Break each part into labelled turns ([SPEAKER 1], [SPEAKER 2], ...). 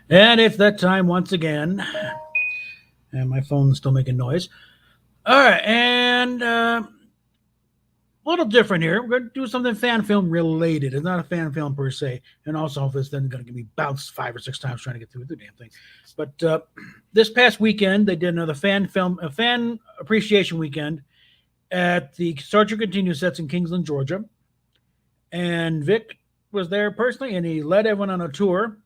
[SPEAKER 1] And it's that time once again. And my phone's still making noise. All right, and a little different here. We're going to do something fan film related. It's not a fan film per se. And also, if it's then going to get me bounced 5 or 6 times trying to get through the damn thing. But this past weekend, they did another fan appreciation weekend at the Star Trek Continue sets in Kingsland, Georgia. And Vic was there personally, and he led everyone on a tour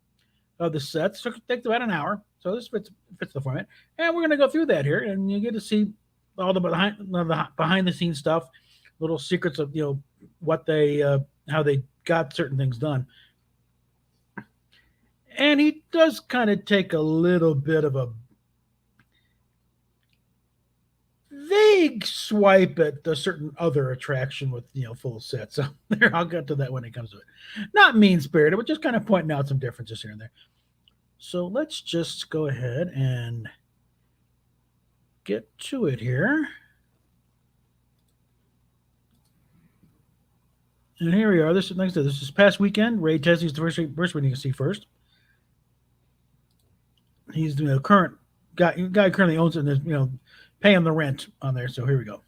[SPEAKER 1] of the sets. It takes about an hour, so this fits the format. And we're going to go through that here, and you get to see all the behind the scenes stuff, little secrets of what they how they got certain things done. And he does kind of take a little bit of a vague swipe at a certain other attraction with full sets. So there, I'll get to that when it comes to it. Not mean spirited, but just kind of pointing out some differences here and there. So let's just go ahead and get to it here. And here we are. This is past weekend. Ray Tesney's the first one you can see first. He's the current guy currently owns it and is paying the rent on there. So here we go.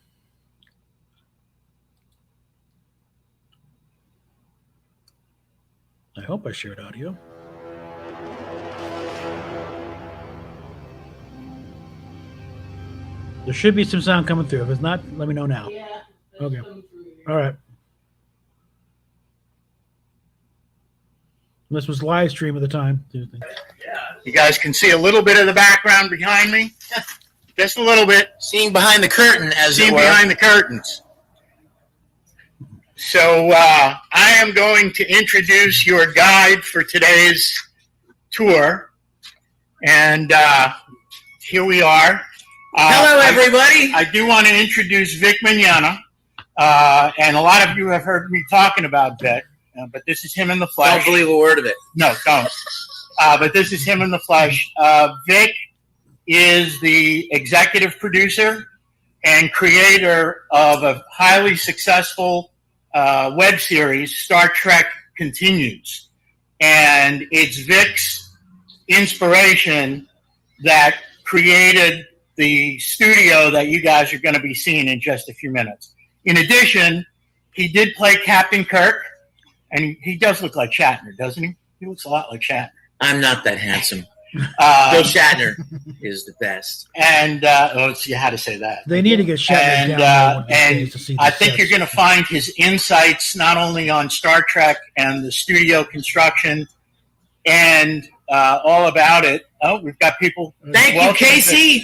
[SPEAKER 1] I hope I shared audio. There should be some sound coming through. If it's not, let me know now.
[SPEAKER 2] Yeah.
[SPEAKER 1] Okay. All right. This was live stream at the time.
[SPEAKER 3] You guys can see a little bit of the background behind me. Just a little bit.
[SPEAKER 4] Seeing behind the curtain, as it were.
[SPEAKER 3] Behind the curtains. So I am going to introduce your guide for today's tour. And here we are.
[SPEAKER 4] Hello, everybody.
[SPEAKER 3] I do want to introduce Vic Mignogna. And a lot of you have heard me talking about Vic. But this is him in the flesh.
[SPEAKER 4] Don't believe a word of it.
[SPEAKER 3] No, don't. But this is him in the flesh. Vic is the executive producer and creator of a highly successful web series, Star Trek Continues. And it's Vic's inspiration that created the studio that you guys are going to be seeing in just a few minutes. In addition, he did play Captain Kirk. And he does look like Shatner, doesn't he? He looks a lot like Shatner.
[SPEAKER 4] I'm not that handsome. Bill Shatner is the best.
[SPEAKER 3] And let's see how to say that.
[SPEAKER 1] They need to get Shatner down.
[SPEAKER 3] And I think you're going to find his insights not only on Star Trek and the studio construction and all about it. Oh, we've got people.
[SPEAKER 4] Thank you, Casey.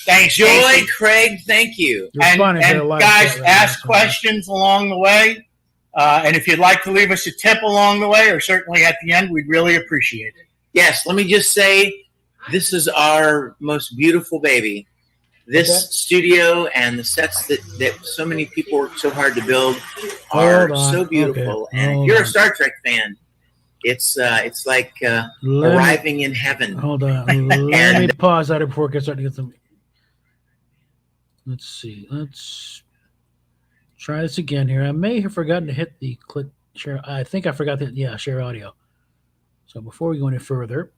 [SPEAKER 3] Thanks,
[SPEAKER 4] Joy,
[SPEAKER 3] Casey.
[SPEAKER 4] Craig, thank you.
[SPEAKER 3] And guys, ask questions along the way. And if you'd like to leave us a tip along the way, or certainly at the end, we'd really appreciate it.
[SPEAKER 4] Yes, let me just say, this is our most beautiful baby. This studio and the sets that so many people work so hard to build are so beautiful. Okay. And if you're a Star Trek fan, it's like arriving in heaven.
[SPEAKER 1] Hold on. Let me pause that before I start to get some. Let's see. Let's try this again here. I may have forgotten to hit the click share. I think I forgot that. Yeah, share audio. So before we go any further.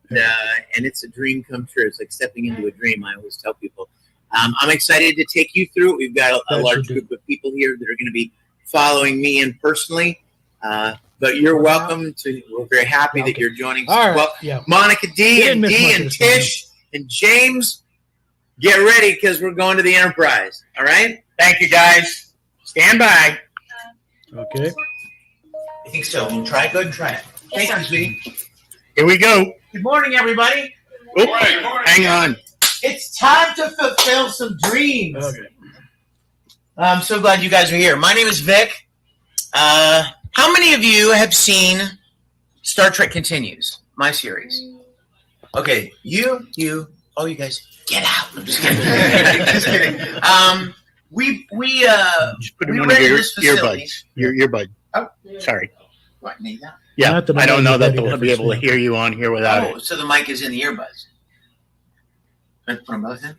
[SPEAKER 4] And it's a dream come true. It's like stepping into a dream. I always tell people. I'm excited to take you through it. We've got a large group of people here that are going to be following me in personally. But you're welcome to. We're very happy that you're joining us.
[SPEAKER 1] Right.
[SPEAKER 4] Well,
[SPEAKER 1] yeah.
[SPEAKER 4] Monica D and Dee and Tish and James. Get ready because we're going to the Enterprise. All right?
[SPEAKER 3] Thank you, guys. Stand by.
[SPEAKER 1] Okay.
[SPEAKER 4] I think so. We'll try it. Go ahead and try it. Thank you, sweetie.
[SPEAKER 3] Here we go.
[SPEAKER 4] Good morning, everybody.
[SPEAKER 3] Oop, hang on.
[SPEAKER 4] It's time to fulfill some dreams.
[SPEAKER 1] Okay.
[SPEAKER 4] I'm so glad you guys are here. My name is Vic. How many of you have seen Star Trek Continues, my series? Okay, you, oh, you guys, get out. I'm just kidding. Just kidding. We
[SPEAKER 3] Just put them on your earbuds. Your earbud.
[SPEAKER 4] Oh,
[SPEAKER 3] sorry.
[SPEAKER 4] What, need that?
[SPEAKER 3] Yeah, I don't know that they'll be able to hear you on here without it.
[SPEAKER 4] So the mic is in the earbuds. Put them both in?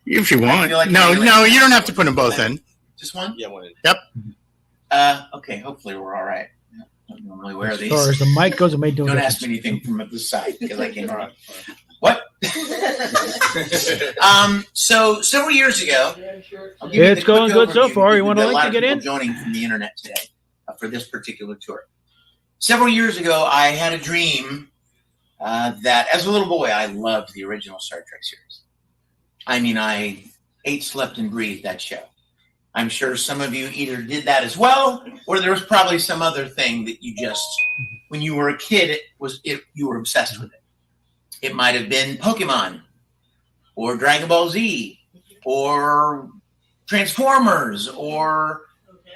[SPEAKER 3] If you want.
[SPEAKER 4] Like
[SPEAKER 3] no, you don't have to put them both in.
[SPEAKER 4] Just one?
[SPEAKER 5] Yeah, one.
[SPEAKER 3] Yep.
[SPEAKER 4] Okay, hopefully we're all right. don't normally wear
[SPEAKER 1] As
[SPEAKER 4] these.
[SPEAKER 1] far as the mic goes, it may do.
[SPEAKER 4] Don't ask me anything from the side because I can't. What? So several years ago, I'll give you
[SPEAKER 1] It's
[SPEAKER 4] the quick
[SPEAKER 1] going good so
[SPEAKER 4] overview
[SPEAKER 1] far.
[SPEAKER 4] because
[SPEAKER 1] You want a
[SPEAKER 4] we've got
[SPEAKER 1] link
[SPEAKER 4] lot
[SPEAKER 1] to
[SPEAKER 4] of
[SPEAKER 1] get
[SPEAKER 4] people
[SPEAKER 1] in?
[SPEAKER 4] joining from the internet today for this particular tour. Several years ago, I had a dream that as a little boy, I loved the original Star Trek series. I mean, I ate, slept, and breathed that show. I'm sure some of you either did that as well, or there was probably some other thing that you just, when you were a kid, you were obsessed with it. It might have been Pokemon, or Dragon Ball Z, or Transformers, or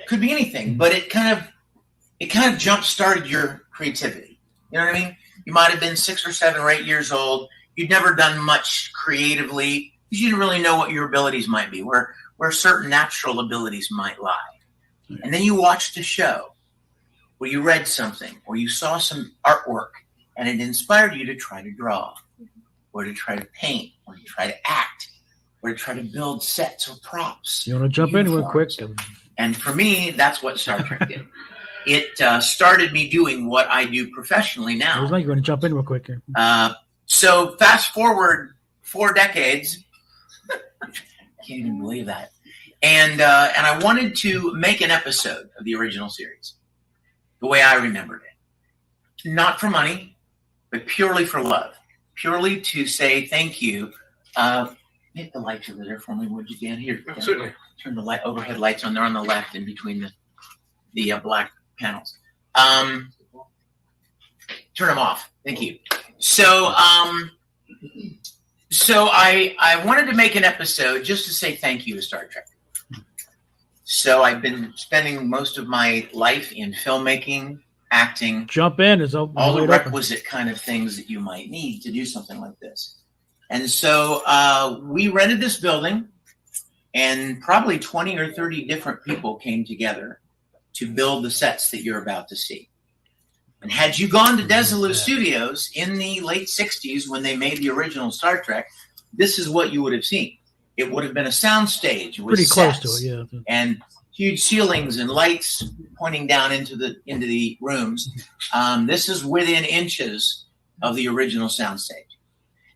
[SPEAKER 4] could be anything. But it kind of jump started your creativity. You know what I mean? You might have been 6 or 7 or 8 years old. You'd never done much creatively because you didn't really know what your abilities might be, where certain natural abilities might lie. And then you watched a show where you read something or you saw some artwork and it inspired you to try to draw or to try to paint or to try to act or to try to build sets or props.
[SPEAKER 1] You want to jump in real quick?
[SPEAKER 4] And for me, that's what Star Trek did. It started me doing what I do professionally now.
[SPEAKER 1] I was like, you're going to jump in real quick here.
[SPEAKER 4] So fast forward 4 decades. Can't even believe that. And I wanted to make an episode of the original series the way I remembered it. Not for money, but purely for love. Purely to say thank you. Hit the lights over there for me, would you, Dan? Here.
[SPEAKER 2] Certainly.
[SPEAKER 4] Turn the overhead lights on. They're on the left in between the black panels. Turn them off. Thank you. So I wanted to make an episode just to say thank you to Star Trek. So I've been spending most of my life in filmmaking, acting.
[SPEAKER 1] Jump in. Is
[SPEAKER 4] all the requisite kind of things that you might need to do something like this. And so we rented this building, and probably 20 or 30 different people came together to build the sets that you're about to see. And had you gone to Desilu Studios in the late 60s when they made the original Star Trek, this is what you would have seen. It would have been a sound stage with
[SPEAKER 1] pretty close
[SPEAKER 4] sets
[SPEAKER 1] to it, yeah.
[SPEAKER 4] and huge ceilings and lights pointing down into the rooms. This is within inches of the original sound stage.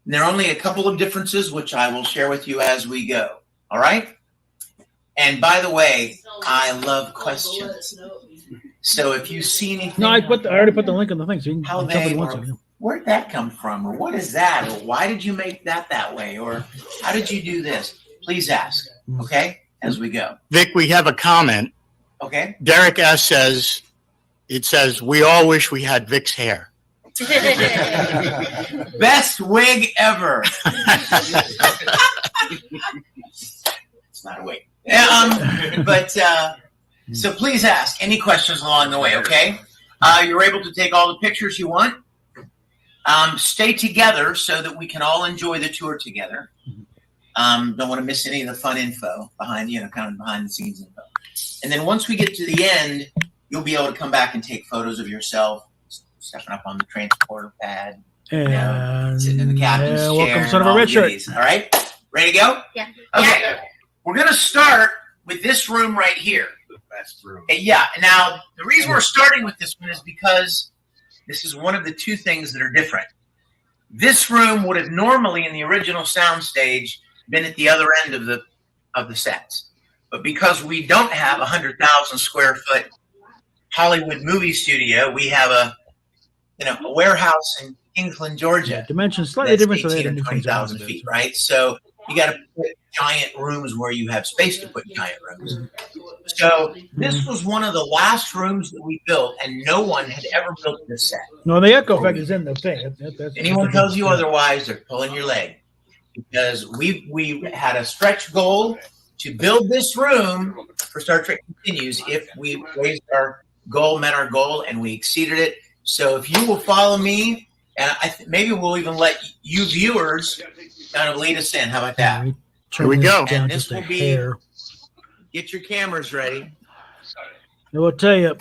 [SPEAKER 4] And there are only a couple of differences, which I will share with you as we go. All right? And by the way, I love questions. So if you see anything,
[SPEAKER 1] no, I already put the link on the thing, so you can
[SPEAKER 4] how
[SPEAKER 1] jump
[SPEAKER 4] they
[SPEAKER 1] in once.
[SPEAKER 4] or where'd that come from, or what is that, or why did you make that way, or how did you do this? Please ask, okay, as we go.
[SPEAKER 3] Vic, we have a comment.
[SPEAKER 4] Okay.
[SPEAKER 3] Derek S. says, we all wish we had Vic's hair.
[SPEAKER 4] Best wig ever. It's not a wig. So please ask any questions along the way, okay? You're able to take all the pictures you want. Stay together so that we can all enjoy the tour together. Don't want to miss any of the fun info behind the scenes info. And then once we get to the end, you'll be able to come back and take photos of yourself stepping up on the transporter pad,
[SPEAKER 1] And
[SPEAKER 4] sitting in the captain's chair.
[SPEAKER 1] welcome, son of a red shirt.
[SPEAKER 4] All right, ready to go?
[SPEAKER 5] Yeah.
[SPEAKER 4] Okay,
[SPEAKER 5] Yeah.
[SPEAKER 4] We're gonna start with this room right here.
[SPEAKER 2] The best room.
[SPEAKER 4] Yeah. Now, the reason we're starting with this one is because this is one of the 2 things that are different. This room would have normally, in the original soundstage, been at the other end of the sets, but because we don't have 100,000 square foot Hollywood movie studio, we have a warehouse in Kingsland, Georgia.
[SPEAKER 1] Yeah, dimensions slightly different, so they had
[SPEAKER 4] 18
[SPEAKER 1] to
[SPEAKER 4] or
[SPEAKER 1] do things
[SPEAKER 4] 20,000
[SPEAKER 1] around
[SPEAKER 4] feet,
[SPEAKER 1] it.
[SPEAKER 4] right? So you got to put giant rooms where you have space to put giant rooms. So this was one of the last rooms that we built, and no one had ever built this set.
[SPEAKER 1] No, the echo effect is in the thing.
[SPEAKER 4] Anyone tells you otherwise, they're pulling your leg, because we had a stretch goal to build this room for Star Trek Continues. If we raised our goal, met our goal, and we exceeded it. So if you will follow me, and maybe we'll even let you viewers kind of lead us in. How about that?
[SPEAKER 3] Here we go.
[SPEAKER 4] And this will be, get your cameras ready.
[SPEAKER 1] I will tell you,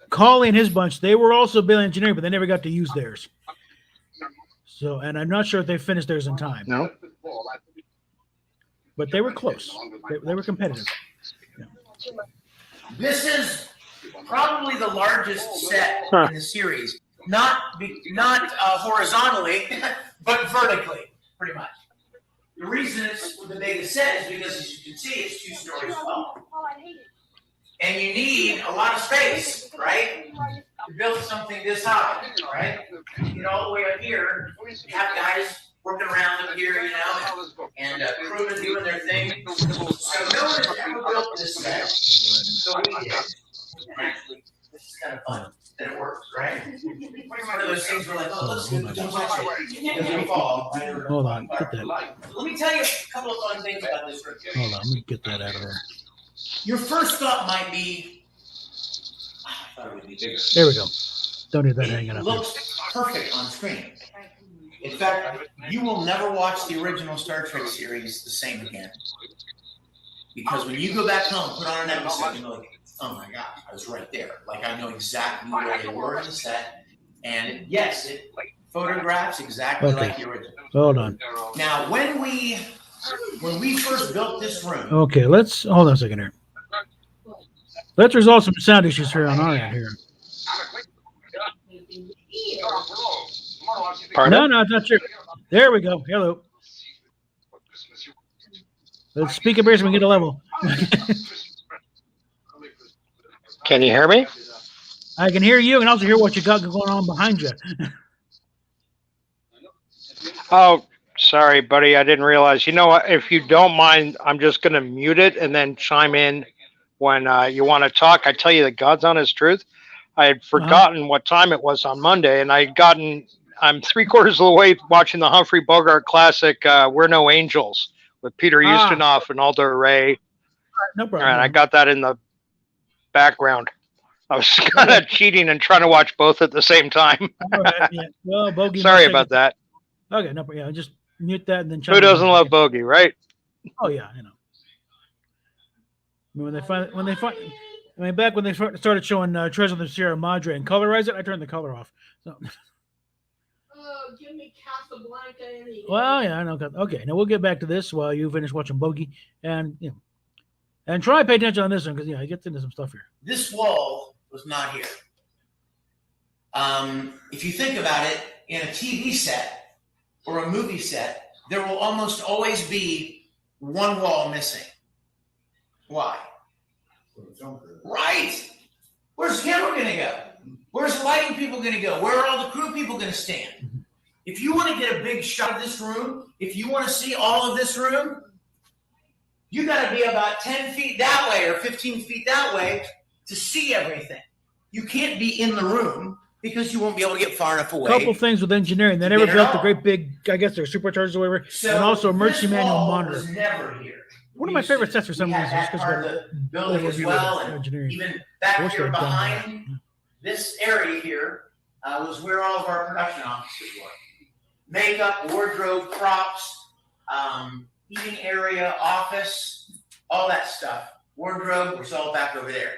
[SPEAKER 1] Collie and his bunch, they were also building engineering, but they never got to use theirs. So, and I'm not sure if they finished theirs in time.
[SPEAKER 3] No.
[SPEAKER 1] But they were close. They were competitive.
[SPEAKER 4] This is probably the largest set in the series. Not horizontally, but vertically, pretty much. The reason it's the biggest set is because, as you can see, it's 2 stories tall. And you need a lot of space, right? To build something this high, right? You get all the way up here, you have guys working around up here, and crewmen doing their thing. So no one has ever built this set. So we did. And actually, this is kind of fun that it works, right? It's one of those things where like, oh, let's do it. Don't touch it. It'll fall.
[SPEAKER 1] Hold on, get that.
[SPEAKER 4] Let me tell you a couple of fun things about this room.
[SPEAKER 1] Hold on, let me get that out of there.
[SPEAKER 4] Your first thought might be, I thought it would be bigger.
[SPEAKER 1] There we go. Don't need that hanging
[SPEAKER 4] It
[SPEAKER 1] up.
[SPEAKER 4] looks perfect on screen. In fact, you will never watch the original Star Trek series the same again. Because when you go back home, put on an episode, and you're like, oh my God, I was right there. Like, I know exactly where they were in the set. And yes, it photographs exactly like the original.
[SPEAKER 1] Hold on.
[SPEAKER 4] Now, when we first built this room.
[SPEAKER 1] Okay, let's hold on a second here. Let's resolve some sound issues here on our end here.
[SPEAKER 2] Pardon?
[SPEAKER 1] No, it's not true. There we go. Hello. Let's speak a bit so we can get a level.
[SPEAKER 2] Can you hear me?
[SPEAKER 1] I can hear you and also hear what you got going on behind you.
[SPEAKER 2] Oh, sorry, buddy. I didn't realize. You know what? If you don't mind, I'm just going to mute it and then chime in when you want to talk. I tell you the God's honest truth. I had forgotten what time it was on Monday, and I'm 3/4 of the way watching the Humphrey Bogart classic, We're No Angels, with Peter Ustinov and Aldo Ray.
[SPEAKER 1] No problem.
[SPEAKER 2] And I got that in the background. I was kind of cheating and trying to watch both at the same time.
[SPEAKER 1] All right, yeah. Well, Bogey.
[SPEAKER 2] Sorry about that.
[SPEAKER 1] Okay, no problem. Yeah, just mute that and then.
[SPEAKER 2] Who doesn't love Bogey, right?
[SPEAKER 1] Oh yeah, I know. I mean, back when they started showing Treasure of the Sierra Madre and colorize it, I turned the color off. So.
[SPEAKER 5] Give me Casablanca any.
[SPEAKER 1] Well, yeah, I know. Okay, now we'll get back to this while you finish watching Bogey, and and try and pay attention on this one because it gets into some stuff here.
[SPEAKER 4] This wall was not here. If you think about it, in a TV set or a movie set, there will almost always be one wall missing. Why? Right. Where's the camera going to go? Where's the lighting people going to go? Where are all the crew people going to stand? If you want to get a big shot of this room, if you want to see all of this room, you got to be about 10 feet that way or 15 feet that way to see everything. You can't be in the room because you won't be able to get far enough away.
[SPEAKER 1] A couple things with engineering. They never built the great big, I guess they're superchargers or whatever,
[SPEAKER 4] So
[SPEAKER 1] and also emergency
[SPEAKER 4] this
[SPEAKER 1] manual
[SPEAKER 4] wall
[SPEAKER 1] monitor.
[SPEAKER 4] was never here.
[SPEAKER 1] One of my favorite sets for some
[SPEAKER 4] We had
[SPEAKER 1] reason is
[SPEAKER 4] that
[SPEAKER 1] because
[SPEAKER 4] part of the building as well, and
[SPEAKER 1] engineering.
[SPEAKER 4] even back
[SPEAKER 1] Wish
[SPEAKER 4] here
[SPEAKER 1] they'd done
[SPEAKER 4] behind
[SPEAKER 1] that.
[SPEAKER 4] this area here was where all of our production offices were. Makeup, wardrobe, props, eating area, office, all that stuff. Wardrobe was all back over there.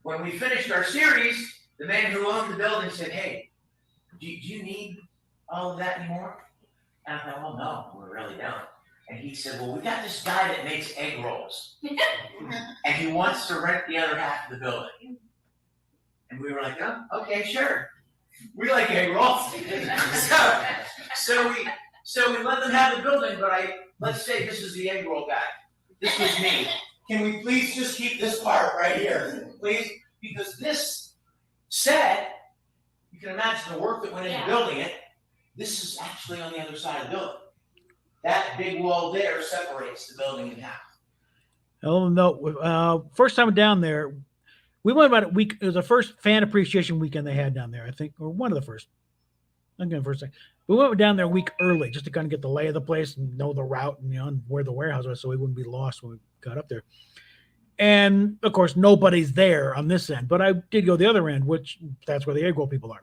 [SPEAKER 4] When we finished our series, the man who owned the building said, "Hey, do you need all of that anymore?" And I thought, "Well, no, we really don't." And he said, "Well, we got this guy that makes egg rolls, and he wants to rent the other half of the building." And we were like, "Oh, okay, sure. We like egg rolls." so we let them have the building, but let's say this is the egg roll guy. This was me. Can we please just keep this part right here, please? Because this set, you can imagine the work that went into building it. This is actually on the other side of the building. That big wall there separates the building in half.
[SPEAKER 1] Oh no! First time down there, we went about a week. It was the first fan appreciation weekend they had down there, I think, or one of the first. I'm going first. We went down there a week early just to kind of get the lay of the place and know the route and and where the warehouse was, so we wouldn't be lost when we got up there. And of course, nobody's there on this end, but I did go the other end, which that's where the egg roll people are.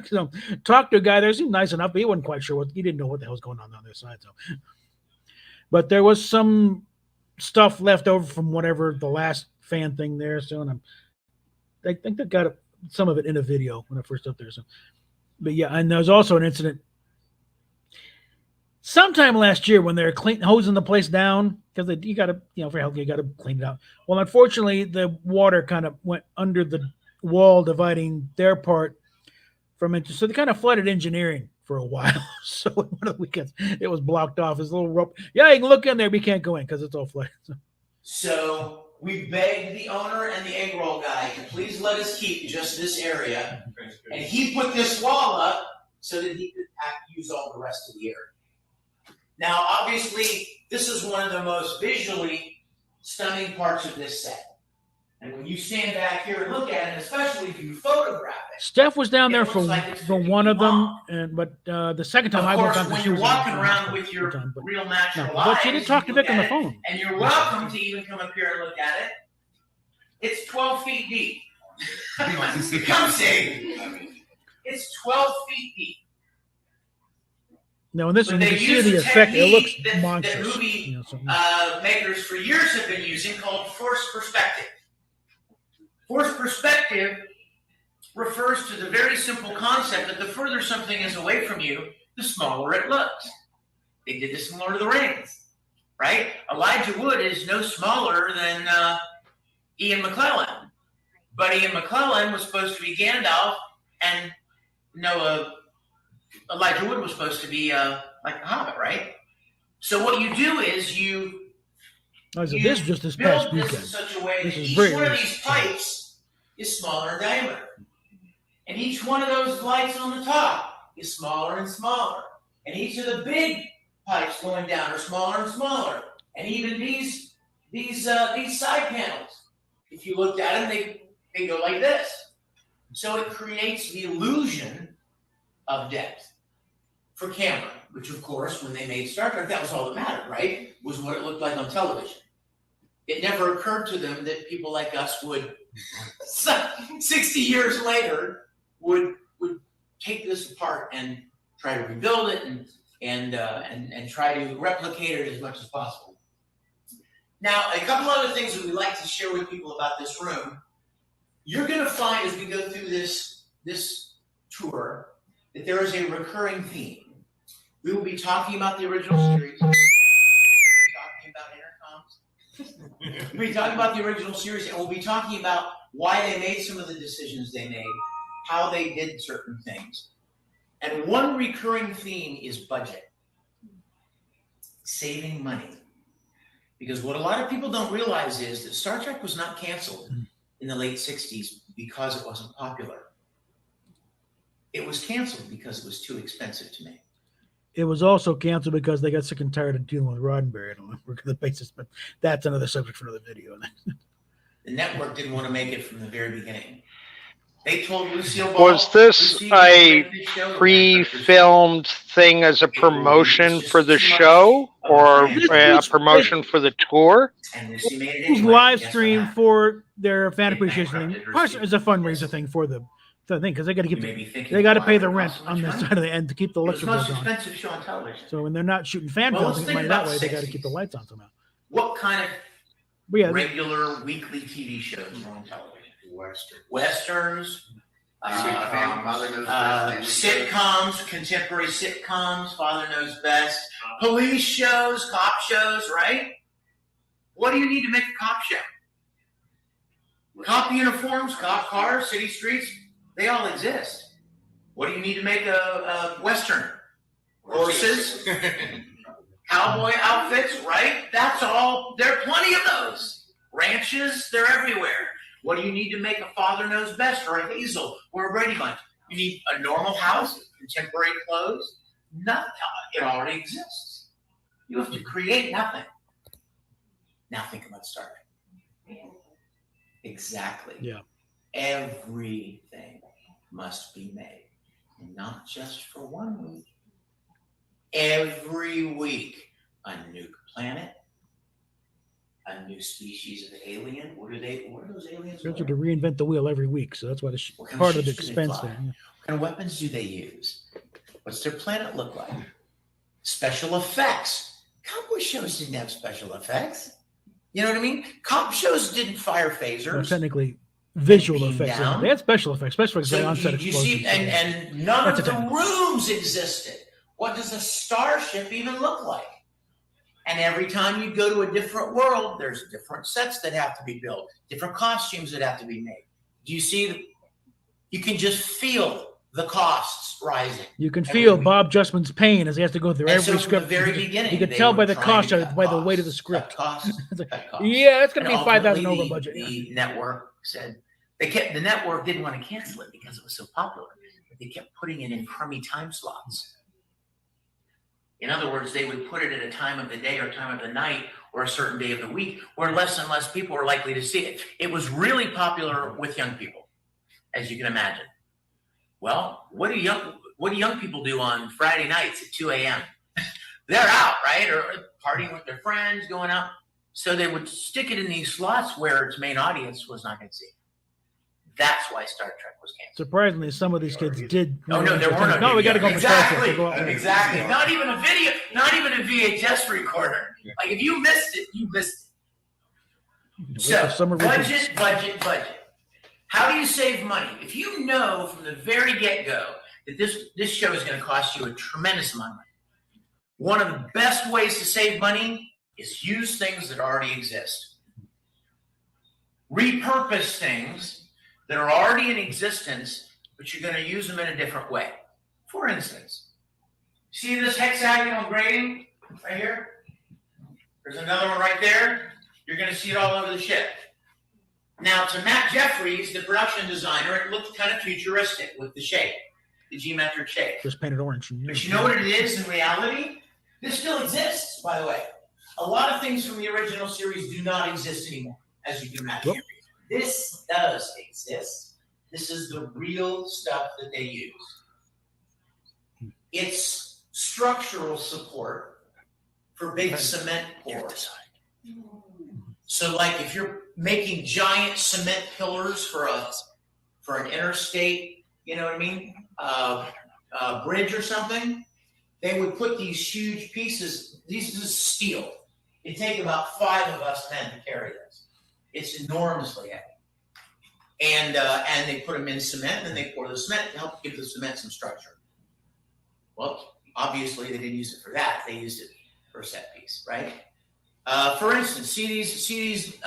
[SPEAKER 1] So, talked to a guy there, seemed nice enough, but he wasn't quite sure he didn't know what the hell was going on their side. So, but there was some stuff left over from whatever the last fan thing there. So, and I think they got some of it in a video when I first up there. So, but yeah, and there was also an incident. sometime last year when they were hosing the place down because you got to, for health, you got to clean it out. Well, unfortunately, the water kind of went under the wall dividing their part from it. So they kind of flooded engineering for a while. So one of the weekends, it was blocked off. This little rope. Yeah, you can look in there, but you can't go in because it's all flooded.
[SPEAKER 4] So we begged the owner and the egg roll guy to please let us keep just this area. And he put this wall up so that he could use all the rest of the area. Now, obviously, this is one of the most visually stunning parts of this set. And when you stand back here and look at it, especially if you photograph it,
[SPEAKER 1] Steph was down there
[SPEAKER 4] it looks like it's
[SPEAKER 1] for
[SPEAKER 4] 50
[SPEAKER 1] one of them,
[SPEAKER 4] long.
[SPEAKER 1] but the second time
[SPEAKER 4] Of
[SPEAKER 1] I went
[SPEAKER 4] course,
[SPEAKER 1] down
[SPEAKER 4] when
[SPEAKER 1] to
[SPEAKER 4] you're walking around with your real natural eyes,
[SPEAKER 1] but she did talk to
[SPEAKER 4] you
[SPEAKER 1] Vic
[SPEAKER 4] look
[SPEAKER 1] on the
[SPEAKER 4] at it,
[SPEAKER 1] phone.
[SPEAKER 4] and you're welcome to even come up here and look at it. It's 12 feet deep. Come see. It's 12 feet deep.
[SPEAKER 1] No, in this
[SPEAKER 4] But
[SPEAKER 1] one, you
[SPEAKER 4] they
[SPEAKER 1] can see
[SPEAKER 4] use
[SPEAKER 1] the
[SPEAKER 4] a
[SPEAKER 1] effect. It looks
[SPEAKER 4] technique that
[SPEAKER 1] monstrous.
[SPEAKER 4] movie makers for years have been using called forced perspective. Forced perspective refers to the very simple concept that the further something is away from you, the smaller it looks. They did this in Lord of the Rings, right? Elijah Wood is no smaller than Ian McClellan. But Ian McClellan was supposed to be Gandalf, and Elijah Wood was supposed to be like a hobbit, right? So what you do is you
[SPEAKER 1] this is just this past
[SPEAKER 4] build this
[SPEAKER 1] weekend.
[SPEAKER 4] in such a way
[SPEAKER 1] This
[SPEAKER 4] that
[SPEAKER 1] is
[SPEAKER 4] each
[SPEAKER 1] very
[SPEAKER 4] one of
[SPEAKER 1] recent.
[SPEAKER 4] these pipes is smaller in diameter. And each one of those lights on the top is smaller and smaller. And each of the big pipes going down are smaller and smaller. And even these side panels, if you looked at them, they go like this. So it creates the illusion of depth for camera, which of course, when they made Star Trek, that was all that mattered, right? Was what it looked like on television. It never occurred to them that people like us would, 60 years later, would take this apart and try to rebuild it and try to replicate it as much as possible. Now, a couple other things that we like to share with people about this room. You're going to find as we go through this tour that there is a recurring theme. We will be talking about the original series. We'll be talking about intercoms. We'll be talking about the original series, and we'll be talking about why they made some of the decisions they made, how they did certain things. And one recurring theme is budget. Saving money. Because what a lot of people don't realize is that Star Trek was not canceled in the late 60s because it wasn't popular. It was canceled because it was too expensive to make.
[SPEAKER 1] It was also canceled because they got sick and tired of dealing with Roddenberry. I don't know the basis, but that's another subject for another video.
[SPEAKER 4] The network didn't want to make it from the very beginning. They told Lucille Ball.
[SPEAKER 2] Was this a pre-filmed thing as a promotion for the show or a promotion for the tour?
[SPEAKER 1] It was live stream for their fan appreciation thing. Plus, it's a fundraiser thing for the thing because they got to keep they got to pay the rent on this side of the end to keep the electric bills on.
[SPEAKER 4] Expensive show on television.
[SPEAKER 1] So when they're not shooting fan films and money that way, they got to keep the lights on somehow.
[SPEAKER 4] What kind of regular weekly TV shows were on television? Westerns, sitcoms, contemporary sitcoms, Father Knows Best, police shows, cop shows, right? What do you need to make a cop show? Cop uniforms, cop cars, city streets, they all exist. What do you need to make a Western? Horses, cowboy outfits, right? That's all. There are plenty of those. Ranches, they're everywhere. What do you need to make a Father Knows Best or a Hazel or a Brady Bunch? You need a normal house, contemporary clothes. Nothing. It already exists. You have to create nothing. Now think about Star Trek. Exactly.
[SPEAKER 1] Yeah.
[SPEAKER 4] Everything must be made. And not just for 1 week. Every week, a new planet, a new species of alien. What are those aliens?
[SPEAKER 1] They have to reinvent the wheel every week, so that's why it's part of the expense there. Yeah.
[SPEAKER 4] What kind of weapons do they use? What's their planet look like? Special effects. Cowboy shows didn't have special effects. You know what I mean? Cop shows didn't fire phasers.
[SPEAKER 1] Well, technically, visual effects.
[SPEAKER 4] Down.
[SPEAKER 1] They had special effects,
[SPEAKER 4] So
[SPEAKER 1] onset
[SPEAKER 4] you
[SPEAKER 1] explosions.
[SPEAKER 4] see, and none of the rooms existed. what does a starship even look like? And every time you go to a different world, there's different sets that have to be built, different costumes that have to be made. Do you see? You can just feel the costs rising.
[SPEAKER 1] You can feel Bob Justman's pain as he has to go through
[SPEAKER 4] And
[SPEAKER 1] every
[SPEAKER 4] so
[SPEAKER 1] script.
[SPEAKER 4] from the very beginning,
[SPEAKER 1] you can
[SPEAKER 4] they
[SPEAKER 1] tell
[SPEAKER 4] were
[SPEAKER 1] by the
[SPEAKER 4] trying
[SPEAKER 1] cost,
[SPEAKER 4] to cut
[SPEAKER 1] by the weight of the
[SPEAKER 4] costs,
[SPEAKER 1] script.
[SPEAKER 4] cut costs.
[SPEAKER 1] Yeah, it's going to
[SPEAKER 4] And
[SPEAKER 1] be 5,000
[SPEAKER 4] ultimately,
[SPEAKER 1] over budget.
[SPEAKER 4] The network said the network didn't want to cancel it because it was so popular, but they kept putting it in crummy time slots. In other words, they would put it at a time of the day or time of the night or a certain day of the week where less and less people were likely to see it. It was really popular with young people, as you can imagine. Well, what do young people do on Friday nights at 2 a.m.? They're out, right? Or partying with their friends, going out. So they would stick it in these slots where its main audience was not going to see it. That's why Star Trek was canceled.
[SPEAKER 1] Surprisingly, some of these kids did.
[SPEAKER 4] Oh no, there were
[SPEAKER 1] no. We got to go for Star Trek.
[SPEAKER 4] Exactly. Exactly. Not even a video, not even a VHS recorder. Like if you missed it, you missed it. So budget. How do you save money? If you know from the very get-go that this show is going to cost you a tremendous amount of money, one of the best ways to save money is use things that already exist. Repurpose things that are already in existence, but you're going to use them in a different way. For instance, see this hexagonal grating right here? There's another one right there. You're going to see it all over the ship. Now, to Matt Jeffries, the production designer, it looked kind of futuristic with the shape, the geometric shape.
[SPEAKER 1] Just painted orange.
[SPEAKER 4] But you know what it is in reality? This still exists, by the way. A lot of things from the original series do not exist anymore, as you can imagine. Yep. This does exist. This is the real stuff that they use. It's structural support for big cement pours. So, like, if you're making giant cement pillars for an interstate, you know what I mean, bridge or something, they would put these huge pieces. These is steel. It'd take about 5 of us men to carry this. It's enormously heavy. And they put them in cement, and they pour the cement to help give the cement some structure. Well, obviously they didn't use it for that. They used it for a set piece, right? For instance, see these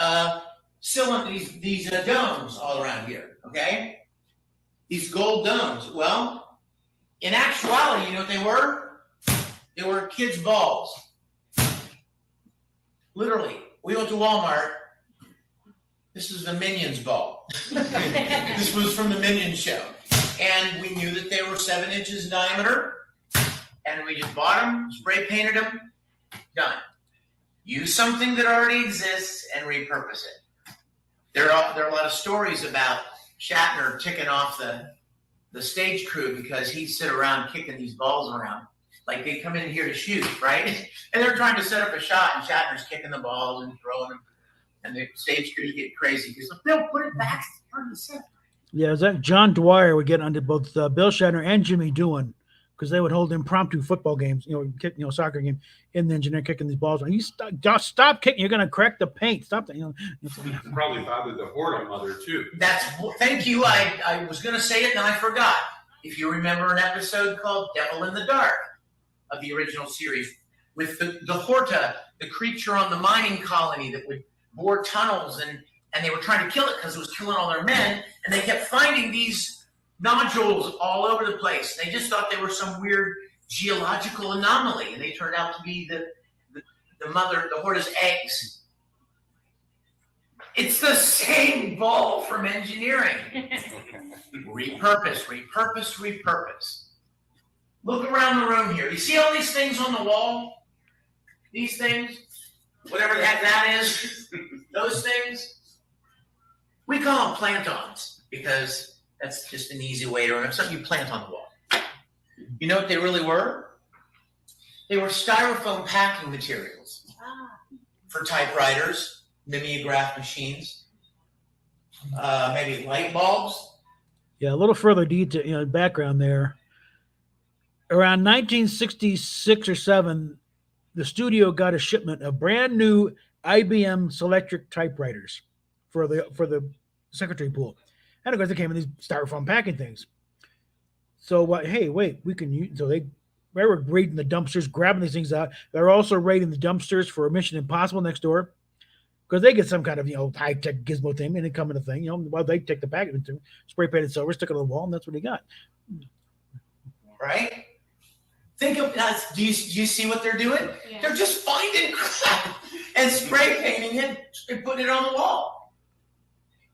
[SPEAKER 4] cylinders, these domes all around here, okay? These gold domes. Well, in actuality, you know what they were? They were kids' balls. Literally, we went to Walmart. This is the Minions ball. This was from the Minions show. And we knew that they were 7 inches in diameter. And we just bought them, spray painted them, done. Use something that already exists and repurpose it. There are a lot of stories about Shatner ticking off the stage crew because he'd sit around kicking these balls around. Like they come in here to shoot, right? And they're trying to set up a shot, and Shatner's kicking the balls and throwing them. And the stage crew get crazy because they'll put it back on the set.
[SPEAKER 1] Yeah, is that John Dwyer would get under both Bill Shatner and Jimmy Doohan because they would hold impromptu football games, soccer game in the engineer kicking these balls. And stop kicking! You're going to crack the paint. Stop that!
[SPEAKER 6] Probably bothered the Horta mother too.
[SPEAKER 4] Thank you. I was going to say it and I forgot. If you remember an episode called "Devil in the Dark" of the original series with the Horta, the creature on the mining colony that would bore tunnels, and they were trying to kill it because it was killing all their men, and they kept finding these nodules all over the place. They just thought they were some weird geological anomaly, and they turned out to be the Horta's eggs. It's the same ball from engineering. Repurpose. Look around the room here. You see all these things on the wall? These things? Whatever the heck that is, those things, we call them plant-ons because that's just an easy way to remember something you plant on the wall. You know what they really were? They were styrofoam packing materials for typewriters, mimeograph machines, maybe light bulbs.
[SPEAKER 1] Yeah, a little further detail, background there. Around 1966 or 7, the studio got a shipment of brand new IBM Selectric typewriters for the secretary pool, and of course they came in these styrofoam packing things. So hey, wait, we can use. So they Right, we're raiding the dumpsters, grabbing these things out. They're also raiding the dumpsters for Mission Impossible next door because they get some kind of high tech gizmo thing and they come in a thing. Well, they take the package into spray painted silver, stick it on the wall, and that's what he got.
[SPEAKER 7] Right? Think of that. Do you see what they're doing?
[SPEAKER 5] Yeah.
[SPEAKER 7] They're just finding crap and spray painting it and putting it on the wall.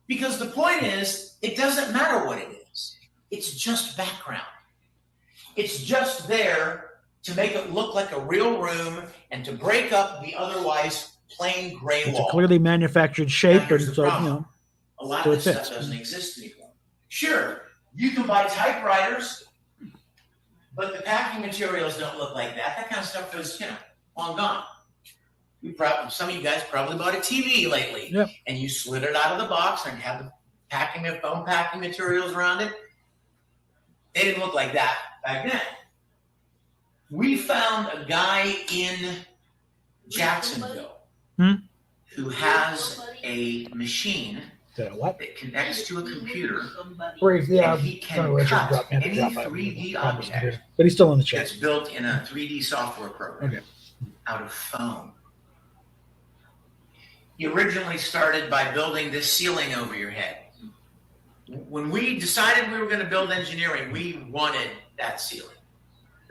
[SPEAKER 7] Because the point is, it doesn't matter what it is. It's just background. It's just there to make it look like a real room and to break up the otherwise plain gray
[SPEAKER 1] It's
[SPEAKER 7] wall.
[SPEAKER 1] a clearly manufactured shape,
[SPEAKER 7] Now, here's
[SPEAKER 1] and
[SPEAKER 7] the
[SPEAKER 1] so
[SPEAKER 7] problem. A lot
[SPEAKER 1] so
[SPEAKER 7] of
[SPEAKER 1] it
[SPEAKER 7] this
[SPEAKER 1] fits.
[SPEAKER 7] stuff doesn't exist anymore. Sure, you can buy typewriters, but the packing materials don't look like that. That kind of stuff was, long gone. Some of you guys probably bought a TV lately,
[SPEAKER 1] Yep.
[SPEAKER 7] and you slid it out of the box and had the foam packing materials around it. They didn't look like that back then. We found a guy in Jacksonville who has a machine
[SPEAKER 1] what?
[SPEAKER 7] that connects to a computer,
[SPEAKER 1] Yeah,
[SPEAKER 7] and he can cut any 3D object
[SPEAKER 1] but he's still in the chat.
[SPEAKER 7] that's built in a 3D software program
[SPEAKER 1] Okay.
[SPEAKER 7] out of foam. He originally started by building this ceiling over your head. When we decided we were going to build engineering, we wanted that ceiling.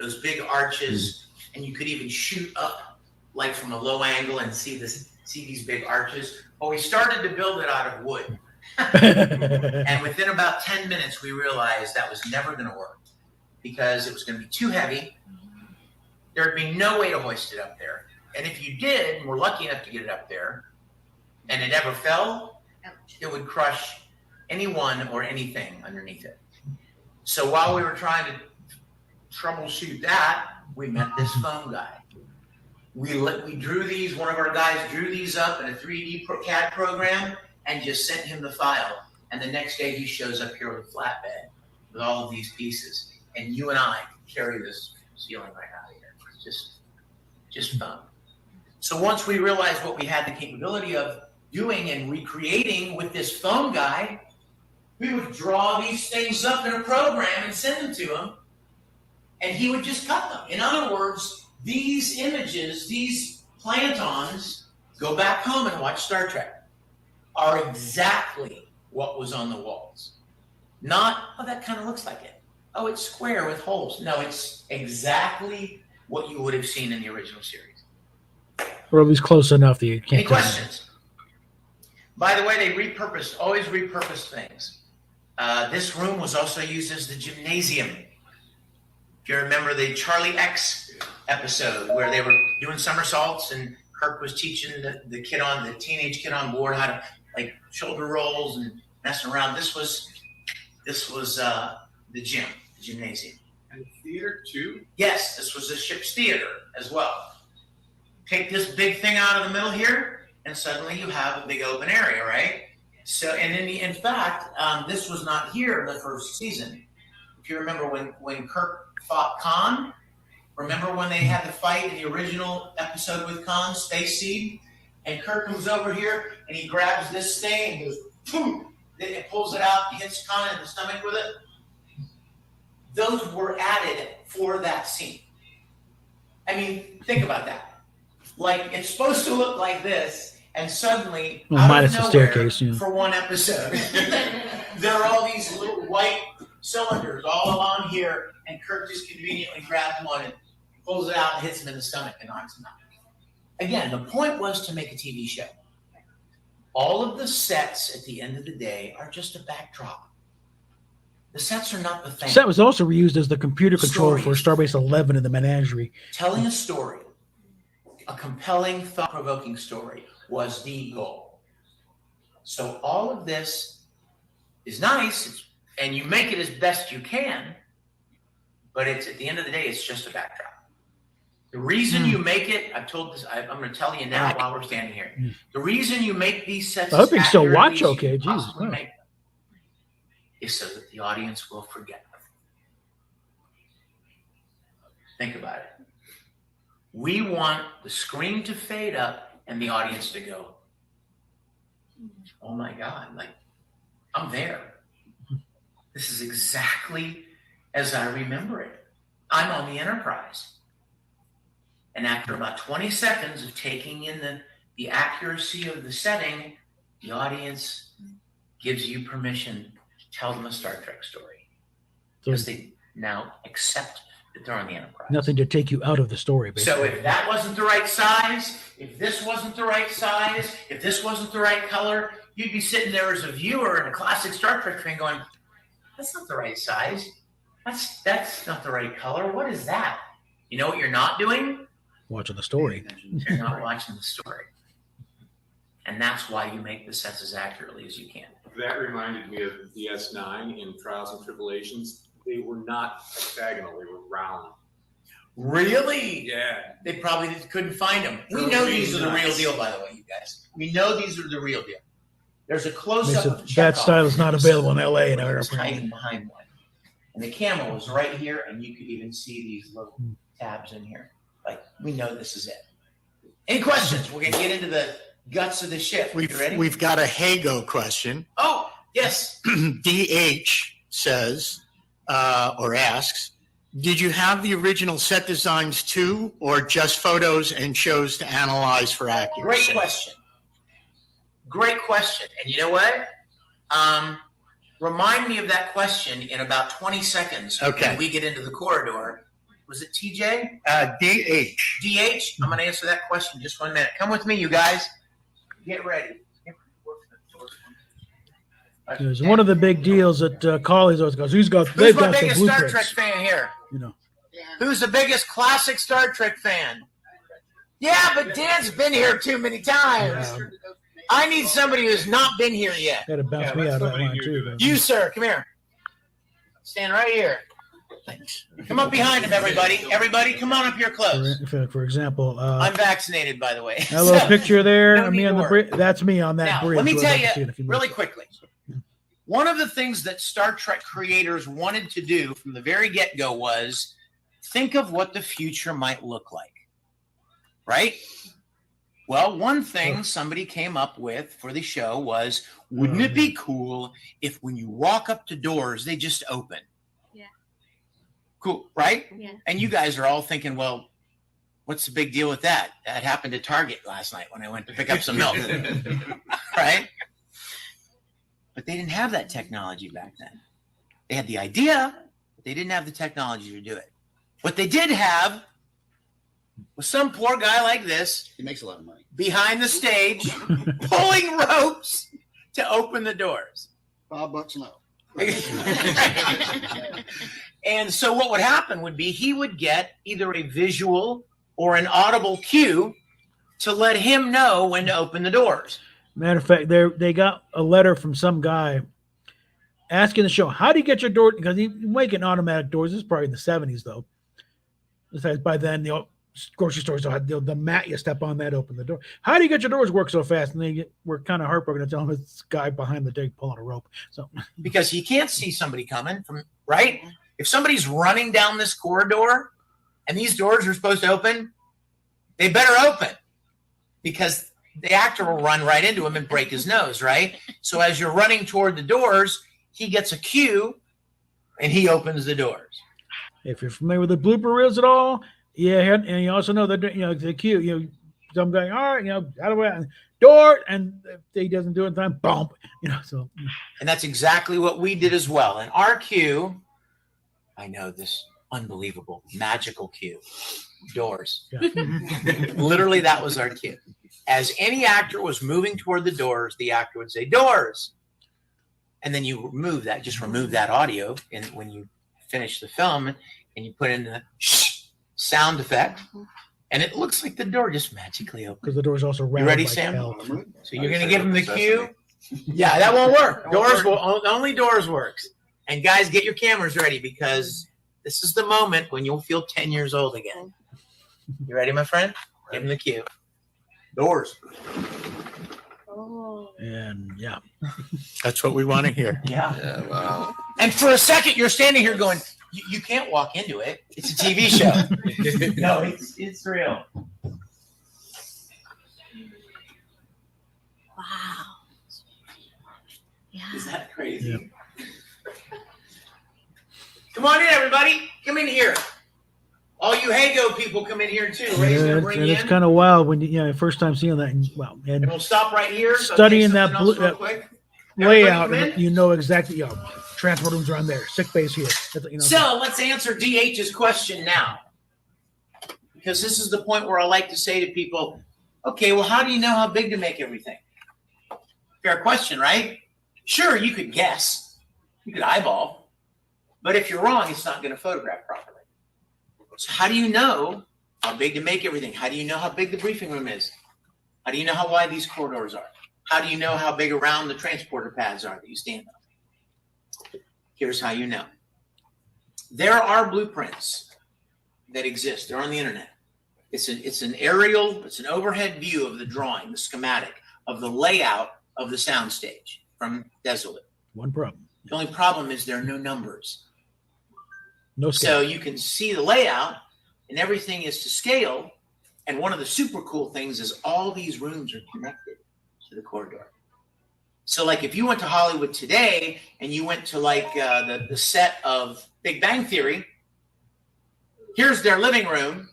[SPEAKER 7] Those big arches, and you could even shoot up like from a low angle and see these big arches. Well, we started to build it out of wood. And within about 10 minutes, we realized that was never going to work because it was going to be too heavy. There'd be no way to hoist it up there. And if you did, and we're lucky enough to get it up there, and it ever fell, it would crush anyone or anything underneath it. So while we were trying to troubleshoot that, we met this foam guy. We drew these, one of our guys drew these up in a 3D CAD program and just sent him the file. And the next day he shows up here with a flatbed with all of these pieces. And you and I carry this ceiling right out of here. It's just fun. So once we realized what we had the capability of doing and recreating with this foam guy, we would draw these things up in a program and send them to him, and he would just cut them. In other words, these images, these plantons, go back home and watch Star Trek, are exactly what was on the walls. Not, oh, that kind of looks like it. Oh, it's square with holes. No, it's exactly what you would have seen in the original series.
[SPEAKER 1] Or at least close enough that you can't.
[SPEAKER 7] Any questions? By the way, they always repurpose things. This room was also used as the gymnasium. If you remember the Charlie X episode where they were doing somersaults and Kirk was teaching the teenage kid on board how to like shoulder rolls and messing around. This was the gym, the gymnasium.
[SPEAKER 6] And theater too?
[SPEAKER 7] Yes, this was a ship's theater as well. Take this big thing out of the middle here, and suddenly you have a big open area, right? So, and in fact, this was not here in the first season. If you remember when Kirk fought Khan, remember when they had the fight in the original episode with Khan, Space Seed? And Kirk comes over here and he grabs this thing and goes, boom, it pulls it out, hits Khan in the stomach with it. Those were added for that scene. I mean, think about that. Like, it's supposed to look like this, and suddenly,
[SPEAKER 1] minus the
[SPEAKER 7] out of nowhere,
[SPEAKER 1] staircase, yeah.
[SPEAKER 7] for one episode, there are all these little white cylinders all along here, and Kirk just conveniently grabs one and pulls it out and hits him in the stomach and knocks him out. Again, the point was to make a TV show. All of the sets at the end of the day are just a backdrop. The sets are not the thing.
[SPEAKER 1] Set was also reused as the computer controller for
[SPEAKER 7] Stories.
[SPEAKER 1] Starbase 11 in the Menagerie.
[SPEAKER 7] Telling a story, a compelling, thought-provoking story, was the goal. So all of this is nice, and you make it as best you can, but it's at the end of the day, it's just a backdrop. The reason you make it, I've told this, I'm going to tell you now while we're standing here. The reason you make these sets
[SPEAKER 1] I hope you can still
[SPEAKER 7] as
[SPEAKER 1] watch
[SPEAKER 7] accurately as
[SPEAKER 1] okay,
[SPEAKER 7] you
[SPEAKER 1] Jesus,
[SPEAKER 7] possibly
[SPEAKER 1] wow.
[SPEAKER 7] make them is so that the audience will forget them. Think about it. We want the screen to fade up and the audience to go, oh my God, like, I'm there. This is exactly as I remember it. I'm on the Enterprise. And after about 20 seconds of taking in the accuracy of the setting, the audience gives you permission to tell them a Star Trek story. Because they now accept that they're on the Enterprise.
[SPEAKER 1] Nothing to take you out of the story, basically.
[SPEAKER 7] So if that wasn't the right size, if this wasn't the right size, if this wasn't the right color, you'd be sitting there as a viewer and a classic Star Trek fan going, that's not the right size. That's not the right color. What is that? You know what you're not doing?
[SPEAKER 1] Watching the story.
[SPEAKER 7] You're not watching the story. And that's why you make the sets as accurately as you can.
[SPEAKER 6] That reminded me of DS9 in Trials and Tribulations. They were not hexagonal, they were round.
[SPEAKER 7] Really?
[SPEAKER 6] Yeah.
[SPEAKER 7] They probably couldn't find them. We know these are the real deal, by the way, you guys. We know these are the real deal. There's a close-up of
[SPEAKER 1] That
[SPEAKER 7] Chekhov.
[SPEAKER 1] style is not available in LA. And
[SPEAKER 7] It was hiding behind one. And the camera was right here, and you could even see these little tabs in here. Like, we know this is it. Any questions? We're going to get into the guts of the ship. You ready?
[SPEAKER 3] We've got a Hago question.
[SPEAKER 7] Oh, yes.
[SPEAKER 3] DH says, or asks, did you have the original set designs too, or just photos and shows to analyze for accuracy?
[SPEAKER 7] Great question. Great question. And you know what? Remind me of that question in about 20 seconds.
[SPEAKER 3] Okay.
[SPEAKER 7] When we get into the corridor. Was it TJ?
[SPEAKER 3] DH.
[SPEAKER 7] DH? I'm going to answer that question in just 1 minute. Come with me, you guys. Get ready.
[SPEAKER 1] There's one of the big deals that Colley's always goes,
[SPEAKER 7] Who's
[SPEAKER 1] they've
[SPEAKER 7] my
[SPEAKER 1] got the
[SPEAKER 7] biggest Star Trek
[SPEAKER 1] blueprints.
[SPEAKER 7] fan here?
[SPEAKER 1] You know.
[SPEAKER 7] Who's the biggest classic Star Trek fan? Yeah, but Dan's been here too many times. I need somebody who's not been here yet.
[SPEAKER 1] Had to bounce me out of that line too. But
[SPEAKER 7] You, sir, come here. Stand right here. Thanks. Come up behind him, everybody. Everybody, come on up here close.
[SPEAKER 1] for example,
[SPEAKER 7] I'm vaccinated, by the way.
[SPEAKER 1] that little
[SPEAKER 7] So,
[SPEAKER 1] picture there
[SPEAKER 7] no
[SPEAKER 1] of
[SPEAKER 7] need
[SPEAKER 1] me
[SPEAKER 7] to
[SPEAKER 1] on the
[SPEAKER 7] worry.
[SPEAKER 1] bridge. That's me on that
[SPEAKER 7] Now,
[SPEAKER 1] bridge.
[SPEAKER 7] let me
[SPEAKER 1] We'll
[SPEAKER 7] tell
[SPEAKER 1] have to see it
[SPEAKER 7] you
[SPEAKER 1] if you
[SPEAKER 7] really
[SPEAKER 1] look.
[SPEAKER 7] quickly. One of the things that Star Trek creators wanted to do from the very get-go was think of what the future might look like, right? Well, one thing somebody came up with for the show was, wouldn't it be cool if when you walk up to doors, they just open?
[SPEAKER 8] Yeah.
[SPEAKER 7] Cool, right?
[SPEAKER 8] Yeah.
[SPEAKER 7] And you guys are all thinking, well, what's the big deal with that? That happened at Target last night when I went to pick up some milk, right? But they didn't have that technology back then. They had the idea, but they didn't have the technology to do it. What they did have was some poor guy like this.
[SPEAKER 9] He makes a lot of money.
[SPEAKER 7] Behind the stage, pulling ropes to open the doors.
[SPEAKER 9] $5 an hour.
[SPEAKER 7] And so what would happen would be he would get either a visual or an audible cue to let him know when to open the doors.
[SPEAKER 1] Matter of fact, they got a letter from some guy asking the show, how do you get your door? Because he's making automatic doors. This is probably in the 70s, though. Besides, by then, the grocery stores had the mat you step on that, open the door. How do you get your doors work so fast? And we're kind of heartbroken to tell him it's this guy behind the deck pulling a rope. So
[SPEAKER 7] Because he can't see somebody coming from, right? If somebody's running down this corridor and these doors are supposed to open, they better open because the actor will run right into him and break his nose, right? So as you're running toward the doors, he gets a cue and he opens the doors.
[SPEAKER 1] if you're familiar with the blooper reels at all, yeah, and you also know that the cue, some guy, all right, out of the way, door, and if he doesn't do it in time, bump, so.
[SPEAKER 7] And that's exactly what we did as well. And our cue, I know this unbelievable, magical cue, doors.
[SPEAKER 1] Yeah.
[SPEAKER 7] Literally, that was our cue. As any actor was moving toward the doors, the actor would say, doors. And then you remove that audio. And when you finish the film and you put in the sound effect, and it looks like the door just magically opens.
[SPEAKER 1] Because the door's also round.
[SPEAKER 7] You ready,
[SPEAKER 1] like
[SPEAKER 7] Sam?
[SPEAKER 1] hell.
[SPEAKER 7] So you're going to give him the cue. Yeah, that won't work. Only doors works. And guys, get your cameras ready because this is the moment when you'll feel 10 years old again. You ready, my friend? Give him the cue. Doors.
[SPEAKER 8] Oh.
[SPEAKER 1] And yeah.
[SPEAKER 3] That's what we want to hear.
[SPEAKER 7] Yeah.
[SPEAKER 9] Wow.
[SPEAKER 7] And for a second, you're standing here going, you can't walk into it. It's a TV show. No, it's real.
[SPEAKER 8] Wow. Yeah.
[SPEAKER 7] Is that crazy?
[SPEAKER 1] Yeah.
[SPEAKER 7] Come on in, everybody. Come in here. All you Hago people come in here too. Ray's
[SPEAKER 1] Yeah,
[SPEAKER 7] gonna bring you
[SPEAKER 1] it's
[SPEAKER 7] in.
[SPEAKER 1] kind of wild when first time seeing that. And,
[SPEAKER 7] And we'll stop right here. So
[SPEAKER 1] studying
[SPEAKER 7] I'll
[SPEAKER 1] that
[SPEAKER 7] take something
[SPEAKER 1] blue-
[SPEAKER 7] else real quick.
[SPEAKER 1] layout,
[SPEAKER 7] Everybody come
[SPEAKER 1] and you know exactly. Transport rooms are on there. Sick bay's here.
[SPEAKER 7] So let's answer DH's question now. Because this is the point where I like to say to people, okay, well, how do you know how big to make everything? Fair question, right? Sure, you could guess. You could eyeball. But if you're wrong, it's not going to photograph properly. So how do you know how big to make everything? How do you know how big the briefing room is? How do you know how wide these corridors are? How do you know how big around the transporter pads are that you stand on? Here's how you know. There are blueprints that exist. They're on the internet. It's an aerial, it's an overhead view of the drawing, the schematic of the layout of the soundstage from Desolate.
[SPEAKER 1] One problem.
[SPEAKER 7] The only problem is there are no numbers.
[SPEAKER 1] No scale.
[SPEAKER 7] So you can see the layout and everything is to scale. And one of the super cool things is all these rooms are connected to the corridor. So like if you went to Hollywood today and you went to like the set of Big Bang Theory, here's their living room.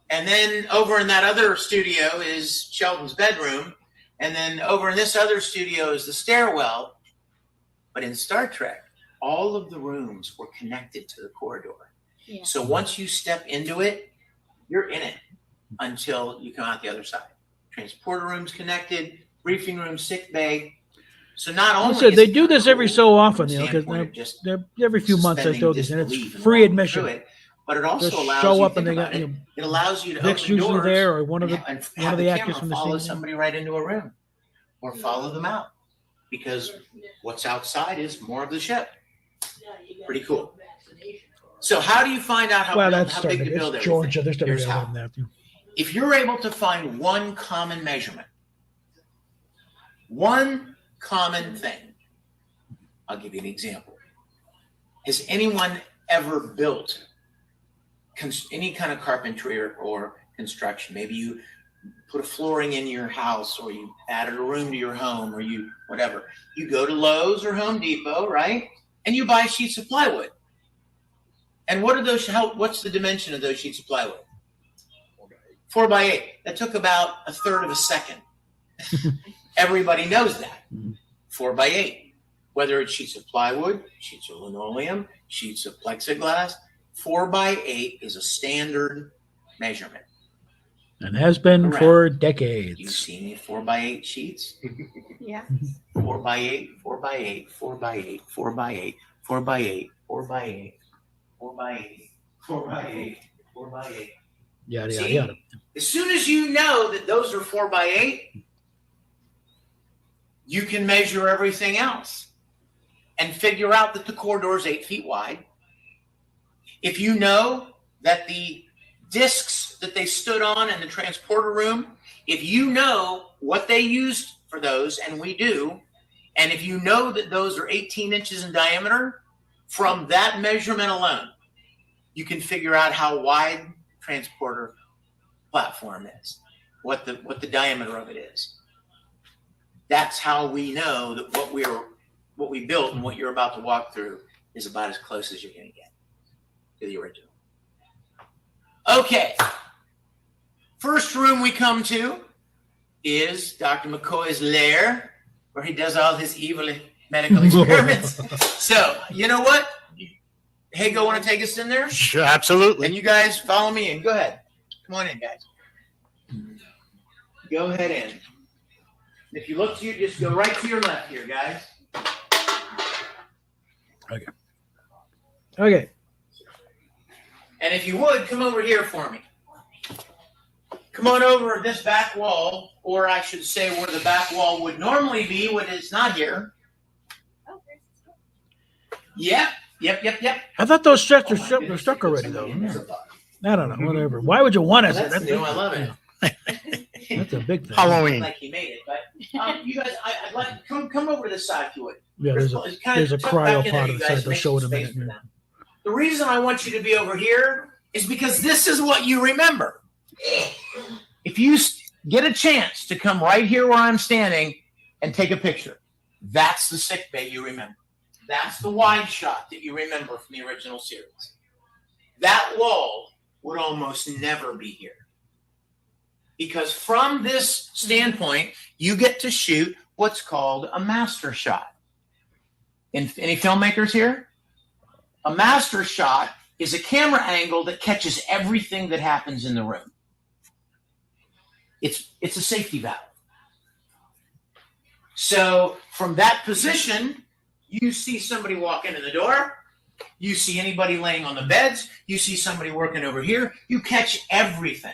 [SPEAKER 7] And then over in that other studio is Sheldon's bedroom. And then over in this other studio is the stairwell. But in Star Trek, all of the rooms were connected to the corridor.
[SPEAKER 8] Yeah.
[SPEAKER 7] So once you step into it, you're in it until you come out the other side. Transporter rooms connected, briefing room, sick bay. So not only
[SPEAKER 1] So
[SPEAKER 7] is
[SPEAKER 1] they
[SPEAKER 7] it
[SPEAKER 1] do this
[SPEAKER 7] cool
[SPEAKER 1] every so often,
[SPEAKER 7] from the
[SPEAKER 1] because
[SPEAKER 7] standpoint of just
[SPEAKER 1] they're every few months they
[SPEAKER 7] suspending
[SPEAKER 1] do this, and it's
[SPEAKER 7] disbelief and
[SPEAKER 1] free
[SPEAKER 7] walking
[SPEAKER 1] admission.
[SPEAKER 7] through it, but it
[SPEAKER 1] Just
[SPEAKER 7] also allows
[SPEAKER 1] show
[SPEAKER 7] you
[SPEAKER 1] up
[SPEAKER 7] to
[SPEAKER 1] and
[SPEAKER 7] think
[SPEAKER 1] they
[SPEAKER 7] about
[SPEAKER 1] got
[SPEAKER 7] it. It allows you to
[SPEAKER 1] Vic's
[SPEAKER 7] open
[SPEAKER 1] usually
[SPEAKER 7] doors
[SPEAKER 1] there, or one of the
[SPEAKER 7] and
[SPEAKER 1] one
[SPEAKER 7] have
[SPEAKER 1] of the
[SPEAKER 7] camera
[SPEAKER 1] actors from the
[SPEAKER 7] follow
[SPEAKER 1] scene.
[SPEAKER 7] somebody right into a room or follow them out, because what's outside is more of the ship. Pretty cool. So how do you find out how,
[SPEAKER 1] Well,
[SPEAKER 7] build,
[SPEAKER 1] that's
[SPEAKER 7] how big
[SPEAKER 1] starting.
[SPEAKER 7] to build
[SPEAKER 1] It's
[SPEAKER 7] everything?
[SPEAKER 1] Georgia. They're starting
[SPEAKER 7] Here's
[SPEAKER 1] to
[SPEAKER 7] how.
[SPEAKER 1] have that too.
[SPEAKER 7] If you're able to find one common measurement, one common thing, I'll give you an example. Has anyone ever built any kind of carpentry or construction? Maybe you put a flooring in your house, or you added a room to your home, or you whatever. You go to Lowe's or Home Depot, right? And you buy sheets of plywood. And what are those? What's the dimension of those sheets of plywood? 4 by 8. That took about a third of a second. Everybody knows that. 4 by 8. Whether it's sheets of plywood, sheets of linoleum, sheets of plexiglass, 4 by 8 is a standard measurement.
[SPEAKER 1] And has been
[SPEAKER 7] Correct.
[SPEAKER 1] for
[SPEAKER 7] Do you
[SPEAKER 1] decades.
[SPEAKER 7] see any 4 by 8 sheets?
[SPEAKER 8] Yeah.
[SPEAKER 7] 4 by 8, 4 by 8, 4 by 8, 4 by 8, 4 by 8, 4 by 8, 4 by 8, 4 by 8, 4 by 8.
[SPEAKER 1] Yada yada
[SPEAKER 7] See?
[SPEAKER 1] yada.
[SPEAKER 7] As soon as you know that those are 4 by 8, you can measure everything else and figure out that the corridor is 8 feet wide. If you know that the discs that they stood on in the transporter room, if you know what they used for those, and we do, and if you know that those are 18 inches in diameter, from that measurement alone, you can figure out how wide transporter platform is, what the diameter of it is. That's how we know that what we built and what you're about to walk through is about as close as you're going to get to the original. Okay. First room we come to is Dr. McCoy's lair, where he does all his evil medical experiments. So, you know what? Hey, go want to take us in there?
[SPEAKER 3] Sure, absolutely.
[SPEAKER 7] And you guys follow me in. Go ahead. Come on in, guys. Go ahead in. If you look to you, just go right to your left here, guys.
[SPEAKER 1] Okay.
[SPEAKER 7] And if you would, come over here for me. Come on over this back wall, or I should say where the back wall would normally be when it's not here. Yep.
[SPEAKER 1] I thought those sets are stuck already, though. I don't know. Whatever. Why would you want to?
[SPEAKER 7] That's new. I love it.
[SPEAKER 1] That's a big thing.
[SPEAKER 3] Halloween.
[SPEAKER 7] Like he made it, but you guys, I'd like come over to this side if you would.
[SPEAKER 1] Yeah, there's a
[SPEAKER 7] tuck
[SPEAKER 1] cryo
[SPEAKER 7] back in there,
[SPEAKER 1] pod
[SPEAKER 7] you
[SPEAKER 1] on the
[SPEAKER 7] guys,
[SPEAKER 1] side. They'll
[SPEAKER 7] make
[SPEAKER 1] show it
[SPEAKER 7] some
[SPEAKER 1] in a
[SPEAKER 7] space
[SPEAKER 1] minute.
[SPEAKER 7] for them. The reason I want you to be over here is because this is what you remember. If you get a chance to come right here where I'm standing and take a picture, that's the sick bay you remember. That's the wide shot that you remember from the original series. That wall would almost never be here. Because from this standpoint, you get to shoot what's called a master shot. Any filmmakers here? A master shot is a camera angle that catches everything that happens in the room. It's a safety valve. So from that position, you see somebody walk into the door, you see anybody laying on the beds, you see somebody working over here, you catch everything.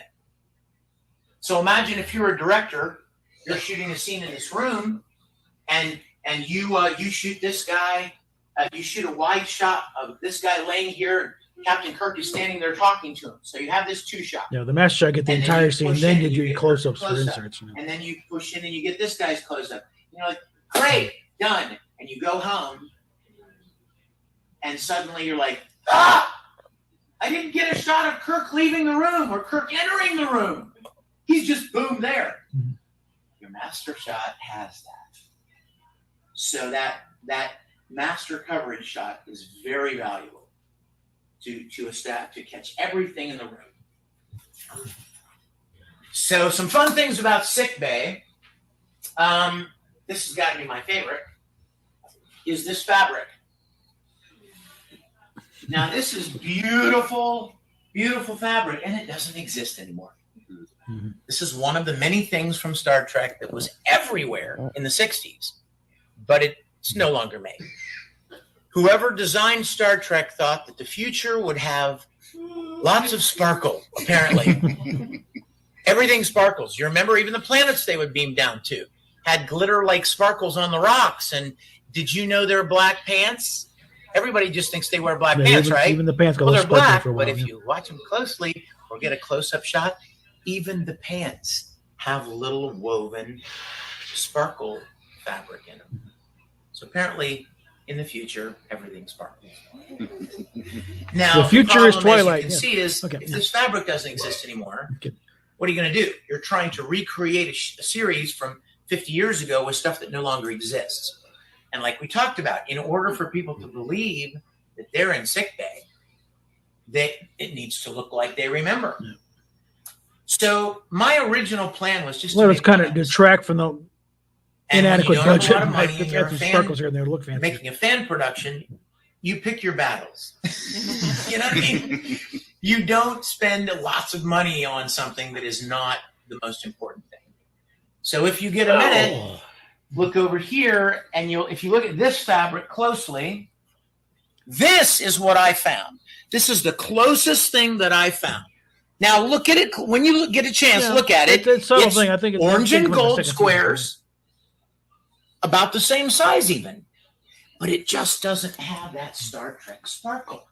[SPEAKER 7] So imagine if you're a director, you're shooting a scene in this room, and you shoot this guy, you shoot a wide shot of this guy laying here, Captain Kirk is standing there talking to him. So you have this 2-shot.
[SPEAKER 1] Yeah, the master shot get the entire scene, then you do your close-ups for inserts.
[SPEAKER 7] And then you push in and you get this guy's close-up. You're like, great, done. And you go home, and suddenly you're like, I didn't get a shot of Kirk leaving the room or Kirk entering the room. He's just boom there.
[SPEAKER 1] Mm-hmm.
[SPEAKER 7] Your master shot has that. So that master coverage shot is very valuable to a staff to catch everything in the room. So some fun things about sick bay. This has got to be my favorite. Is this fabric? Now this is beautiful, beautiful fabric, and it doesn't exist anymore. Mm-hmm. This is one of the many things from Star Trek that was everywhere in the 60s, but it's no longer made. Whoever designed Star Trek thought that the future would have lots of sparkle, apparently. Everything sparkles. You remember even the planets they would beam down to had glitter like sparkles on the rocks. And did you know they're black pants? Everybody just thinks they wear black pants, right?
[SPEAKER 1] Even the pants go
[SPEAKER 7] they're black,
[SPEAKER 1] for a while,
[SPEAKER 7] but if you watch them closely or get a close-up shot, even the pants have little woven sparkle fabric in them. So apparently, in the future, everything sparkles. Now,
[SPEAKER 1] the future is Twilight.
[SPEAKER 7] As you can see is, if this fabric doesn't exist anymore, what are you going to do? You're trying to recreate a series from 50 years ago with stuff that no longer exists. And like we talked about, in order for people to believe that they're in sick bay, it needs to look like they remember. Yeah. So my original plan was just
[SPEAKER 1] it's kind of detract from the inadequate budget. Sparkles here and there look fancy.
[SPEAKER 7] Making a fan production, you pick your battles. You know what I mean? You don't spend lots of money on something that is not the most important thing. So if you get a minute, look over here, and if you look at this fabric closely, this is what I found. This is the closest thing that I found. Now look at it when you get a chance. Look at it.
[SPEAKER 1] It's a subtle thing. I think it's
[SPEAKER 7] orange and gold squares, about the same size even, but it just doesn't have that Star Trek sparkle.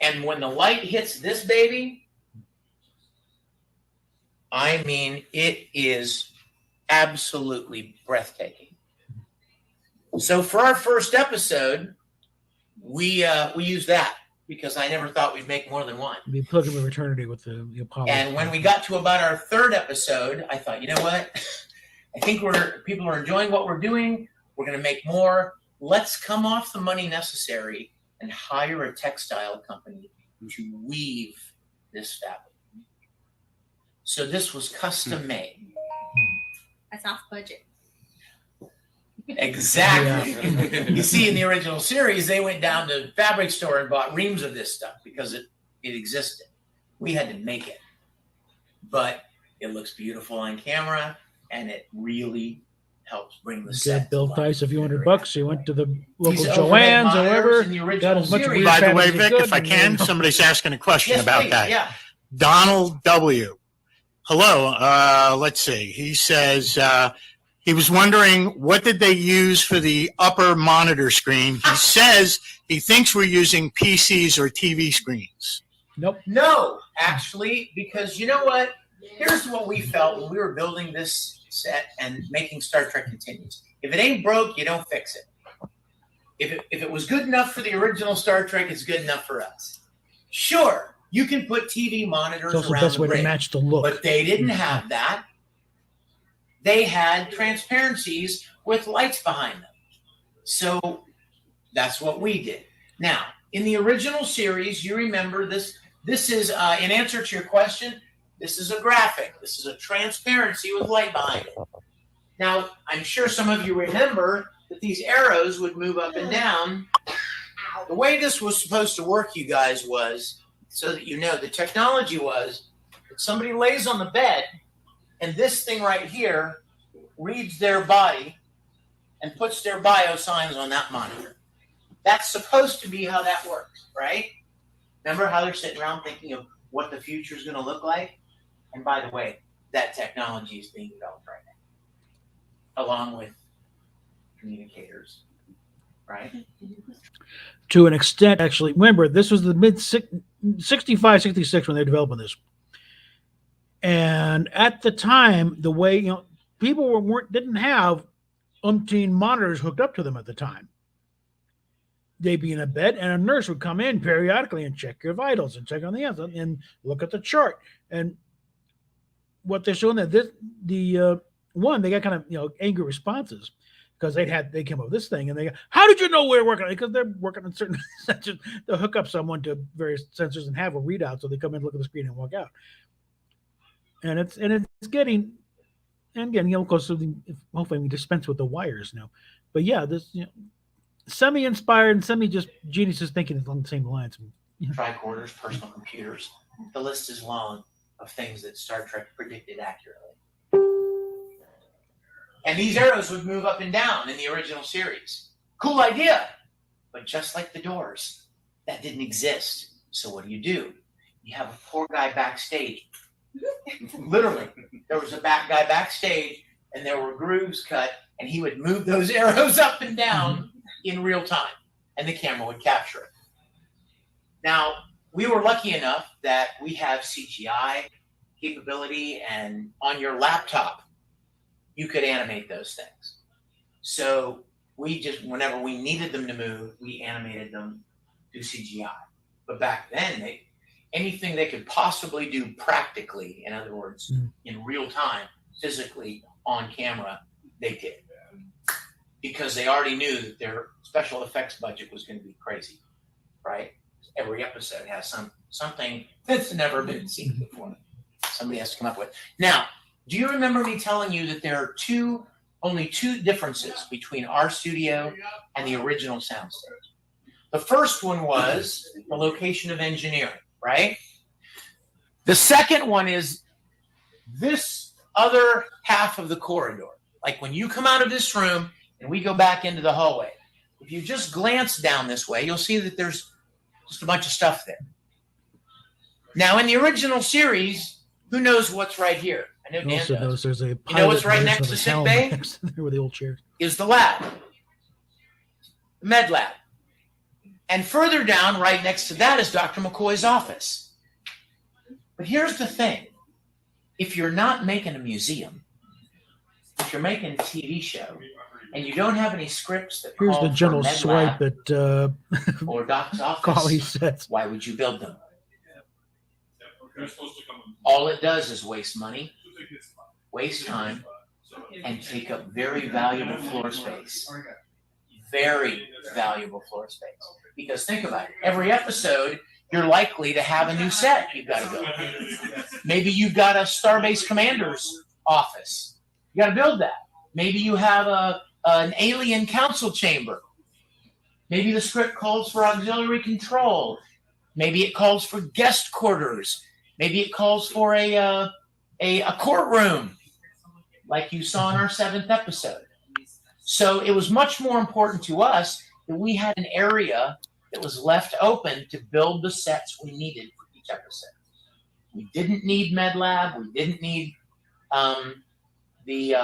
[SPEAKER 7] And when the light hits this baby, I mean, it is absolutely breathtaking. So for our first episode, we used that because I never thought we'd make more than one.
[SPEAKER 1] Be Pilgrim of Eternity with the Apollo.
[SPEAKER 7] And when we got to about our third episode, I thought, you know what? I think people are enjoying what we're doing. We're going to make more. Let's come off the money necessary and hire a textile company to weave this fabric. So this was custom made.
[SPEAKER 8] That's off budget.
[SPEAKER 7] Exactly. Yeah. You see, in the original series, they went down to the fabric store and bought reams of this stuff because it existed. We had to make it. But it looks beautiful on camera, and it really helps bring the set.
[SPEAKER 1] Bill Tice a few $100. He went to the local Joann's or wherever. Got as much
[SPEAKER 3] series. By the way, Vic, if I can, somebody's asking a question about
[SPEAKER 7] please.
[SPEAKER 3] that.
[SPEAKER 7] Yeah.
[SPEAKER 3] Donald W. Hello. Let's see. He says he was wondering what did they use for the upper monitor screen. He says he thinks we're using PCs or TV screens.
[SPEAKER 1] Nope.
[SPEAKER 7] No, actually, because you know what? Here's what we felt when we were building this set and making Star Trek Continues. If it ain't broke, you don't fix it. If it was good enough for the original Star Trek, it's good enough for us. Sure, you can put TV monitors
[SPEAKER 1] it's also
[SPEAKER 7] around
[SPEAKER 1] the best
[SPEAKER 7] the
[SPEAKER 1] way
[SPEAKER 7] rig,
[SPEAKER 1] to match the look.
[SPEAKER 7] but they didn't have that. They had transparencies with lights behind them. So that's what we did. Now, in the original series, you remember this. This is, in answer to your question, this is a graphic. This is a transparency with light behind it. Now, I'm sure some of you remember that these arrows would move up and down. The way this was supposed to work, you guys, was, so that you know, the technology was that somebody lays on the bed and this thing right here reads their body and puts their bio signs on that monitor. That's supposed to be how that works, right? Remember how they're sitting around thinking of what the future is going to look like? And by the way, that technology is being developed right now, along with communicators, right?
[SPEAKER 1] To an extent, actually. Remember, this was the mid 65, 66 when they were developing this. And at the time, the way, you know, people didn't have umpteen monitors hooked up to them at the time. They'd be in a bed, and a nurse would come in periodically and check your vitals and check on the other and look at the chart. And what they're showing that they got kind of, you know, angry responses because they came up with this thing and they go, how did you know we were working? Because they're working on certain sensors. They'll hook up someone to various sensors and have a readout, so they come in, look at the screen, and walk out. And it's getting, and again, you know, of course, hopefully we dispense with the wires now. But yeah, this, you know, semi-inspired and semi-just geniuses thinking along the same lines.
[SPEAKER 7] Tricorders, personal computers. The list is long of things that Star Trek predicted accurately. And these arrows would move up and down in the original series. Cool idea. But just like the doors, that didn't exist. So what do? You have a poor guy backstage. Literally, there was a guy backstage and there were grooves cut and he would move those arrows up and down in real time and the camera would capture it. Now, we were lucky enough that we have CGI capability, and on your laptop, you could animate those things. So we just, whenever we needed them to move, we animated them through CGI. But back then, anything they could possibly do practically, in other words, in real time, physically, on camera, they did. Because they already knew that their special effects budget was going to be crazy, right? Every episode has something that's never been seen before. Somebody has to come up with. Now, do you remember me telling you that there are only two differences between our studio and the original soundstage? The first one was the location of engineering, right? The second one is this other half of the corridor. Like when you come out of this room and we go back into the hallway, if you just glance down this way, you'll see that there's just a bunch of stuff there. Now, in the original series, who knows what's right here? I know Dan does.
[SPEAKER 1] There's a
[SPEAKER 7] you know what's right next to sick bay?
[SPEAKER 1] There were the old chairs.
[SPEAKER 7] Is the lab, the med lab. And further down, right next to that, is Dr. McCoy's office. But here's the thing. If you're not making a museum, if you're making a TV show, and you don't have any scripts that
[SPEAKER 1] here's
[SPEAKER 7] call
[SPEAKER 1] the general
[SPEAKER 7] for med
[SPEAKER 1] swipe
[SPEAKER 7] lab
[SPEAKER 1] at
[SPEAKER 7] or Doc's
[SPEAKER 1] Collie
[SPEAKER 7] office,
[SPEAKER 1] sets.
[SPEAKER 7] why would you build them? All it does is waste money, waste time, and take up very valuable floor space. Very valuable floor space. Because think about it. Every episode, you're likely to have a new set you've got to build. Maybe you've got a Starbase Commander's office. You got to build that. Maybe you have an alien council chamber. Maybe the script calls for auxiliary control. Maybe it calls for guest quarters. Maybe it calls for a courtroom, like you saw in our 7th episode. So it was much more important to us that we had an area that was left open to build the sets we needed for each episode. We didn't need MedLab. We didn't need the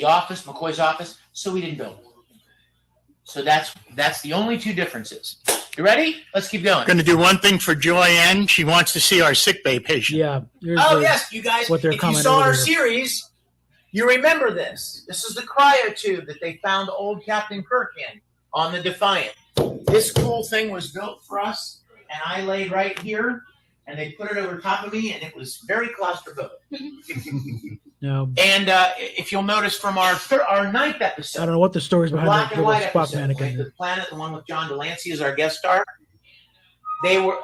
[SPEAKER 7] office, McCoy's office, so we didn't build it. So that's the only two differences. You ready? Let's keep going.
[SPEAKER 3] Going to do one thing for Joyanne. She wants to see our sick bay patient.
[SPEAKER 1] Yeah.
[SPEAKER 7] Yes, you guys.
[SPEAKER 1] What they're
[SPEAKER 7] if you saw our series, you remember this. This is the cryotube that they found old Captain Kirk in on the Defiant. This cool thing was built for us, and I laid right here and they put it over top of me, and it was very claustrophobic.
[SPEAKER 1] Now,
[SPEAKER 7] And if you'll notice from our ninth
[SPEAKER 1] I
[SPEAKER 7] episode,
[SPEAKER 1] don't know what the story's
[SPEAKER 7] the
[SPEAKER 1] behind
[SPEAKER 7] black
[SPEAKER 1] that
[SPEAKER 7] and
[SPEAKER 1] little
[SPEAKER 7] white
[SPEAKER 1] Spock
[SPEAKER 7] episode,
[SPEAKER 1] mannequin.
[SPEAKER 7] the planet, the one with John Delancey as our guest star,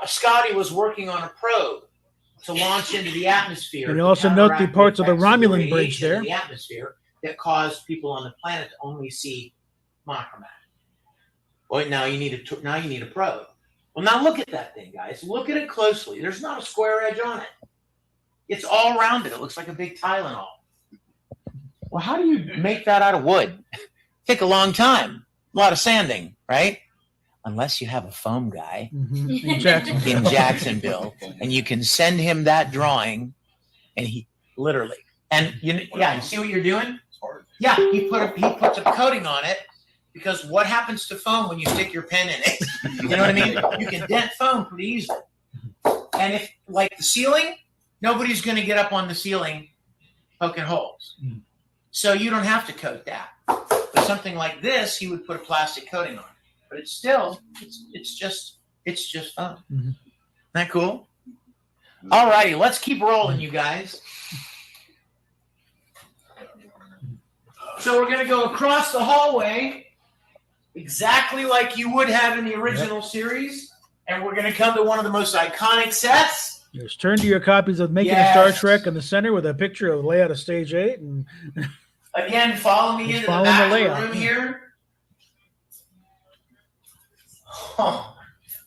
[SPEAKER 7] Scotty was working on a probe to launch into the atmosphere.
[SPEAKER 1] And you
[SPEAKER 7] to
[SPEAKER 1] also note the
[SPEAKER 7] counteract
[SPEAKER 1] parts of the
[SPEAKER 7] effects
[SPEAKER 1] Romulan
[SPEAKER 7] radiation
[SPEAKER 1] bridge there.
[SPEAKER 7] in the atmosphere that caused people on the planet to only see monochromatic. Well, now you need a probe. Well, now look at that thing, guys. Look at it closely. There's not a square edge on it. It's all rounded. It looks like a big Tylenol. Well, how do you make that out of wood? Take a long time. A lot of sanding, right? Unless you have a foam guy
[SPEAKER 1] In Jacksonville.
[SPEAKER 7] in Jacksonville, and you can send him that drawing, and he literally, and you see what you're doing? Yeah, he puts a coating on it, because what happens to foam when you stick your pen in it? You know what I mean? You can dent foam pretty easily. And if, like the ceiling, nobody's going to get up on the ceiling poking holes. So you don't have to coat that. But something like this, he would put a plastic coating on it. But it's still, it's just fun. Isn't that cool? All righty, let's keep rolling, you guys. So we're going to go across the hallway, exactly like you would have in the original series. And we're going to come to one of the most iconic sets.
[SPEAKER 1] Just turn to your copies of Making a Star Trek in the center with a picture of the layout of Stage 8. And
[SPEAKER 7] again, follow me into the
[SPEAKER 1] following
[SPEAKER 7] back
[SPEAKER 1] the
[SPEAKER 7] of the
[SPEAKER 1] layout.
[SPEAKER 7] room here. Oh,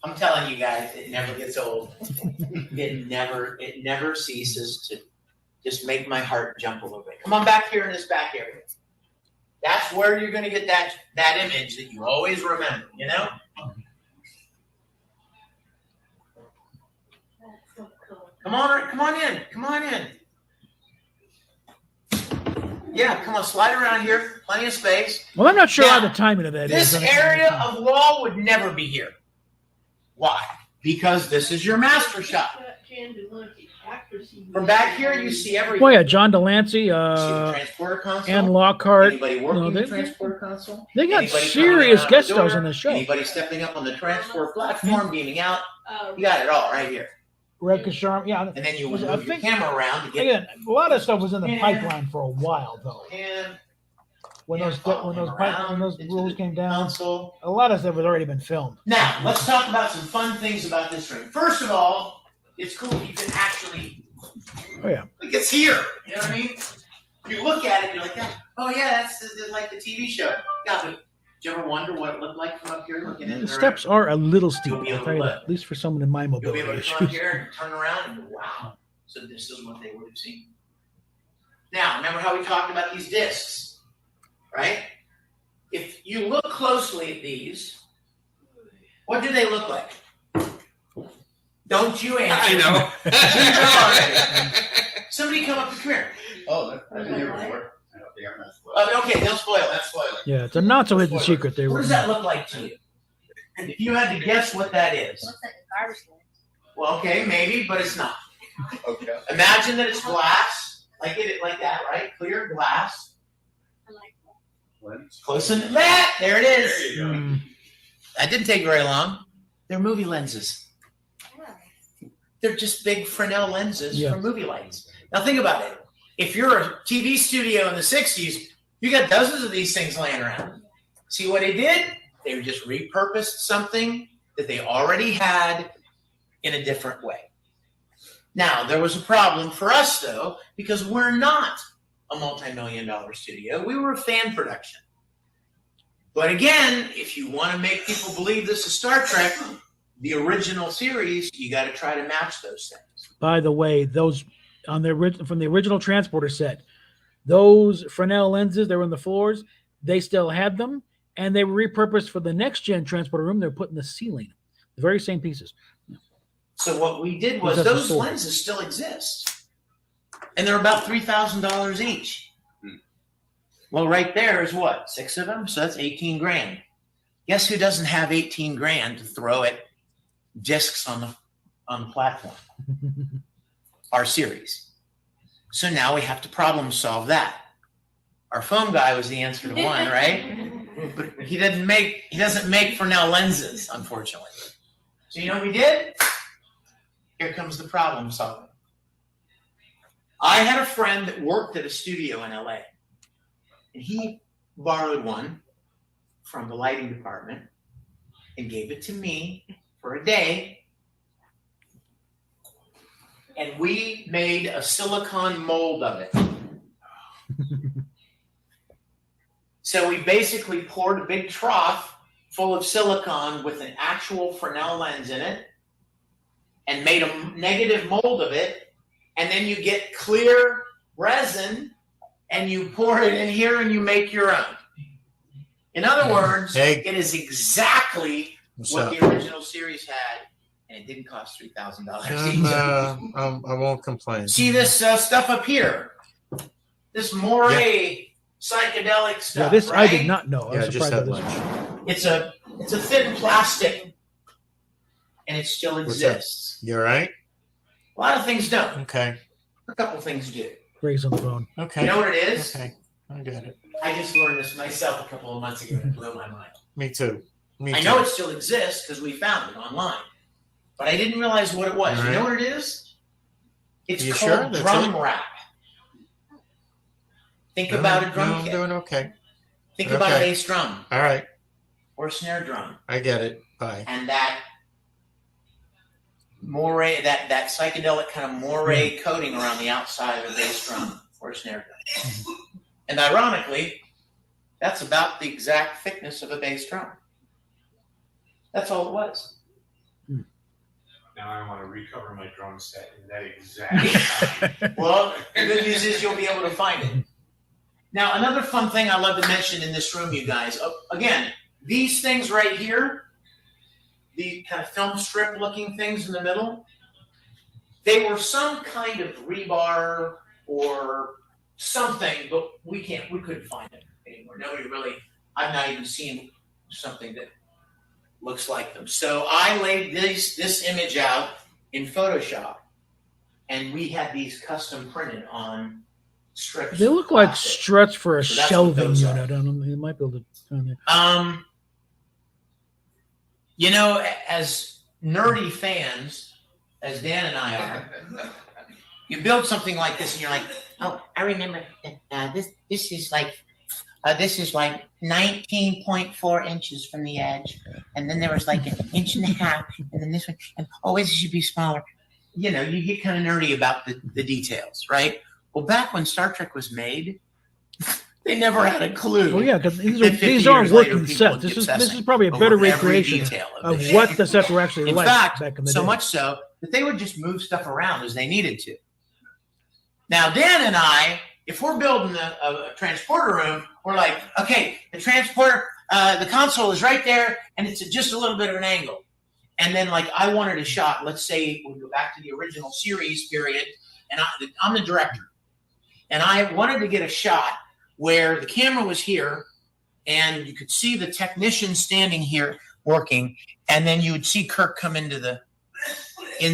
[SPEAKER 7] I'm telling you guys, it never gets old. It never ceases to just make my heart jump a little bit. Come on back here in this back area. That's where you're going to get that image that you always remember, you know? Come on in. Yeah, come on, slide around here. Plenty of space.
[SPEAKER 1] Well, I'm not sure
[SPEAKER 7] Now,
[SPEAKER 1] how the timing of that
[SPEAKER 7] This
[SPEAKER 1] is.
[SPEAKER 7] area of wall would never be here. Why? Because this is your master shot. From back here, you see everything.
[SPEAKER 1] Well, yeah, John Delancey
[SPEAKER 7] See the transporter console?
[SPEAKER 1] and Lockhart.
[SPEAKER 7] Anybody working
[SPEAKER 1] they-
[SPEAKER 7] the transporter console?
[SPEAKER 1] They got
[SPEAKER 7] Anybody
[SPEAKER 1] serious
[SPEAKER 7] coming in
[SPEAKER 1] guest
[SPEAKER 7] and out the
[SPEAKER 1] stars
[SPEAKER 7] door?
[SPEAKER 1] on the show.
[SPEAKER 7] Anybody stepping up on the transport platform, beaming out? You got it all right here.
[SPEAKER 1] Red Kasharm, yeah.
[SPEAKER 7] And then you would
[SPEAKER 1] I
[SPEAKER 7] move your
[SPEAKER 1] think-
[SPEAKER 7] camera around to get
[SPEAKER 1] Again, a lot of stuff was in the
[SPEAKER 7] Yeah.
[SPEAKER 1] pipeline for a while, though.
[SPEAKER 7] and
[SPEAKER 1] When
[SPEAKER 7] Yeah,
[SPEAKER 1] those
[SPEAKER 7] follow him around
[SPEAKER 1] rules
[SPEAKER 7] into
[SPEAKER 1] came down,
[SPEAKER 7] console.
[SPEAKER 1] a lot of stuff had already been filmed.
[SPEAKER 7] Now, let's talk about some fun things about this room. First of all, it's cool you can actually,
[SPEAKER 1] Oh yeah,
[SPEAKER 7] like it's here. You know what I mean? You look at it, you're like, oh yeah, that's like the TV show. Yeah, but did you ever wonder what it looked like from up here looking in
[SPEAKER 1] the
[SPEAKER 7] there?
[SPEAKER 1] steps are a little steep.
[SPEAKER 7] You'll be
[SPEAKER 1] I'll
[SPEAKER 7] able
[SPEAKER 1] tell
[SPEAKER 7] to
[SPEAKER 1] you
[SPEAKER 7] look.
[SPEAKER 1] that, at least for someone in my
[SPEAKER 7] You'll be
[SPEAKER 1] mobility
[SPEAKER 7] able to come
[SPEAKER 1] issues.
[SPEAKER 7] here and turn around and go, wow. So this is what they would have seen. Now, remember how we talked about these discs, right? If you look closely at these, what do they look like? Don't you answer.
[SPEAKER 4] I
[SPEAKER 7] Somebody come up and come here.
[SPEAKER 9] Oh, that never worked.
[SPEAKER 7] Okay, they'll spoil it.
[SPEAKER 9] That's spoiler.
[SPEAKER 1] Yeah, it's a not so hidden secret there.
[SPEAKER 7] What does that look like to you? If you had to guess what that is.
[SPEAKER 8] Looks like a garbage can.
[SPEAKER 7] Well, okay, maybe, but it's not.
[SPEAKER 9] Okay.
[SPEAKER 7] Imagine that it's glass, like that, right? Clear glass.
[SPEAKER 8] I like
[SPEAKER 9] Lens.
[SPEAKER 7] Close enough. That, there it is.
[SPEAKER 9] There you go.
[SPEAKER 1] Mm,
[SPEAKER 7] That didn't take very long. They're movie lenses.
[SPEAKER 8] that.
[SPEAKER 7] They're just big Fresnel lenses
[SPEAKER 1] Yeah.
[SPEAKER 7] for movie lights. Now think about it. If you're a TV studio in the 60s, you got dozens of these things laying around. See what they did? They just repurposed something that they already had in a different way. Now, there was a problem for us, though, because we're not a multi-million-dollar studio. We were a fan production. But again, if you want to make people believe this is Star Trek, the original series, you got to try to match those things.
[SPEAKER 1] By the way, those on the from the original transporter set, those Fresnel lenses, they were on the floors. They still had them, and they were repurposed for the next gen transporter room. They're put in the ceiling, the very same pieces.
[SPEAKER 7] So what we did was
[SPEAKER 1] That's a
[SPEAKER 7] those
[SPEAKER 1] story.
[SPEAKER 7] lenses still exist, and they're about $3,000 each. Well, right there is what, 6 of them? So that's 18 grand. Guess who doesn't have 18 grand to throw at discs on the platform? Our series. So now we have to problem solve that. Our foam guy was the answer to one, right? But he doesn't make Fresnel lenses, unfortunately. So you know what we did? here comes the problem solving. I had a friend that worked at a studio in LA, and he borrowed one from the lighting department and gave it to me for a day. And we made a silicone mold of it. So we basically poured a big trough full of silicone with an actual Fresnel lens in it and made a negative mold of it. And then you get clear resin and you pour it in here and you make your own. In other words,
[SPEAKER 4] Hey.
[SPEAKER 7] it is exactly
[SPEAKER 4] What's
[SPEAKER 7] what
[SPEAKER 4] up?
[SPEAKER 7] the original series had, and it didn't cost $3,000 either.
[SPEAKER 4] I won't complain.
[SPEAKER 7] See this stuff up here? This moire psychedelic stuff.
[SPEAKER 1] Yeah, this
[SPEAKER 7] right?
[SPEAKER 1] I did not know. I
[SPEAKER 4] Yeah,
[SPEAKER 1] was
[SPEAKER 4] just
[SPEAKER 1] surprised
[SPEAKER 4] had
[SPEAKER 1] by this.
[SPEAKER 4] lunch.
[SPEAKER 7] It's a thin plastic, and it still
[SPEAKER 4] What's
[SPEAKER 7] exists.
[SPEAKER 4] You all right?
[SPEAKER 7] A lot of things don't.
[SPEAKER 4] Okay.
[SPEAKER 7] A couple things do.
[SPEAKER 1] Greg's on the phone.
[SPEAKER 4] Okay.
[SPEAKER 7] You know what it is?
[SPEAKER 4] Okay. I get it.
[SPEAKER 7] I just learned this myself a couple of months ago. It blew my mind.
[SPEAKER 4] Me too. Me
[SPEAKER 7] I
[SPEAKER 4] too.
[SPEAKER 7] know it still exists because we found it online, but I didn't realize what it was.
[SPEAKER 4] All
[SPEAKER 7] You know
[SPEAKER 4] right.
[SPEAKER 7] what it is? It's
[SPEAKER 4] You
[SPEAKER 7] called
[SPEAKER 4] sure? That's
[SPEAKER 7] drum
[SPEAKER 4] it?
[SPEAKER 7] wrap. Think
[SPEAKER 4] No,
[SPEAKER 7] about a
[SPEAKER 4] no,
[SPEAKER 7] drum
[SPEAKER 4] I'm
[SPEAKER 7] kit.
[SPEAKER 4] doing okay.
[SPEAKER 7] Think about a
[SPEAKER 4] Okay.
[SPEAKER 7] bass drum
[SPEAKER 4] All right.
[SPEAKER 7] or a snare drum.
[SPEAKER 4] I get it. Bye.
[SPEAKER 7] And that moire, that psychedelic kind of moire coating around the outside of a bass drum or a snare drum. And ironically, that's about the exact thickness of a bass drum. That's all it was.
[SPEAKER 6] Now I want to recover my drum set in that exact time.
[SPEAKER 7] Well, the good news is you'll be able to find it. Now, another fun thing I love to mention in this room, you guys, again, these things right here, the kind of film strip looking things in the middle, they were some kind of rebar or something, but we couldn't find it anymore. Nobody really, I've not even seen something that looks like them. So I laid this image out in Photoshop, and we had these custom printed on strips.
[SPEAKER 1] They
[SPEAKER 7] of
[SPEAKER 1] look like
[SPEAKER 7] plastic.
[SPEAKER 1] struts for a
[SPEAKER 7] So that's what
[SPEAKER 1] shelving
[SPEAKER 7] those are.
[SPEAKER 1] unit. I don't know. You might be able to find it.
[SPEAKER 7] You know, as nerdy fans, as Dan and I are, you build something like this, and you're like,
[SPEAKER 10] Oh, I remember that, this is like 19.4 inches from the edge, and then there was like an inch and a half, and then this one, and this should be smaller.
[SPEAKER 7] you know, you get kind of nerdy about the details, right? Well, back when Star Trek was made, they never had a clue.
[SPEAKER 1] Well, yeah, because these
[SPEAKER 7] And 50
[SPEAKER 1] are
[SPEAKER 7] years later,
[SPEAKER 1] working
[SPEAKER 7] people
[SPEAKER 1] sets.
[SPEAKER 7] would
[SPEAKER 1] This
[SPEAKER 7] be
[SPEAKER 1] is
[SPEAKER 7] obsessing
[SPEAKER 1] probably a
[SPEAKER 7] over
[SPEAKER 1] better
[SPEAKER 7] every
[SPEAKER 1] recreation
[SPEAKER 7] detail
[SPEAKER 1] of
[SPEAKER 7] the
[SPEAKER 1] what
[SPEAKER 7] ship.
[SPEAKER 1] the sets were actually
[SPEAKER 7] In
[SPEAKER 1] like
[SPEAKER 7] fact,
[SPEAKER 1] back in the
[SPEAKER 7] so
[SPEAKER 1] day.
[SPEAKER 7] much so that they would just move stuff around as they needed to. Now, Dan and I, if we're building a transporter room, we're like, okay, the transporter, the console is right there, and it's at just a little bit of an angle. And then, like, I wanted a shot. Let's say we go back to the original series period, and I'm the director. And I wanted to get a shot where the camera was here, and you could see the technician standing here working, and then you would see Kirk come in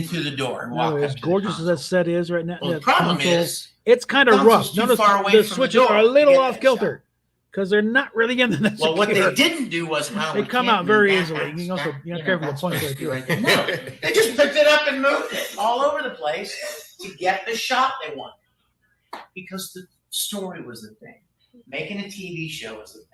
[SPEAKER 7] through the door and walk
[SPEAKER 1] No,
[SPEAKER 7] up
[SPEAKER 1] as
[SPEAKER 7] to the
[SPEAKER 1] gorgeous as
[SPEAKER 7] console.
[SPEAKER 1] that set is right now,
[SPEAKER 7] Well,
[SPEAKER 1] yeah,
[SPEAKER 7] the problem
[SPEAKER 1] console,
[SPEAKER 7] is
[SPEAKER 1] it's kind of
[SPEAKER 7] console's
[SPEAKER 1] rough.
[SPEAKER 7] too
[SPEAKER 1] Notice
[SPEAKER 7] far away
[SPEAKER 1] the
[SPEAKER 7] from the
[SPEAKER 1] switches
[SPEAKER 7] door
[SPEAKER 1] are a
[SPEAKER 7] to
[SPEAKER 1] little
[SPEAKER 7] get
[SPEAKER 1] off
[SPEAKER 7] that
[SPEAKER 1] kilter because they're not really in the
[SPEAKER 7] well, what they
[SPEAKER 1] secure.
[SPEAKER 7] didn't do was, well,
[SPEAKER 1] They
[SPEAKER 7] we
[SPEAKER 1] come
[SPEAKER 7] can't
[SPEAKER 1] out very
[SPEAKER 7] move that.
[SPEAKER 1] easily. You
[SPEAKER 7] That's-
[SPEAKER 1] also
[SPEAKER 7] that-
[SPEAKER 1] you know,
[SPEAKER 7] know,
[SPEAKER 1] careful
[SPEAKER 7] that's
[SPEAKER 1] to point
[SPEAKER 7] supposed to be
[SPEAKER 1] there.
[SPEAKER 7] right there. No, they just picked it up and moved it all over the place to get the shot they wanted because the story was the thing. Making a TV show was the thing.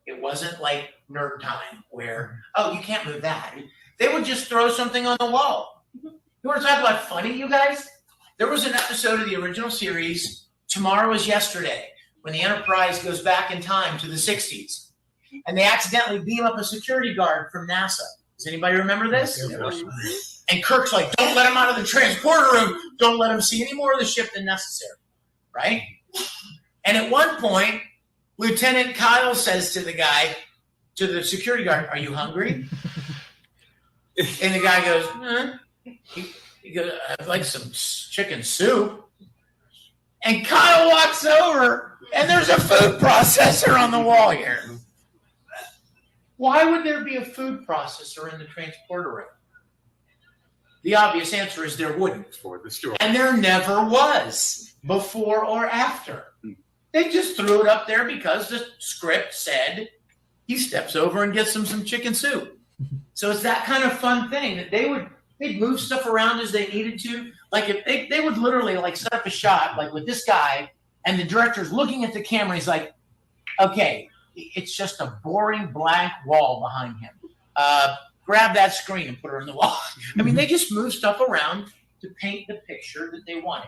[SPEAKER 7] It wasn't like Nerd Time where, you can't move that. They would just throw something on the wall. You want to talk about funny, you guys? There was an episode of the original series, Tomorrow is Yesterday, when the Enterprise goes back in time to the 60s. And they accidentally beam up a security guard from NASA. Does anybody remember this? And Kirk's like, don't let him out of the transporter room. Don't let him see any more of the ship than necessary. Right? And at one point, Lieutenant Kyle says to the security guard, "Are you hungry?" And the guy goes, He goes, "I'd like some chicken soup." And Kyle walks over, and there's a food processor on the wall here. Why would there be a food processor in the transporter room? The obvious answer is there wouldn't.
[SPEAKER 6] For the story.
[SPEAKER 7] And there never was before or after. They just threw it up there because the script said he steps over and gets him some chicken soup. So it's that kind of fun thing that they would they'd move stuff around as they needed to. Like if they would literally like set up a shot like with this guy, and the director's looking at the camera. He's like, okay, it's just a boring blank wall behind him. Grab that screen and put her in the wall. I mean, they just move stuff around to paint the picture that they wanted.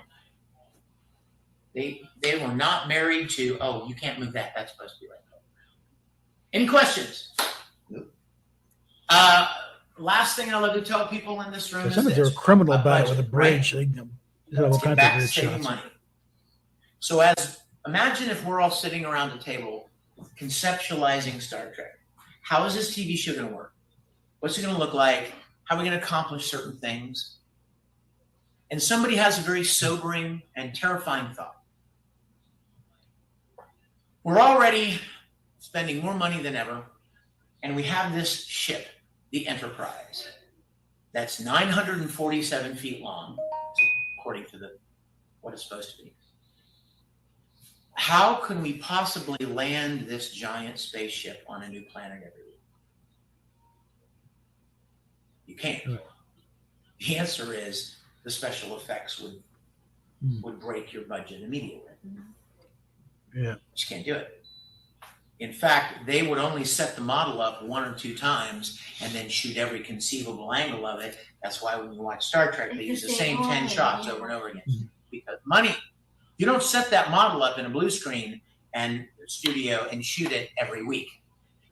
[SPEAKER 7] They were not married to, oh, you can't move that. That's supposed to be right. Any questions? Last thing I love to tell people in this room is
[SPEAKER 1] Sometimes
[SPEAKER 7] this.
[SPEAKER 1] they're a criminal about it
[SPEAKER 7] Budget,
[SPEAKER 1] with a bridge.
[SPEAKER 7] right?
[SPEAKER 1] They have all
[SPEAKER 7] Let's get
[SPEAKER 1] kinds
[SPEAKER 7] back
[SPEAKER 1] of
[SPEAKER 7] to
[SPEAKER 1] weird
[SPEAKER 7] saving
[SPEAKER 1] shots.
[SPEAKER 7] money. So imagine if we're all sitting around the table conceptualizing Star Trek. How is this TV show going to work? What's it going to look like? How are we going to accomplish certain things? And somebody has a very sobering and terrifying thought. We're already spending more money than ever, and we have this ship, the Enterprise, that's 947 feet long, according to what it's supposed to be. How can we possibly land this giant spaceship on a new planet every week? You can't. The answer is the special effects would break your budget immediately.
[SPEAKER 1] Yeah.
[SPEAKER 7] You just can't do it. In fact, they would only set the model up 1 or 2 times and then shoot every conceivable angle of it. That's why when you watch Star Trek, they use the same 10 shots over and over again. Because money. You don't set that model up in a blue screen and studio and shoot it every week.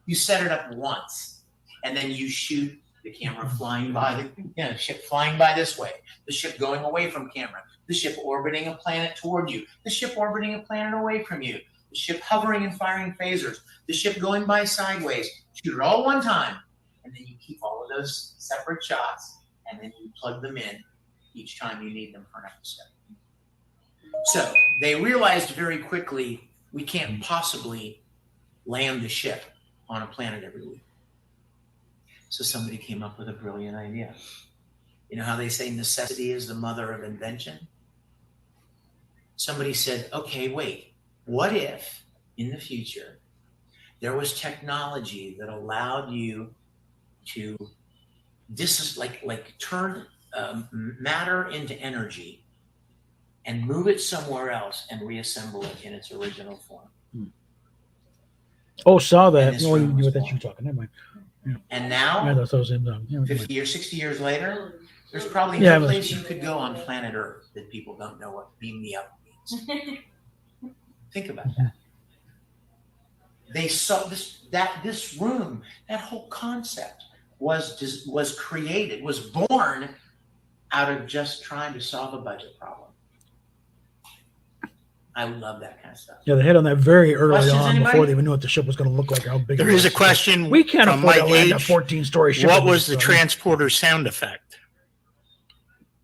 [SPEAKER 7] You set it up once, and then you shoot the camera flying by the ship flying by this way, the ship going away from camera, the ship orbiting a planet toward you, the ship orbiting a planet away from you, the ship hovering and firing phasers, the ship going by sideways. Shoot it all one time, and then you keep all of those separate shots, and then you plug them in each time you need them for an episode. So they realized very quickly we can't possibly land the ship on a planet every week. So somebody came up with a brilliant idea. You know how they say necessity is the mother of invention? Somebody said, okay, wait, what if in the future there was technology that allowed you to turn matter into energy and move it somewhere else and reassemble it in its original form?
[SPEAKER 1] Oh, saw that.
[SPEAKER 7] And this
[SPEAKER 1] No, you
[SPEAKER 7] room
[SPEAKER 1] knew
[SPEAKER 7] was
[SPEAKER 1] what that you
[SPEAKER 7] born.
[SPEAKER 1] were talking. Never mind. Yeah.
[SPEAKER 7] And now,
[SPEAKER 1] Yeah, those in the, yeah,
[SPEAKER 7] 50 years, 60 years later, there's probably
[SPEAKER 1] Yeah,
[SPEAKER 7] no
[SPEAKER 1] but-
[SPEAKER 7] place you could go on planet Earth that people don't know what beam me up means. Think about that. They saw this room, that whole concept was created, was born out of just trying to solve a budget problem. I love that kind of stuff.
[SPEAKER 1] Yeah, they hit on that very early
[SPEAKER 7] Questions,
[SPEAKER 1] on
[SPEAKER 7] anybody?
[SPEAKER 1] before they even knew what the ship was going to look like or how big
[SPEAKER 3] There
[SPEAKER 1] it
[SPEAKER 3] is
[SPEAKER 1] was.
[SPEAKER 3] a question.
[SPEAKER 1] We can't
[SPEAKER 3] from
[SPEAKER 1] afford to
[SPEAKER 3] Mike
[SPEAKER 1] land a
[SPEAKER 3] H.
[SPEAKER 1] 14-story ship.
[SPEAKER 3] What
[SPEAKER 1] in
[SPEAKER 3] was
[SPEAKER 1] this,
[SPEAKER 3] the
[SPEAKER 1] so-
[SPEAKER 3] transporter sound effect?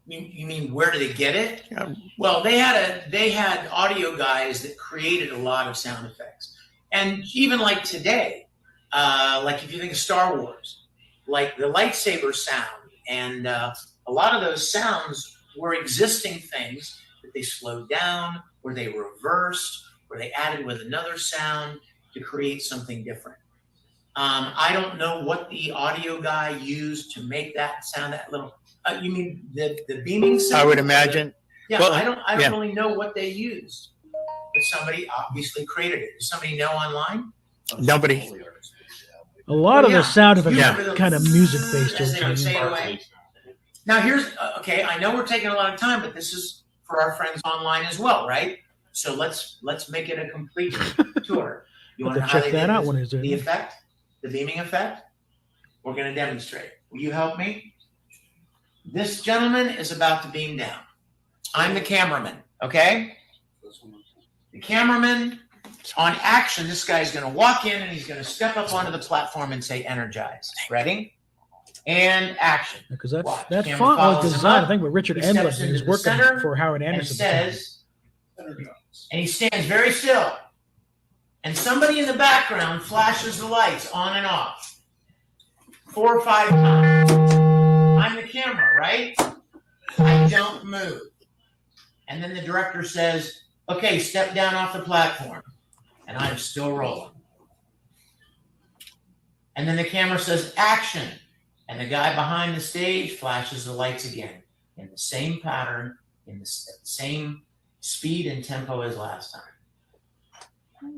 [SPEAKER 7] You mean where did they get it?
[SPEAKER 3] Yeah.
[SPEAKER 7] Well, they had audio guys that created a lot of sound effects, and even like today, like if you think of Star Wars, like the lightsaber sound, and a lot of those sounds were existing things that they slowed down, or they reversed, or they added with another sound to create something different. I don't know what the audio guy used to make that sound. That little. You mean the beaming sound?
[SPEAKER 3] I would imagine.
[SPEAKER 7] Yeah,
[SPEAKER 3] Well,
[SPEAKER 7] I don't
[SPEAKER 3] yeah.
[SPEAKER 7] really know what they used, but somebody obviously created it. Does somebody know online?
[SPEAKER 3] Nobody.
[SPEAKER 1] A lot of
[SPEAKER 7] Yeah.
[SPEAKER 1] the sound effects
[SPEAKER 3] Yeah.
[SPEAKER 1] are kind of music-based.
[SPEAKER 7] Yes, they don't say it
[SPEAKER 1] Okay.
[SPEAKER 7] away. Now here's okay. I know we're taking a lot of time, but this is for our friends online as well, right? So let's make it a complete tour. You
[SPEAKER 1] Have
[SPEAKER 7] want to
[SPEAKER 1] to
[SPEAKER 7] know how
[SPEAKER 1] check
[SPEAKER 7] they
[SPEAKER 1] that
[SPEAKER 7] did
[SPEAKER 1] out
[SPEAKER 7] this?
[SPEAKER 1] when it's there.
[SPEAKER 7] The effect, the beaming effect? We're going to demonstrate. Will you help me? This gentleman is about to beam down. I'm the cameraman, okay? The cameraman, on action, this guy's going to walk in and he's going to step up onto the platform and say, energize. Ready? And action.
[SPEAKER 1] Because that
[SPEAKER 7] Watch.
[SPEAKER 1] that
[SPEAKER 7] Camera
[SPEAKER 1] font was
[SPEAKER 7] follows him
[SPEAKER 1] designed, I
[SPEAKER 7] up.
[SPEAKER 1] think, with Richard
[SPEAKER 7] He
[SPEAKER 1] Edlund.
[SPEAKER 7] steps
[SPEAKER 1] He
[SPEAKER 7] into
[SPEAKER 1] was
[SPEAKER 7] the
[SPEAKER 1] working
[SPEAKER 7] center
[SPEAKER 1] for Howard
[SPEAKER 7] and
[SPEAKER 1] Anderson.
[SPEAKER 7] says, and he stands very still. And somebody in the background flashes the lights on and off 4 or 5 times. I'm the camera, right? I don't move. And then the director says, okay, step down off the platform. And I'm still rolling. And then the camera says, action. And the guy behind the stage flashes the lights again in the same pattern, in the same speed and tempo as last time.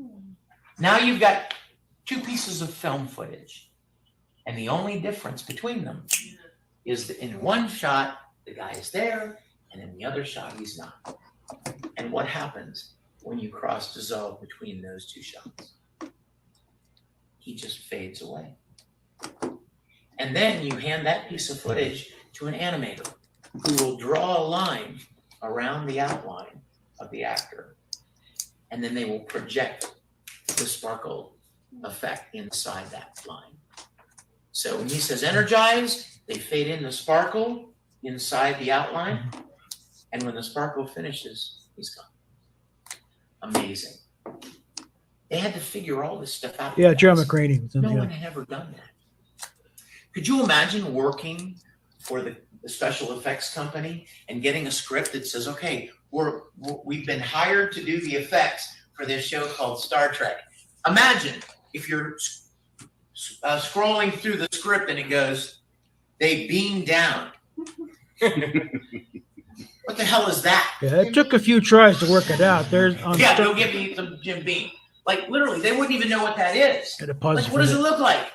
[SPEAKER 7] Now you've got two pieces of film footage. And the only difference between them is that in one shot, the guy is there, and in the other shot, he's not. And what happens when you cross dissolve between those two shots? He just fades away. And then you hand that piece of footage to an animator who will draw a line around the outline of the actor. And then they will project the sparkle effect inside that line. So when he says energize, they fade in the sparkle inside the outline. And when the sparkle finishes, he's gone. Amazing. They had to figure all this stuff out.
[SPEAKER 1] Yeah, Joe McCraney was in,
[SPEAKER 7] No
[SPEAKER 1] yeah.
[SPEAKER 7] one had ever done that. Could you imagine working for the special effects company and getting a script that says, okay, we've been hired to do the effects for this show called Star Trek. Imagine if you're scrolling through the script and it goes, they beam down. What the hell is that?
[SPEAKER 1] Yeah, it took a few tries to work it out. There's on
[SPEAKER 7] Yeah, go give me some Jim Beam. Like literally, they wouldn't even know what that is.
[SPEAKER 1] Get a pause
[SPEAKER 7] Like,
[SPEAKER 1] for
[SPEAKER 7] what does
[SPEAKER 1] that.
[SPEAKER 7] it look like?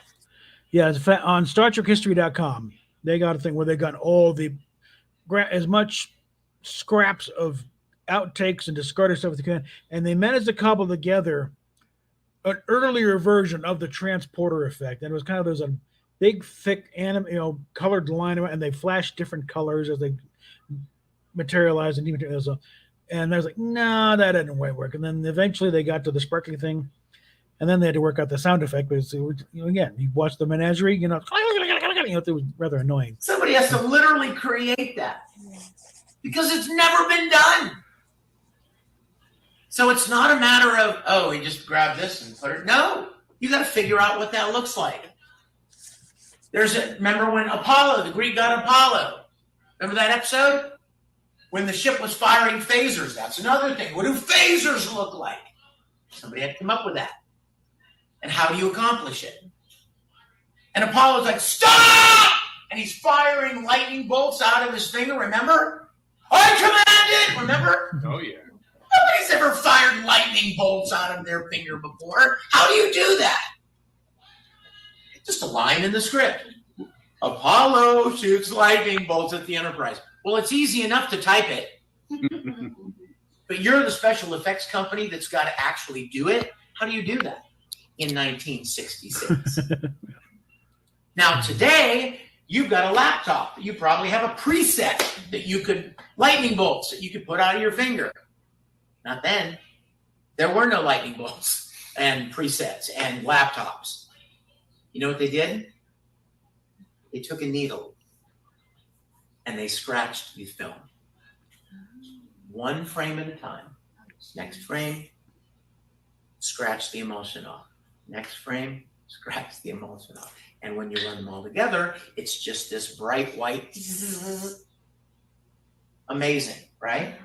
[SPEAKER 1] Yeah, it's on StarTrekHistory.com. They got a thing where they got all the as much scraps of outtakes and discarded stuff as they can, and they managed to cobble together an earlier version of the transporter effect. And it was kind of there's a big, thick, colored line, and they flashed different colors as they materialized and dematerialized. And I was like, no, that didn't quite work. And then eventually they got to the sparkling thing. And then they had to work out the sound effect. Because, again, you watch the menagerie, it was rather annoying.
[SPEAKER 7] Somebody has to literally create that because it's never been done. So it's not a matter of, oh, we just grab this and put it. No, you got to figure out what that looks like. Remember when Apollo, the Greek god Apollo, remember that episode? When the ship was firing phasers, that's another thing. What do phasers look like? Somebody had to come up with that. And how do you accomplish it? And Apollo's like, stop! And he's firing lightning bolts out of his finger, remember? I command it, remember?
[SPEAKER 6] Oh, yeah.
[SPEAKER 7] Nobody's ever fired lightning bolts out of their finger before. How do you do that? Just a line in the script. Apollo shoots lightning bolts at the Enterprise. Well, it's easy enough to type it. But you're the special effects company that's got to actually do it. How do you do that? In 1966. Now, today, you've got a laptop. You probably have a preset that you could, lightning bolts that you could put out of your finger. Not then. There were no lightning bolts and presets and laptops. You know what they did? They took a needle and they scratched the film. One frame at a time. Next frame, scratch the emulsion off. Next frame, scratch the emulsion off. And when you run them all together, it's just this bright white. Amazing, right?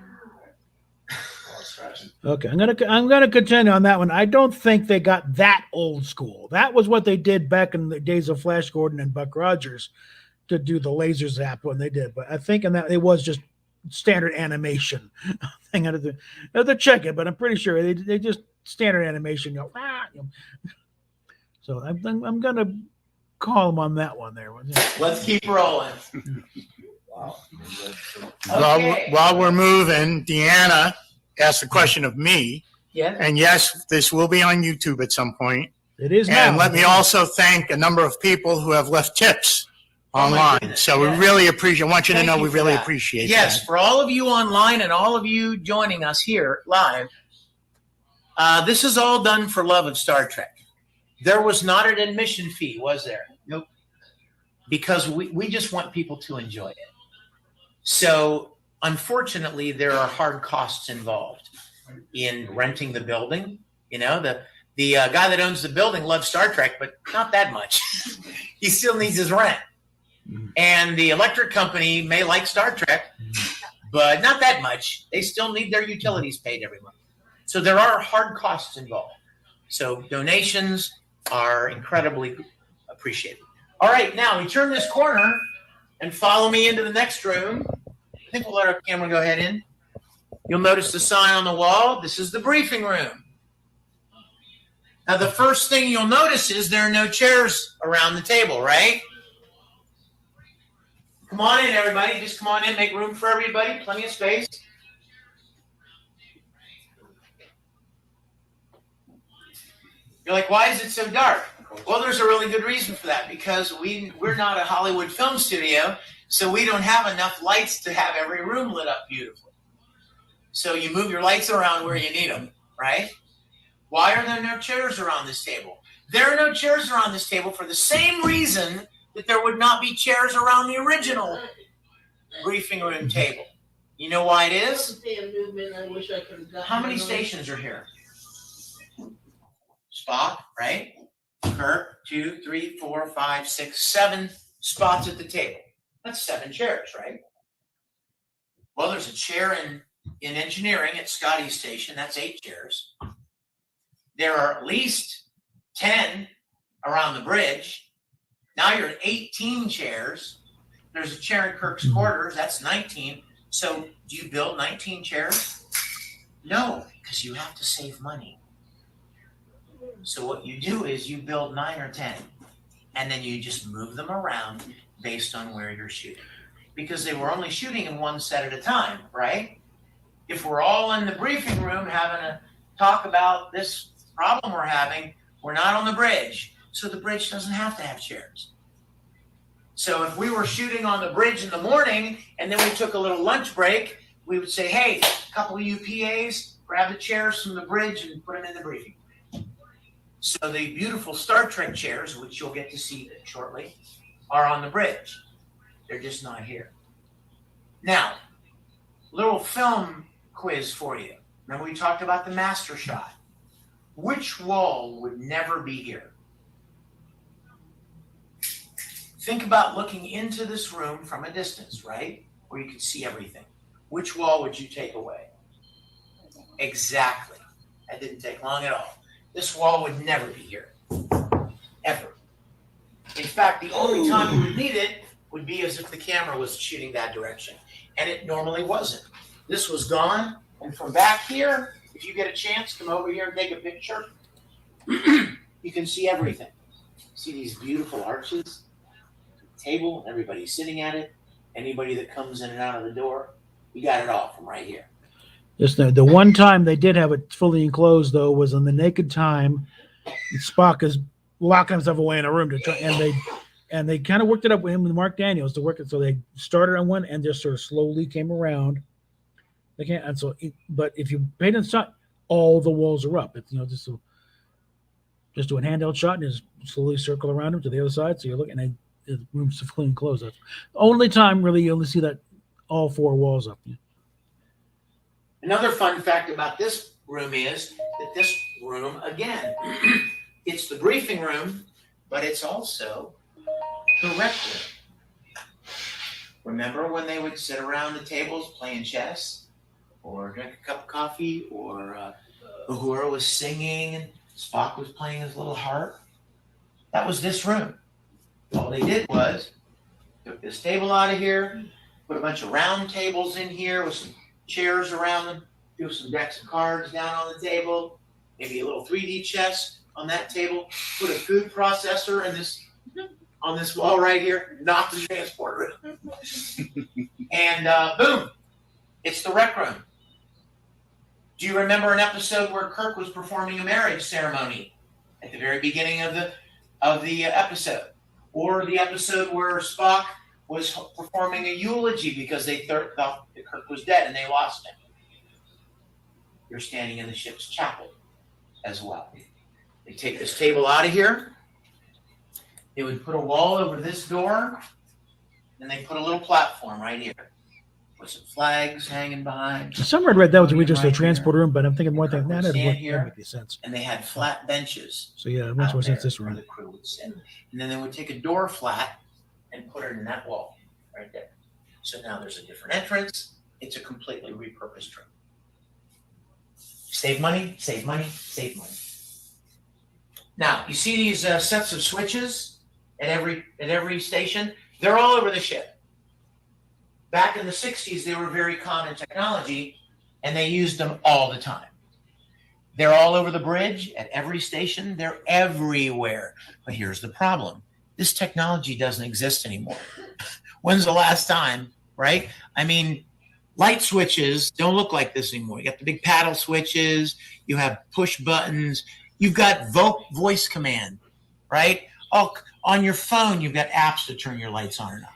[SPEAKER 1] Okay, I'm gonna continue on that one. I don't think they got that old school. That was what they did back in the days of Flash Gordon and Buck Rogers to do the laser zap when they did. But I think in that it was just standard animation. Thing I have to check it, but I'm pretty sure they just standard animation. So I'm gonna call them on that one there.
[SPEAKER 7] Let's keep rolling.
[SPEAKER 3] Wow.
[SPEAKER 7] Okay.
[SPEAKER 3] While we're moving, Deanna asked a question of me.
[SPEAKER 7] Yeah.
[SPEAKER 3] And yes, this will be on YouTube at some point.
[SPEAKER 1] It is
[SPEAKER 3] And
[SPEAKER 1] now.
[SPEAKER 3] let me also thank a number of people who have left tips online.
[SPEAKER 7] goodness,
[SPEAKER 3] So
[SPEAKER 7] yeah.
[SPEAKER 3] we really appreciate. I want you to
[SPEAKER 7] Thank
[SPEAKER 3] know
[SPEAKER 7] you
[SPEAKER 3] we
[SPEAKER 7] for
[SPEAKER 3] really
[SPEAKER 7] that.
[SPEAKER 3] appreciate
[SPEAKER 7] Yes,
[SPEAKER 3] that.
[SPEAKER 7] for all of you online and all of you joining us here live, this is all done for love of Star Trek. There was not an admission fee, was there? Nope. Because we just want people to enjoy it. So unfortunately, there are hard costs involved in renting the building. You know, the guy that owns the building loves Star Trek, but not that much. He still needs his rent. And the electric company may like Star Trek, but not that much. They still need their utilities paid every month. So there are hard costs involved. So donations are incredibly appreciated. All right, now we turn this corner and follow me into the next room. I think we'll let our camera go ahead in. You'll notice the sign on the wall. This is the briefing room. Now, the first thing you'll notice is there are no chairs around the table, right? Come on in, everybody. Just come on in. Make room for everybody. Plenty of space. You're like, why is it so dark? Well, there's a really good reason for that, because we're not a Hollywood film studio, so we don't have enough lights to have every room lit up beautifully. So you move your lights around where you need them, right? Why are there no chairs around this table? There are no chairs around this table for the same reason that there would not be chairs around the original briefing room table. You know why it is?
[SPEAKER 5] I wish I could have gotten
[SPEAKER 7] How many
[SPEAKER 5] one.
[SPEAKER 7] stations are here? Spock, right? Kirk, 2, 3, 4, 5, 6, 7 spots at the table. That's 7 chairs, right? Well, there's a chair in engineering at Scotty's station. That's 8 chairs. There are at least 10 around the bridge. Now you're at 18 chairs. There's a chair in Kirk's quarters. That's 19. So do you build 19 chairs? No, because you have to save money. So what you do is you build 9 or 10, and then you just move them around based on where you're shooting. Because they were only shooting in one set at a time, right? If we're all in the briefing room having a talk about this problem we're having, we're not on the bridge. So the bridge doesn't have to have chairs. So if we were shooting on the bridge in the morning and then we took a little lunch break, we would say, hey, a couple of you PAs, grab the chairs from the bridge and put them in the briefing. So the beautiful Star Trek chairs, which you'll get to see shortly, are on the bridge. They're just not here. Now, little film quiz for you. Remember we talked about the master shot. Which wall would never be here? Think about looking into this room from a distance, right? Where you can see everything. Which wall would you take away? Exactly. That didn't take long at all. This wall would never be here. Ever. In fact, the only time you would need it would be as if the camera was shooting that direction. And it normally wasn't. This was gone. And from back here, if you get a chance, come over here and take a picture. You can see everything. See these beautiful arches? Table, everybody's sitting at it. Anybody that comes in and out of the door, you got it all from right here.
[SPEAKER 1] Just the one time they did have it fully enclosed, though, was in the naked time. Spock is locking himself away in a room to try, and they kind of worked it up with him and Mark Daniels to work it. So they started on one and just sort of slowly came around. They can't, and so, but if you paid in shot, all the walls are up. It's just do a handheld shot and just slowly circle around them to the other side. So you're looking at the room's fully enclosed. That's the only time really you only see that all 4 walls up.
[SPEAKER 7] Another fun fact about this room is that this room, again, it's the briefing room, but it's also the rec room. Remember when they would sit around the tables playing chess or drink a cup of coffee, or Uhura was singing and Spock was playing his little harp? That was this room. All they did was took this table out of here, put a bunch of round tables in here with some chairs around them, do some decks of cards down on the table, maybe a little 3D chess on that table, put a food processor in this on this wall right here, not the transport room. And boom, it's the rec room. Do you remember an episode where Kirk was performing a marriage ceremony at the very beginning of the episode? Or the episode where Spock was performing a eulogy because they thought that Kirk was dead and they lost him. You're standing in the ship's chapel as well. They take this table out of here. They would put a wall over this door, and they put a little platform right here with some flags hanging behind.
[SPEAKER 1] Somewhere I read that was really just a transport room, but I'm thinking more than that. That would make sense.
[SPEAKER 7] And they had flat benches.
[SPEAKER 1] So yeah, it makes more sense this
[SPEAKER 7] where
[SPEAKER 1] room.
[SPEAKER 7] the crew would sit. And then they would take a door flat and put it in that wall right there. So now there's a different entrance. It's a completely repurposed room. Save money, save money, save money. Now, you see these sets of switches at every station? They're all over the ship. Back in the 60s, they were very common technology, and they used them all the time. They're all over the bridge at every station. They're everywhere. But here's the problem. This technology doesn't exist anymore. When's the last time, right? I mean, light switches don't look like this anymore. You got the big paddle switches. You have push buttons. You've got voice command, right? Oh, on your phone, you've got apps to turn your lights on and off.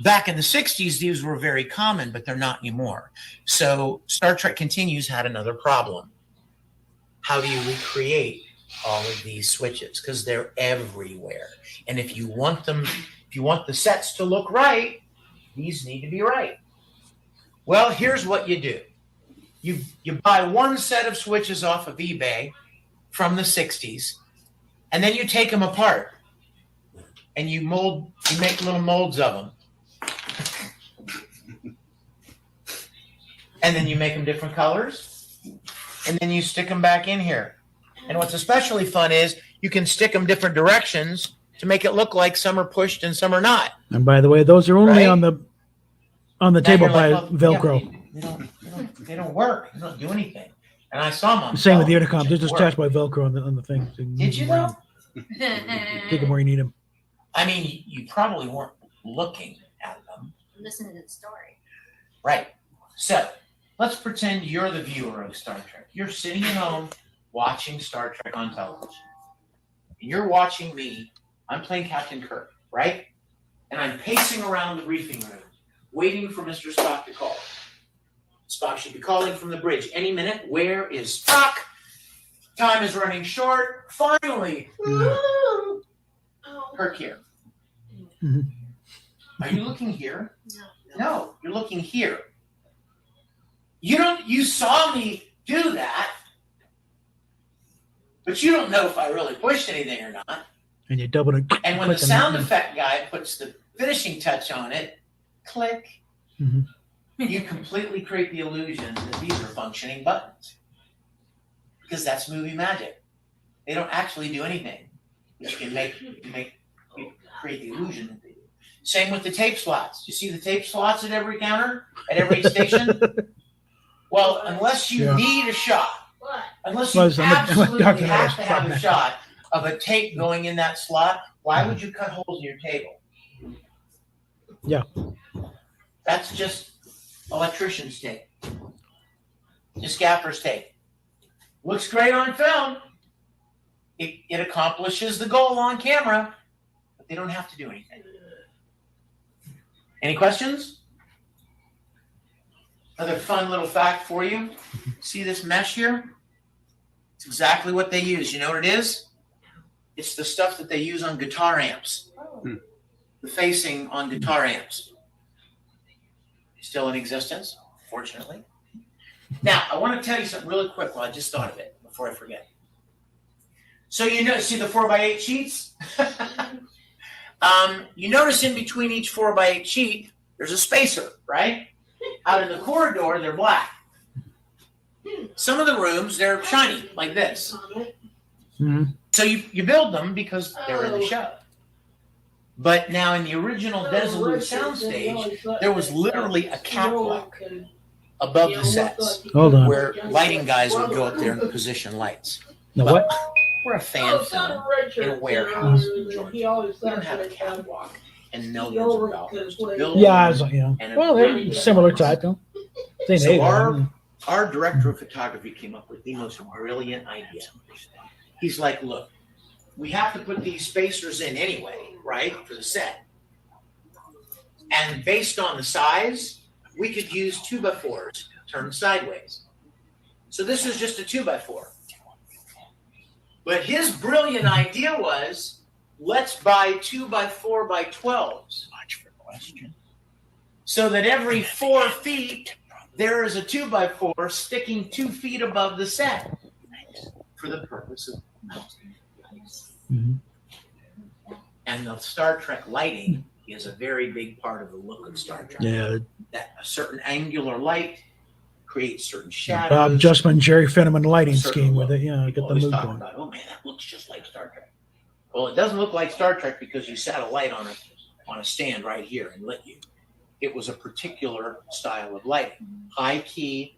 [SPEAKER 7] Back in the 60s, these were very common, but they're not anymore. So Star Trek Continues had another problem. How do you recreate all of these switches? Because they're everywhere. And if you want the sets to look right, these need to be right. Well, here's what you do. You buy one set of switches off of eBay from the 60s, and then you take them apart and you make little molds of them. And then you make them different colors, and then you stick them back in here. And what's especially fun is you can stick them different directions to make it look like some are pushed and some are not.
[SPEAKER 1] And by the way, those are only
[SPEAKER 7] Right?
[SPEAKER 1] on the
[SPEAKER 7] Now
[SPEAKER 1] table
[SPEAKER 7] you're
[SPEAKER 1] by
[SPEAKER 7] like, well,
[SPEAKER 1] Velcro.
[SPEAKER 7] yeah, they don't work. They don't do anything. And I saw them on
[SPEAKER 1] Same with the
[SPEAKER 7] television.
[SPEAKER 1] intercom. Just
[SPEAKER 7] It
[SPEAKER 1] attached
[SPEAKER 7] worked.
[SPEAKER 1] by Velcro on the thing. So you can
[SPEAKER 7] Did
[SPEAKER 1] move
[SPEAKER 7] you
[SPEAKER 1] them around.
[SPEAKER 7] though?
[SPEAKER 1] Take them where you need them.
[SPEAKER 7] I mean, you probably weren't looking at them.
[SPEAKER 8] Listen to the story.
[SPEAKER 7] Right. So let's pretend you're the viewer of Star Trek. You're sitting at home watching Star Trek on television. And you're watching me. I'm playing Captain Kirk, right? And I'm pacing around the briefing room, waiting for Mr. Spock to call. Spock should be calling from the bridge any minute. Where is Spock? Time is running short. Finally.
[SPEAKER 1] Yeah.
[SPEAKER 7] Kirk here.
[SPEAKER 1] Mhm.
[SPEAKER 7] Are you looking here?
[SPEAKER 8] No.
[SPEAKER 7] No, you're looking here. You saw me do that, but you don't know if I really pushed anything or not.
[SPEAKER 1] And you double it.
[SPEAKER 7] And when the
[SPEAKER 1] click on
[SPEAKER 7] sound
[SPEAKER 1] that.
[SPEAKER 7] effect guy puts the finishing touch on it, click,
[SPEAKER 1] Mhm.
[SPEAKER 7] you completely create the illusion that these are functioning buttons. Because that's movie magic. They don't actually do anything. But you can create the illusion that they do. Same with the tape slots. You see the tape slots at every counter, at every station? Well, unless you
[SPEAKER 1] Yeah.
[SPEAKER 7] need a shot,
[SPEAKER 8] What?
[SPEAKER 7] unless you
[SPEAKER 1] Well, I'm a
[SPEAKER 7] absolutely
[SPEAKER 1] doctor,
[SPEAKER 7] have
[SPEAKER 1] not
[SPEAKER 7] to
[SPEAKER 1] a
[SPEAKER 7] have a
[SPEAKER 1] shot.
[SPEAKER 7] shot of a tape going in that slot, why would you cut holes in your table?
[SPEAKER 1] Yeah.
[SPEAKER 7] That's just electrician's tape. Just gaffer's tape. Looks great on film. It accomplishes the goal on camera, but they don't have to do anything. Any questions? Another fun little fact for you. See this mesh here? It's exactly what they use. You know what it is? It's the stuff that they use on guitar amps.
[SPEAKER 8] Oh.
[SPEAKER 7] The facing on guitar amps. Still in existence, fortunately. Now, I want to tell you something really quick while I just thought of it before I forget. So see the 4x8 sheets? You notice in between each 4x8 sheet, there's a spacer, right? Out in the corridor, they're black. Some of the rooms, they're shiny, like this.
[SPEAKER 1] Mhm.
[SPEAKER 7] So you build them because they're in the show. But now in the original Desolate soundstage, there was literally a catwalk above the sets
[SPEAKER 1] Hold on.
[SPEAKER 7] where lighting guys would go up there and position lights.
[SPEAKER 1] No,
[SPEAKER 7] Well,
[SPEAKER 1] what?
[SPEAKER 7] We're a fan film in a warehouse in Georgia. We don't have a catwalk and millions of dollars to build.
[SPEAKER 1] Yeah, well, they're similar type, though. Same
[SPEAKER 7] So
[SPEAKER 1] age.
[SPEAKER 7] our director of photography came up with the most brilliant idea. He's like, look, we have to put these spacers in anyway, right, for the set. And based on the size, we could use 2x4s turned sideways. So this is just a 2x4. But his brilliant idea was, let's buy 2x4x12s. Watch for question. So that every 4 feet, there is a 2x4 sticking 2 feet above the set for the purpose of mounting.
[SPEAKER 1] Mhm.
[SPEAKER 7] And the Star Trek lighting is a very big part of the look of Star Trek.
[SPEAKER 1] Yeah.
[SPEAKER 7] That a certain angular light creates certain shadows.
[SPEAKER 1] Bob Justman, Jerry Fenneman lighting
[SPEAKER 7] a certain
[SPEAKER 1] scheme
[SPEAKER 7] look.
[SPEAKER 1] with it. Yeah,
[SPEAKER 7] People
[SPEAKER 1] get the
[SPEAKER 7] always
[SPEAKER 1] mood
[SPEAKER 7] talk
[SPEAKER 1] going.
[SPEAKER 7] about, oh man, that looks just like Star Trek. Well, it doesn't look like Star Trek because you sat a light on a stand right here and lit you. It was a particular style of lighting, high key.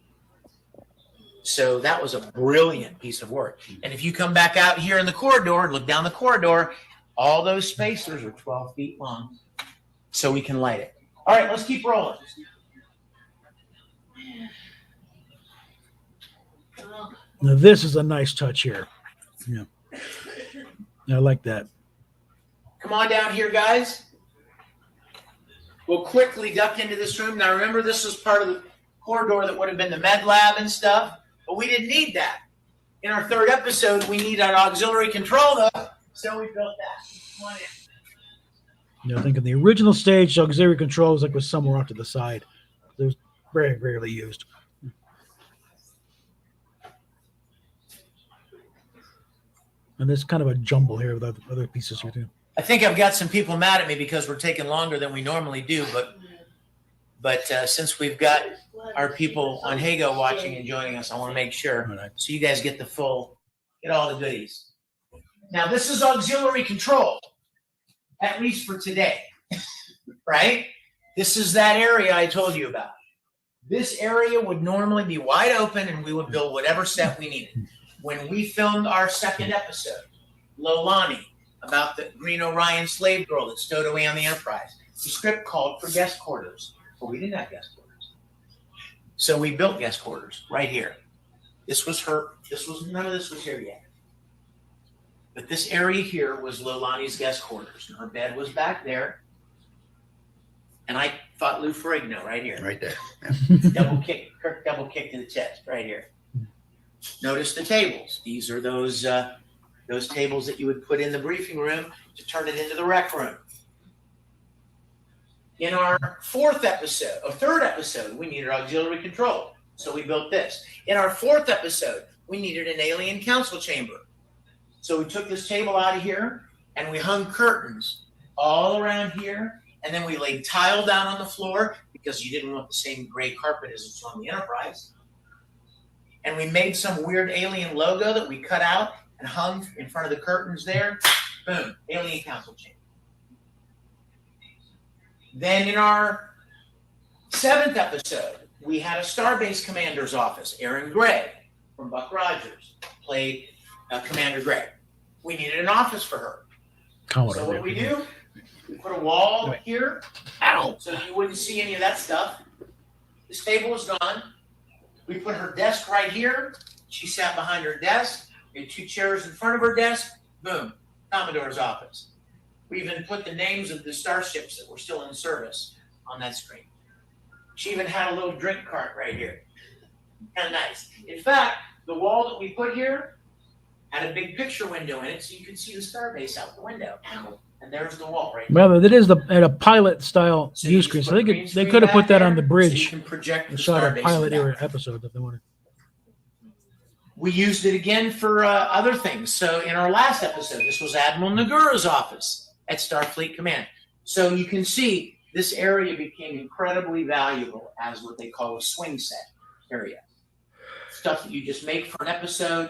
[SPEAKER 7] So that was a brilliant piece of work. And if you come back out here in the corridor and look down the corridor, all those spacers are 12 feet long, so we can light it. All right, let's keep rolling.
[SPEAKER 1] Now this is a nice touch here. Yeah, I like that.
[SPEAKER 7] Come on down here, guys. We'll quickly duck into this room. Now, remember, this was part of the corridor that would have been the med lab and stuff, but we didn't need that. In our third episode, we need an auxiliary control, though, so we built that. Come on in.
[SPEAKER 1] You know, I think in the original stage, auxiliary control was somewhere off to the side. It was very rarely used. And there's kind of a jumble here with other pieces here too.
[SPEAKER 7] I think I've got some people mad at me because we're taking longer than we normally do, but since we've got our people on Hago watching and joining us, I want to make sure so you guys get get all the goodies. Now, this is auxiliary control, at least for today, right? This is that area I told you about. This area would normally be wide open and we would build whatever set we needed. When we filmed our second episode, Lolani, about the Green Orion slave girl that stowed away on the Enterprise, the script called for guest quarters, but we didn't have guest quarters. So we built guest quarters right here. This was none of this was here yet. But this area here was Lolani's guest quarters, and her bed was back there. And I fought Lou Ferrigno right here.
[SPEAKER 4] Right there.
[SPEAKER 7] Kirk double kick to the chest right here. Notice the tables. These are those tables that you would put in the briefing room to turn it into the rec room. In our third episode, we needed auxiliary control, so we built this. In our fourth episode, we needed an alien council chamber. So we took this table out of here, and we hung curtains all around here, and then we laid tile down on the floor because you didn't want the same gray carpet as it's on the Enterprise. And we made some weird alien logo that we cut out and hung in front of the curtains there. Boom, alien council chamber. Then in our seventh episode, we had a Starbase commander's office. Erin Gray from Buck Rogers played Commander Gray. We needed an office for her. So what we do, we put a wall here so you wouldn't see any of that stuff. This table was gone. We put her desk right here. She sat behind her desk. We had two chairs in front of her desk. Boom, Commodore's office. We even put the names of the starships that were still in service on that screen. She even had a little drink cart right here. Kind of nice. In fact, the wall that we put here had a big picture window in it so you could see the Starbase out the window. And there's the wall right there.
[SPEAKER 1] Well, that is at a pilot style view screen. So they could have put that on the bridge.
[SPEAKER 7] So you can project the
[SPEAKER 1] shot a
[SPEAKER 7] Starbase
[SPEAKER 1] pilot
[SPEAKER 7] in the
[SPEAKER 1] era
[SPEAKER 7] back.
[SPEAKER 1] episode if they wanted.
[SPEAKER 7] We used it again for other things. So in our last episode, this was Admiral Nagura's office at Starfleet Command. So you can see this area became incredibly valuable as what they call a swing set area. Stuff that you just make for an episode,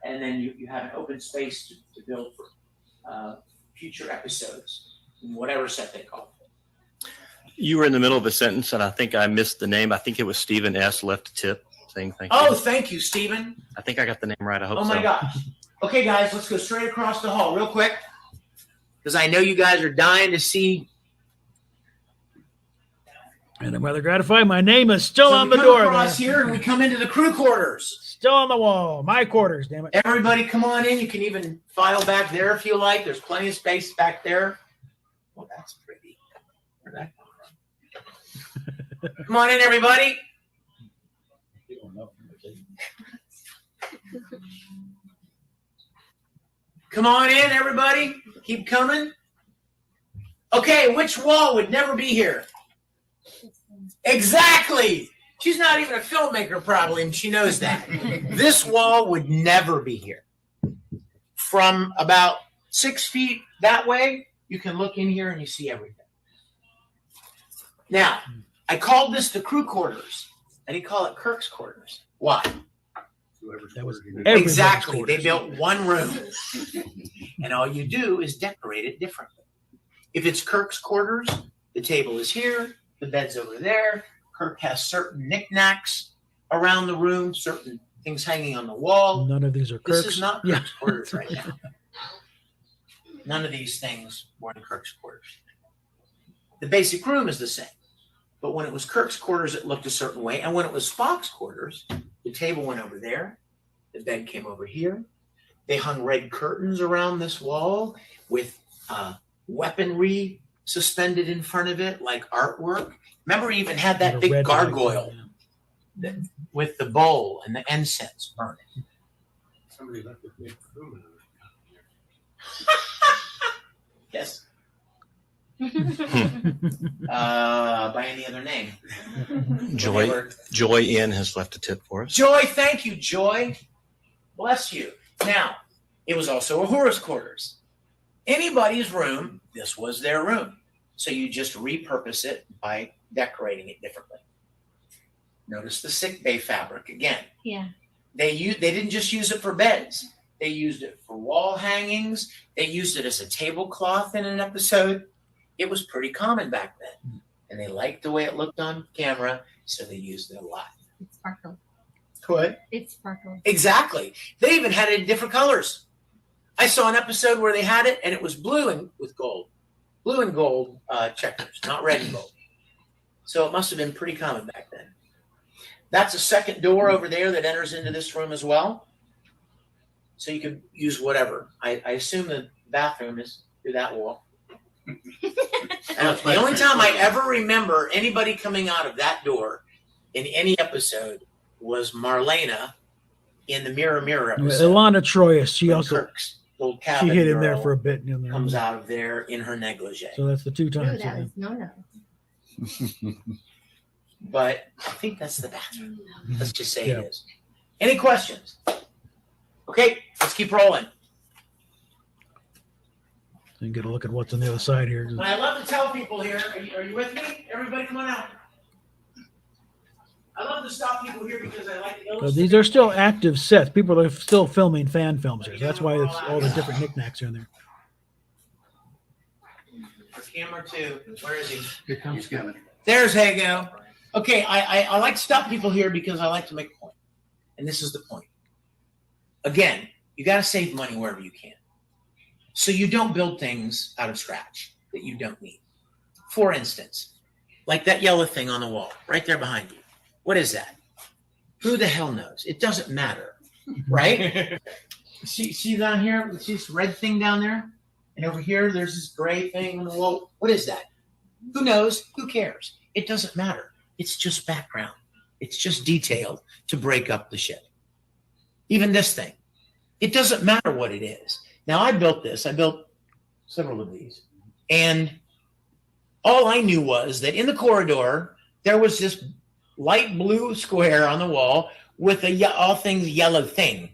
[SPEAKER 7] and then you have an open space to build for future episodes in whatever set they call it.
[SPEAKER 11] You were in the middle of a sentence, and I think I missed the name. I think it was Stephen S. left a tip saying thank you.
[SPEAKER 7] Oh, thank you, Stephen.
[SPEAKER 11] I think I got the name right. I hope so.
[SPEAKER 7] Oh, my gosh. Okay, guys, let's go straight across the hall real quick because I know you guys are dying to see.
[SPEAKER 1] And I'm rather gratified. My name is still
[SPEAKER 7] So
[SPEAKER 1] on
[SPEAKER 7] we
[SPEAKER 1] the
[SPEAKER 7] come
[SPEAKER 1] door.
[SPEAKER 7] across
[SPEAKER 1] Man.
[SPEAKER 7] here and we come into the crew quarters.
[SPEAKER 1] Still on the wall. My quarters, damn it.
[SPEAKER 7] Everybody come on in. You can even file back there if you like. There's plenty of space back there. Well, that's pretty. Where'd that come from? Come on in, everybody. Come on in, everybody. Keep coming. Okay, which wall would never be here? Exactly. She's not even a filmmaker, probably, and she knows that. This wall would never be here. From about 6 feet that way, you can look in here and you see everything. Now, I called this the crew quarters. I didn't call it Kirk's quarters. Why?
[SPEAKER 1] That was
[SPEAKER 7] Exactly. They built one room. And all you do is decorate it differently. If it's Kirk's quarters, the table is here, the bed's over there. Kirk has certain knickknacks around the room, certain things hanging on the wall.
[SPEAKER 1] None of these are Kirk's.
[SPEAKER 7] This is not Kirk's quarters right now. None of these things were in Kirk's quarters. The basic room is the same. But when it was Kirk's quarters, it looked a certain way. And when it was Spock's quarters, the table went over there. The bed came over here. They hung red curtains around this wall with weaponry suspended in front of it, like artwork. Remember, he even had that big gargoyle with the bowl and the incense burning.
[SPEAKER 6] Somebody left a big room in
[SPEAKER 7] Yes. By any other name?
[SPEAKER 11] Joy Inn has left a tip for us.
[SPEAKER 7] Joy, thank you, Joy. Bless you. Now, it was also Uhura's quarters. Anybody's room, this was their room. So you just repurpose it by decorating it differently. Notice the sick bay fabric again.
[SPEAKER 8] Yeah.
[SPEAKER 7] They didn't just use it for beds. They used it for wall hangings. They used it as a tablecloth in an episode. It was pretty common back then. And they liked the way it looked on camera, so they used it a lot.
[SPEAKER 8] It's sparkle.
[SPEAKER 7] What?
[SPEAKER 8] It's sparkle.
[SPEAKER 7] Exactly. They even had it in different colors. I saw an episode where they had it, and it was blue and with gold. Blue and gold checkers, not red and gold. So it must have been pretty common back then. That's a second door over there that enters into this room as well. So you could use whatever. I assume the bathroom is through that wall. The only time I ever remember anybody coming out of that door in any episode was Marlena in the Mirror Mirror episode.
[SPEAKER 1] Ilana Troyes, she also
[SPEAKER 7] Kirk's old
[SPEAKER 1] she
[SPEAKER 7] cabin
[SPEAKER 1] hid in there
[SPEAKER 7] girl
[SPEAKER 1] for a bit. You know,
[SPEAKER 7] comes out of there in her negligee.
[SPEAKER 1] So that's the two
[SPEAKER 8] Ooh,
[SPEAKER 1] times.
[SPEAKER 8] that was no.
[SPEAKER 7] But I think that's the bathroom. Let's just say
[SPEAKER 1] Yeah.
[SPEAKER 7] it is. Any questions? Okay, let's keep rolling.
[SPEAKER 1] And get a look at what's on the other side here.
[SPEAKER 7] But I love to tell people here, are you with me? Everybody come on out. I love to stop people here because I like to
[SPEAKER 1] So
[SPEAKER 7] illustrate.
[SPEAKER 1] these are still active sets. People are still filming fan films here. So that's why it's all the different knickknacks are in there.
[SPEAKER 7] For camera two, where is he?
[SPEAKER 9] Here comes Kevin.
[SPEAKER 7] There's Hago. Okay, I like to stop people here because I like to make a point. And this is the point. Again, you got to save money wherever you can. So you don't build things out of scratch that you don't need. For instance, like that yellow thing on the wall right there behind you. What is that? Who the hell knows? It doesn't matter, right? see down here? See this red thing down there? And over here, there's this gray thing on the wall. What is that? Who knows? Who cares? It doesn't matter. It's just background. It's just detailed to break up the ship. Even this thing. It doesn't matter what it is. Now, I built this. I built several of these. And all I knew was that in the corridor, there was this light blue square on the wall with a all things yellow thing.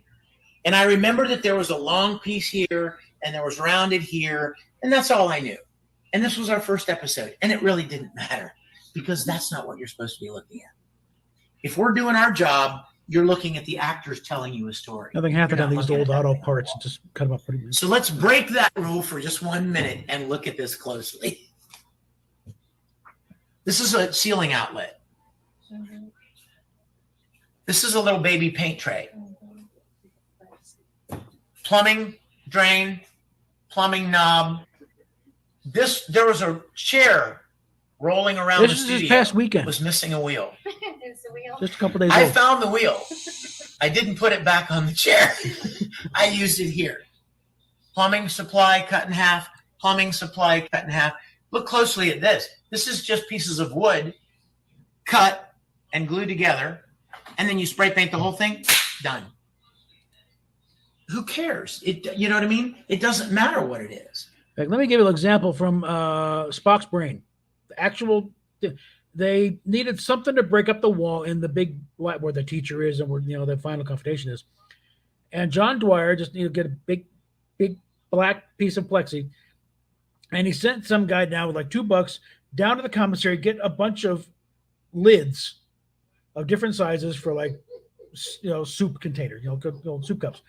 [SPEAKER 7] And I remember that there was a long piece here and there was rounded here. And that's all I knew. And this was our first episode. And it really didn't matter because that's not what you're supposed to be looking at. If we're doing our job, you're looking at the actors telling you a story.
[SPEAKER 1] Nothing happened
[SPEAKER 7] You're
[SPEAKER 1] on
[SPEAKER 7] not
[SPEAKER 1] these
[SPEAKER 7] looking
[SPEAKER 1] old
[SPEAKER 7] at
[SPEAKER 1] auto
[SPEAKER 7] everything on the
[SPEAKER 1] parts.
[SPEAKER 7] wall.
[SPEAKER 1] Just cut them up pretty much.
[SPEAKER 7] So let's break that rule for just 1 minute and look at this closely. This is a ceiling outlet. This is a little baby paint tray. Plumbing, drain, plumbing knob. There was a chair rolling around
[SPEAKER 1] This
[SPEAKER 7] the
[SPEAKER 1] is
[SPEAKER 7] studio.
[SPEAKER 1] this past weekend.
[SPEAKER 7] Was missing a wheel.
[SPEAKER 8] There's the wheel.
[SPEAKER 1] Just a couple days
[SPEAKER 7] I
[SPEAKER 1] old.
[SPEAKER 7] found the wheel. I didn't put it back on the chair. I used it here. Plumbing supply cut in half. Plumbing supply cut in half. Look closely at this. This is just pieces of wood cut and glued together. And then you spray paint the whole thing. Done. Who cares? You know what I mean? It doesn't matter what it is.
[SPEAKER 1] Like, let me give you an example from Spock's brain. The actual, they needed something to break up the wall in the big where the teacher is and where the final confrontation is. And John Dwyer just needed to get a big black piece of plexi, and he sent some guy down with like $2 down to the commissary, get a bunch of lids of different sizes for like soup containers, soup cups,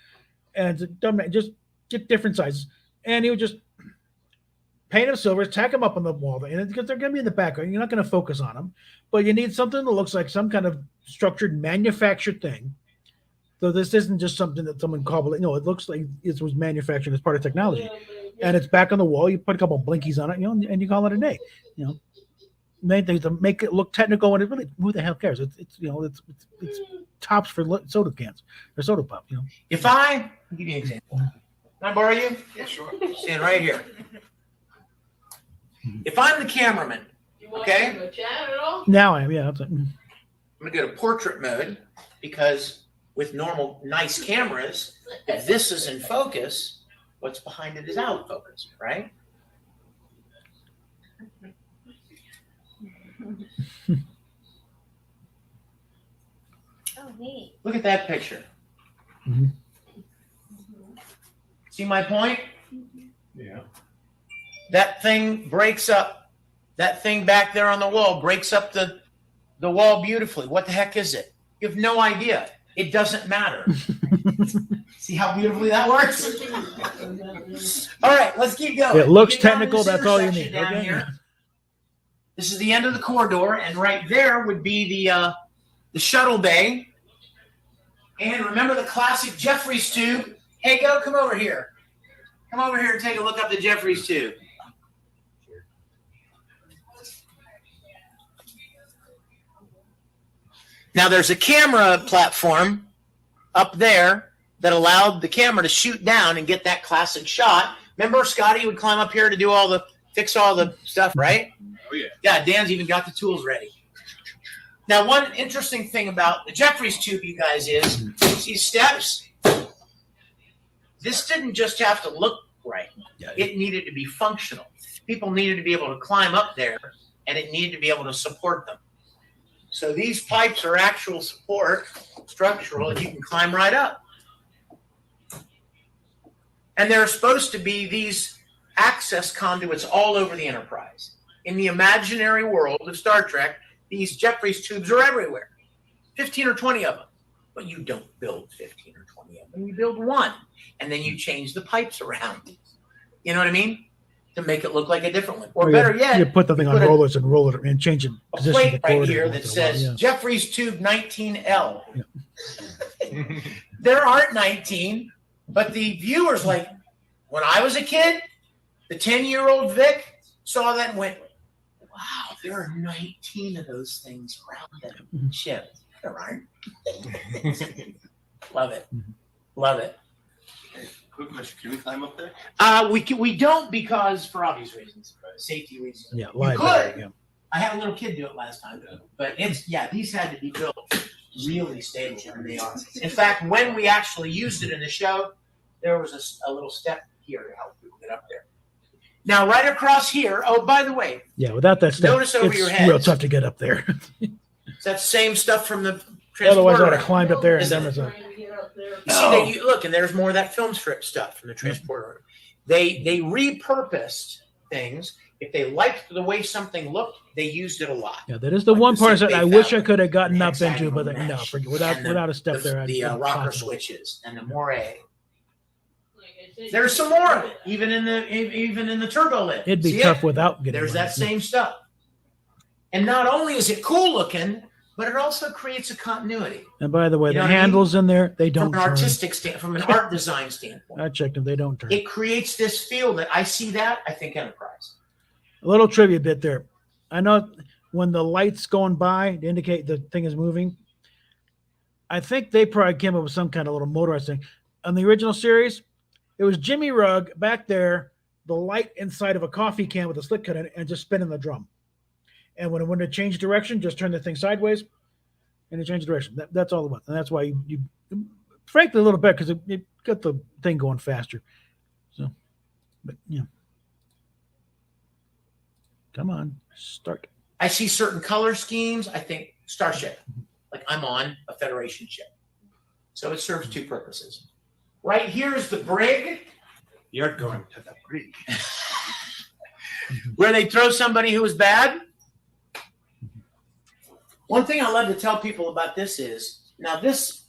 [SPEAKER 1] and just get different sizes. and he would just paint them silver, tack them up on the wall, and because they're going to be in the background, you're not going to focus on them, but you need something that looks like some kind of structured, manufactured thing. So this isn't just something that someone cobbled. No, it looks like it was manufactured as part of technology, and it's back on the wall. You put a couple of blinkies on it, and you call it a day. Main thing is to make it look technical, and it really, who the hell cares? It's tops for soda cans or soda pop.
[SPEAKER 7] If I'll give you an example. Can I borrow you? Yeah, sure. Stand right here. If I'm the cameraman, okay?
[SPEAKER 1] Now I am, yeah.
[SPEAKER 7] I'm gonna go to portrait mode because with normal nice cameras, if this is in focus, what's behind it is out of focus, right?
[SPEAKER 8] Oh, neat.
[SPEAKER 7] Look at that picture.
[SPEAKER 1] Mm-hmm.
[SPEAKER 7] See my point?
[SPEAKER 9] Yeah.
[SPEAKER 7] That thing breaks up. That thing back there on the wall breaks up the wall beautifully. What the heck is it? You have no idea. It doesn't matter. See how beautifully that works? All right, let's keep going.
[SPEAKER 1] It looks
[SPEAKER 7] Get down to
[SPEAKER 1] technical.
[SPEAKER 7] this
[SPEAKER 1] That's all you
[SPEAKER 7] intersection
[SPEAKER 1] need.
[SPEAKER 7] down
[SPEAKER 1] Okay.
[SPEAKER 7] here. This is the end of the corridor, and right there would be the shuttle bay. And remember the classic Jeffries tube. Hey, come over here. Come over here and take a look up the Jeffries tube. Now there's a camera platform up there that allowed the camera to shoot down and get that classic shot. Remember Scotty would climb up here to fix all the stuff, right?
[SPEAKER 9] Oh, yeah.
[SPEAKER 7] Yeah, Dan's even got the tools ready. Now, one interesting thing about the Jeffries tube, you guys, is see steps. This didn't just have to look right. It needed to be functional. People needed to be able to climb up there, and it needed to be able to support them. So these pipes are actual support, structural, and you can climb right up. And there are supposed to be these access conduits all over the Enterprise. In the imaginary world of Star Trek, these Jeffries tubes are everywhere. 15 or 20 of them. But you don't build 15 or 20 of them. You build one, and then you change the pipes around. You know what I mean? To make it look like a different one. Or better yet,
[SPEAKER 1] you put the thing on rollers and roll it and change it.
[SPEAKER 7] a plate right here that says Jeffries tube 19L.
[SPEAKER 1] Yeah.
[SPEAKER 7] There aren't 19, but the viewers, like, when I was a kid, the 10-year-old Vic saw that and went, wow, there are 19 of those things around that ship. There aren't. Love it. Love it.
[SPEAKER 9] Quick question: can we climb up there?
[SPEAKER 7] We don't, because for obvious reasons, safety reasons.
[SPEAKER 1] Yeah,
[SPEAKER 7] You
[SPEAKER 1] library.
[SPEAKER 7] could.
[SPEAKER 1] Yeah.
[SPEAKER 7] I had a little kid do it last time, but these had to be built really stable, and they are. In fact, when we actually used it in the show, there was a little step here to help people get up there. Now, right across here. Oh, by the way,
[SPEAKER 1] Yeah, without that stuff,
[SPEAKER 7] Notice over
[SPEAKER 1] it's
[SPEAKER 7] your
[SPEAKER 1] real
[SPEAKER 7] heads.
[SPEAKER 1] tough to get up there.
[SPEAKER 7] it's that same stuff from the
[SPEAKER 1] Otherwise, I would
[SPEAKER 7] transporter.
[SPEAKER 1] have climbed up there and
[SPEAKER 7] Isn't
[SPEAKER 1] done
[SPEAKER 7] it?
[SPEAKER 1] myself.
[SPEAKER 7] You see that you look, and there's more of that film strip stuff from the transporter. They repurposed things. If they liked the way something looked, they used it a lot.
[SPEAKER 1] Yeah, that is the
[SPEAKER 7] Like
[SPEAKER 1] one
[SPEAKER 7] the
[SPEAKER 1] part
[SPEAKER 7] sick
[SPEAKER 1] that I
[SPEAKER 7] bay
[SPEAKER 1] wish I
[SPEAKER 7] fabric,
[SPEAKER 1] could have gotten
[SPEAKER 7] the
[SPEAKER 1] up into,
[SPEAKER 7] hexagonal
[SPEAKER 1] but no,
[SPEAKER 7] mesh,
[SPEAKER 1] without
[SPEAKER 7] and
[SPEAKER 1] a step there,
[SPEAKER 7] the
[SPEAKER 1] it's
[SPEAKER 7] rocker
[SPEAKER 1] impossible.
[SPEAKER 7] switches and the moray. There's some more of it, even in the turbo lift.
[SPEAKER 1] It'd be
[SPEAKER 7] See
[SPEAKER 1] tough
[SPEAKER 7] it?
[SPEAKER 1] without getting.
[SPEAKER 7] There's
[SPEAKER 1] one.
[SPEAKER 7] that same stuff. And not only is it cool looking, but it also creates a continuity
[SPEAKER 1] And by the way,
[SPEAKER 7] You know
[SPEAKER 1] the
[SPEAKER 7] what I mean?
[SPEAKER 1] handles in there, they don't
[SPEAKER 7] from an
[SPEAKER 1] turn.
[SPEAKER 7] artistic from an art design standpoint.
[SPEAKER 1] I checked them; they don't turn.
[SPEAKER 7] It creates this feel that I see that, I think Enterprise.
[SPEAKER 1] A little trivia bit there. I know when the light's going by to indicate the thing is moving, I think they probably came up with some kind of little motorized thing. On the original series, it was Jimmy Rugg back there, the light inside of a coffee can with a slit cut in it, and just spinning the drum. And when it changed direction, just turn the thing sideways, and it changed direction. That's all it was. And that's why you frankly, a little bit, because it got the thing going faster. So, but yeah. Come on, start.
[SPEAKER 7] I see certain color schemes. I think Starship, like I'm on a Federation ship. So it serves two purposes. Right here is the brig.
[SPEAKER 9] You're going to the brig.
[SPEAKER 7] Where they throw somebody who was bad. One thing I love to tell people about this is, now this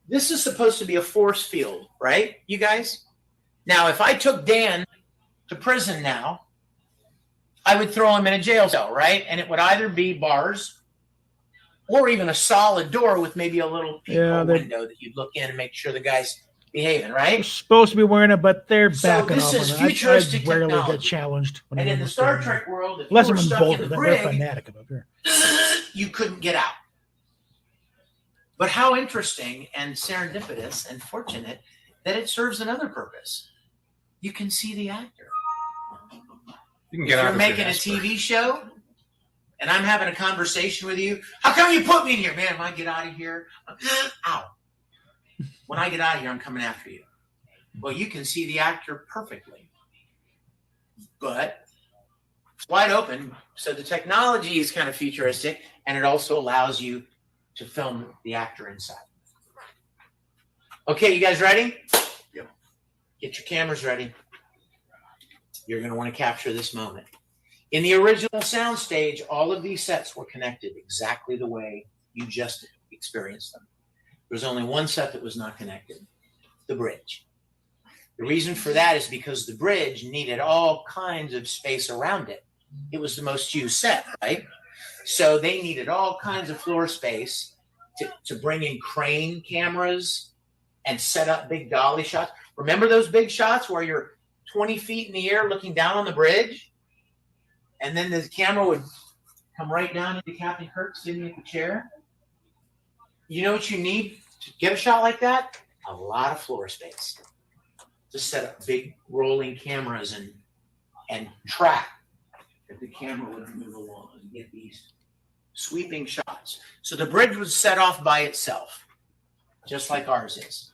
[SPEAKER 7] is supposed to be a force field, right, you guys?
[SPEAKER 10] Now, if I took Dan to prison now, I would throw him in a jail cell, right? And it would either be bars or even a solid door with maybe a little peephole window that you'd look in and make sure the guy's behaving,
[SPEAKER 1] They're
[SPEAKER 10] right?
[SPEAKER 1] supposed to be wearing it, but they're
[SPEAKER 10] So
[SPEAKER 1] backing
[SPEAKER 10] this
[SPEAKER 1] off
[SPEAKER 10] is
[SPEAKER 1] on it.
[SPEAKER 10] futuristic
[SPEAKER 1] I rarely get
[SPEAKER 10] technology.
[SPEAKER 1] challenged. When
[SPEAKER 10] And
[SPEAKER 1] I'm
[SPEAKER 10] in the
[SPEAKER 1] the
[SPEAKER 10] Star Trek world, if
[SPEAKER 1] unless
[SPEAKER 10] you
[SPEAKER 1] I'm
[SPEAKER 10] were
[SPEAKER 1] in
[SPEAKER 10] stuck
[SPEAKER 1] Boulder,
[SPEAKER 10] in the
[SPEAKER 1] they're
[SPEAKER 10] brig,
[SPEAKER 1] fanatic about here.
[SPEAKER 10] you couldn't get out. But how interesting and serendipitous and fortunate that it serves another purpose. You can see the actor.
[SPEAKER 6] You can
[SPEAKER 10] If
[SPEAKER 6] get out
[SPEAKER 10] you're
[SPEAKER 6] if
[SPEAKER 10] making
[SPEAKER 6] you're
[SPEAKER 10] a
[SPEAKER 6] desperate.
[SPEAKER 10] TV show and I'm having a conversation with you, how come you put me in here? Man, when I get out of here, ow. When I get out of here, I'm coming after you. Well, you can see the actor perfectly. But it's wide open. So the technology is kind of futuristic, and it also allows you to film the actor inside. Okay, you guys ready?
[SPEAKER 9] Yep.
[SPEAKER 10] Get your cameras ready. You're going to want to capture this moment. In the original soundstage, all of these sets were connected exactly the way you just experienced them. There was only one set that was not connected, the bridge. The reason for that is because the bridge needed all kinds of space around it. It was the most used set, right? So they needed all kinds of floor space to bring in crane cameras and set up big dolly shots. Remember those big shots where you're 20 feet in the air looking down on the bridge? And then the camera would come right down into Captain Kirk sitting in the chair. You know what you need to get a shot like that? A lot of floor space. To set up big rolling cameras and track that the camera would move along and get these sweeping shots. So the bridge was set off by itself, just like ours is.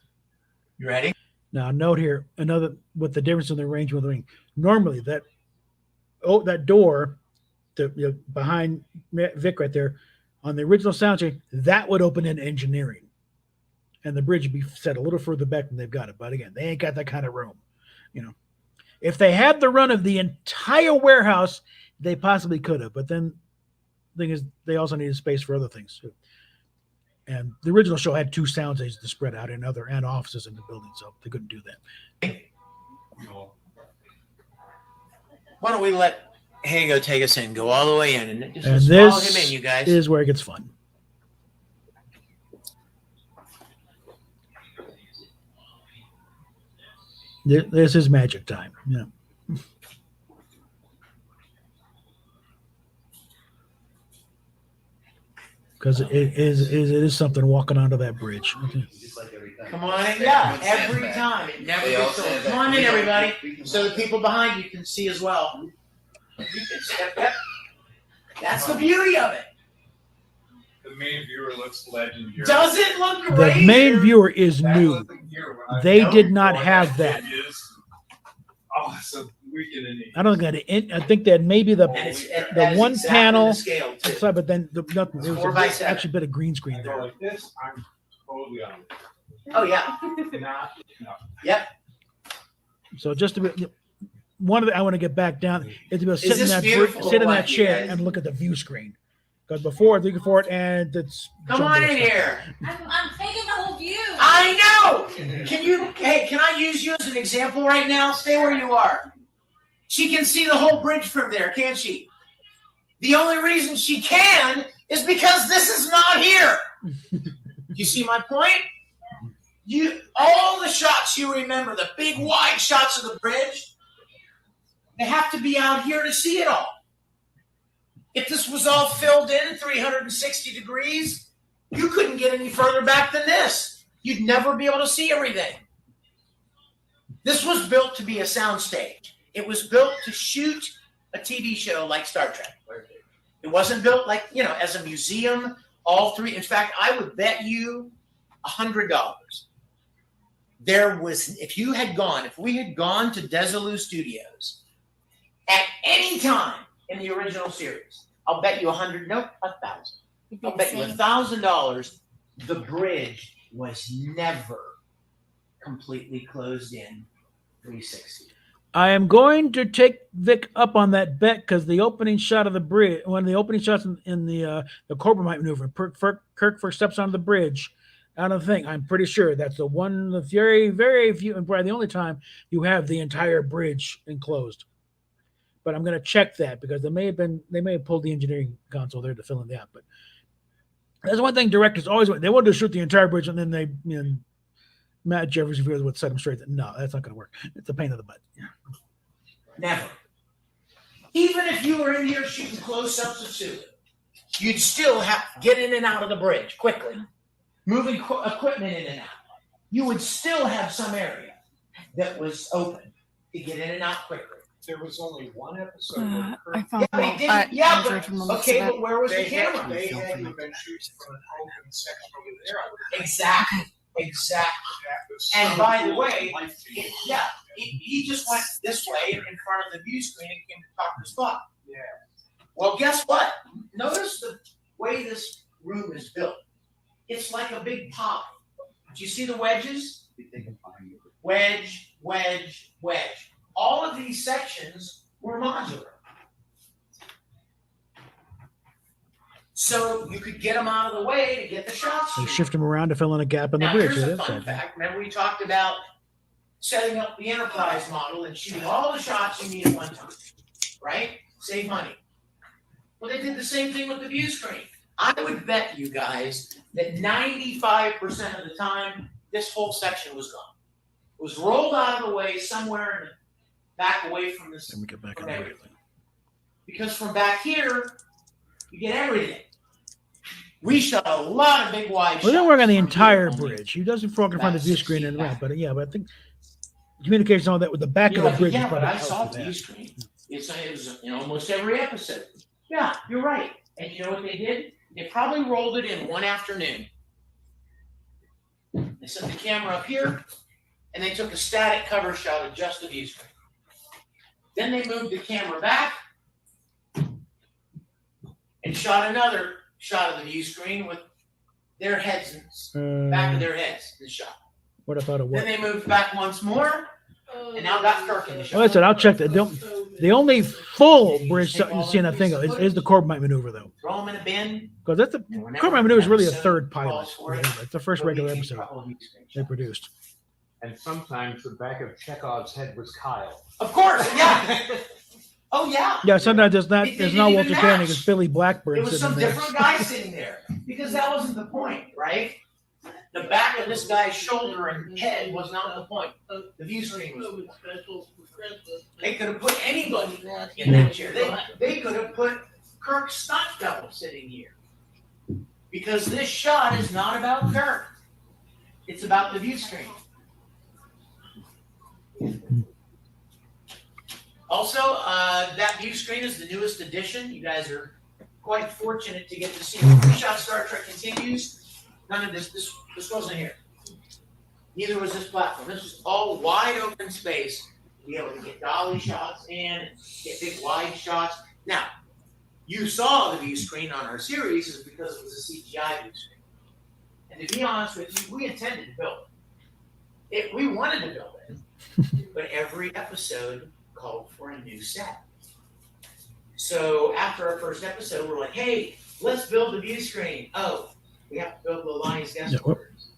[SPEAKER 10] You ready?
[SPEAKER 1] Now, note here another with the difference in the range with the ring. Normally, that door, behind Vic right there, on the original soundtrack, that would open in engineering, and the bridge would be set a little further back than they've got it. But again, they ain't got that kind of room. If they had the run of the entire warehouse, they possibly could have. But then, the thing is, they also needed space for other things too. And the original show had 2 sound stages to spread out and offices in the building, so they couldn't do that.
[SPEAKER 10] Why don't we let Hago take us in, go all the way in, and just
[SPEAKER 1] And
[SPEAKER 10] follow him
[SPEAKER 1] this
[SPEAKER 10] in, you guys.
[SPEAKER 1] is where it gets fun. This is magic time. Because it is something walking onto that bridge. Okay.
[SPEAKER 10] Come on in. Yeah, every time. It never gets old. Come on in, everybody, so the people behind you can see as well. Yep. That's the beauty of it.
[SPEAKER 6] The main viewer looks legendary.
[SPEAKER 10] Does it look great?
[SPEAKER 1] The main viewer is new. They did not have that.
[SPEAKER 6] It is awesome. Weekend in
[SPEAKER 1] I don't think that. I think that maybe the
[SPEAKER 10] That is
[SPEAKER 1] one
[SPEAKER 10] exactly
[SPEAKER 1] panel,
[SPEAKER 10] the scale, too.
[SPEAKER 1] sorry, but then nothing. There was
[SPEAKER 10] 4x7.
[SPEAKER 1] actually a bit of green screen
[SPEAKER 6] Go
[SPEAKER 1] there.
[SPEAKER 6] like this. I'm totally on it.
[SPEAKER 10] Oh, yeah.
[SPEAKER 6] Not, no.
[SPEAKER 10] Yep.
[SPEAKER 1] So just to be, I want to get back down is to be able to
[SPEAKER 10] Is
[SPEAKER 1] sit in
[SPEAKER 10] this
[SPEAKER 1] that
[SPEAKER 10] beautiful
[SPEAKER 1] sit in
[SPEAKER 10] or
[SPEAKER 1] that
[SPEAKER 10] what, you
[SPEAKER 1] chair
[SPEAKER 10] guys?
[SPEAKER 1] and look at the view screen. Because before looking for it and it's
[SPEAKER 10] Come on in here.
[SPEAKER 8] I'm taking the whole view.
[SPEAKER 10] I know. Can I use you as an example right now? Stay where you are. She can see the whole bridge from there, can't she? The only reason she can is because this is not here. You see my point? All the shots you remember, the big wide shots of the bridge, they have to be out here to see it all. If this was all filled in 360 degrees, you couldn't get any further back than this. You'd never be able to see everything. This was built to be a soundstage. It was built to shoot a TV show like Star Trek. It wasn't built like, as a museum, all three. In fact, I would bet you $100. If we had gone to Desilu Studios at any time in the original series, I'll bet you $1,000. I'll bet you $1,000 the bridge was never completely closed in 360.
[SPEAKER 1] I am going to take Vic up on that bet because the opening shot of the bridge, one of the opening shots in the Cobra Might maneuver, Kirk first steps onto the bridge. I don't think. I'm pretty sure that's the one, the very, very few, and probably the only time you have the entire bridge enclosed. But I'm going to check that because they may have pulled the engineering console there to fill in that. But that's one thing directors always want. They want to shoot the entire bridge and then Matt Jeffers would set them straight. No, that's not going to work. It's a pain in the butt. Yeah.
[SPEAKER 10] Never. Even if you were in here shooting close-ups of Sue, you'd still have to get in and out of the bridge quickly, moving equipment in and out. You would still have some area that was open to get in and out quickly.
[SPEAKER 6] There was only one episode where
[SPEAKER 12] I found
[SPEAKER 10] but where was the camera?
[SPEAKER 6] they had you been shooting from an open section over there.
[SPEAKER 10] Exactly. And by the way, he just went this way in front of the view screen and came to talk to Spot.
[SPEAKER 6] Yeah.
[SPEAKER 10] Well, guess what? Notice the way this room is built. It's like a big pie. Do you see the wedges? Wedge, wedge, wedge. All of these sections were modular. So you could get them out of the way to get the shots.
[SPEAKER 1] They shift them around to fill in a gap in the
[SPEAKER 10] Now,
[SPEAKER 1] bridge.
[SPEAKER 10] here's a fun fact. Remember we talked about setting up the enterprise model and shooting all the shots you need at one time, right? Save money. Well, they did the same thing with the view screen. I would bet you guys that 95% of the time, this whole section was gone. It was rolled out of the way somewhere in the back away from this.
[SPEAKER 1] Then we get back
[SPEAKER 10] from
[SPEAKER 1] in
[SPEAKER 10] everything. Because from back here, you get everything. We shot a lot of big wide shots.
[SPEAKER 1] Well, they work on the entire bridge. He doesn't focus on the view screen and around, but I think communication all that with the back of the bridge.
[SPEAKER 10] Yeah,
[SPEAKER 1] is
[SPEAKER 10] but
[SPEAKER 1] probably
[SPEAKER 10] I
[SPEAKER 1] out
[SPEAKER 10] saw
[SPEAKER 1] for
[SPEAKER 10] the
[SPEAKER 1] that.
[SPEAKER 10] view screen. It was in almost every episode. Yeah, you're right. And you know what they did? They probably rolled it in one afternoon. They set the camera up here, and they took a static cover shot of just the view screen. Then they moved the camera back and shot another shot of the view screen with their heads, back of their heads, the shot.
[SPEAKER 1] What I thought it was.
[SPEAKER 10] Then they moved back once more, and now got Kirk in the shot.
[SPEAKER 1] Well, I said I'll check that. The only full bridge you see in that thing is the Corbomite maneuver, though.
[SPEAKER 10] Throw them in a bin.
[SPEAKER 1] Because that's the Corbomite maneuver is really a third pilot. It's the first regular episode they produced.
[SPEAKER 9] And sometimes the back of Chekhov's head was Kyle.
[SPEAKER 10] Of course, yeah. Oh yeah.
[SPEAKER 1] Yeah, sometimes there's not
[SPEAKER 10] even
[SPEAKER 1] Walter
[SPEAKER 10] match.
[SPEAKER 1] Koenig, it's Billy Blackburn.
[SPEAKER 10] It was
[SPEAKER 1] sitting
[SPEAKER 10] some
[SPEAKER 1] there.
[SPEAKER 10] different guy sitting there because that wasn't the point, right? The back of this guy's shoulder and head was not the point. The view screen was the point. They could have put anybody in that chair. They could have put Kirk's stunt double sitting here. Because this shot is not about Kirk. It's about the view screen. Also, that view screen is the newest addition. You guys are quite fortunate to get to see it. When we shot Star Trek Continues, none of this wasn't here. Neither was this platform. This was all wide open space to be able to get dolly shots in, get big wide shots. Now, you saw the view screen on our series is because it was a CGI view screen. And to be honest with you, we intended to build it. We wanted to build it, but every episode called for a new set. So after our first episode, we're like, hey, let's build the view screen. Oh, we have to build the Alliance guest quarters.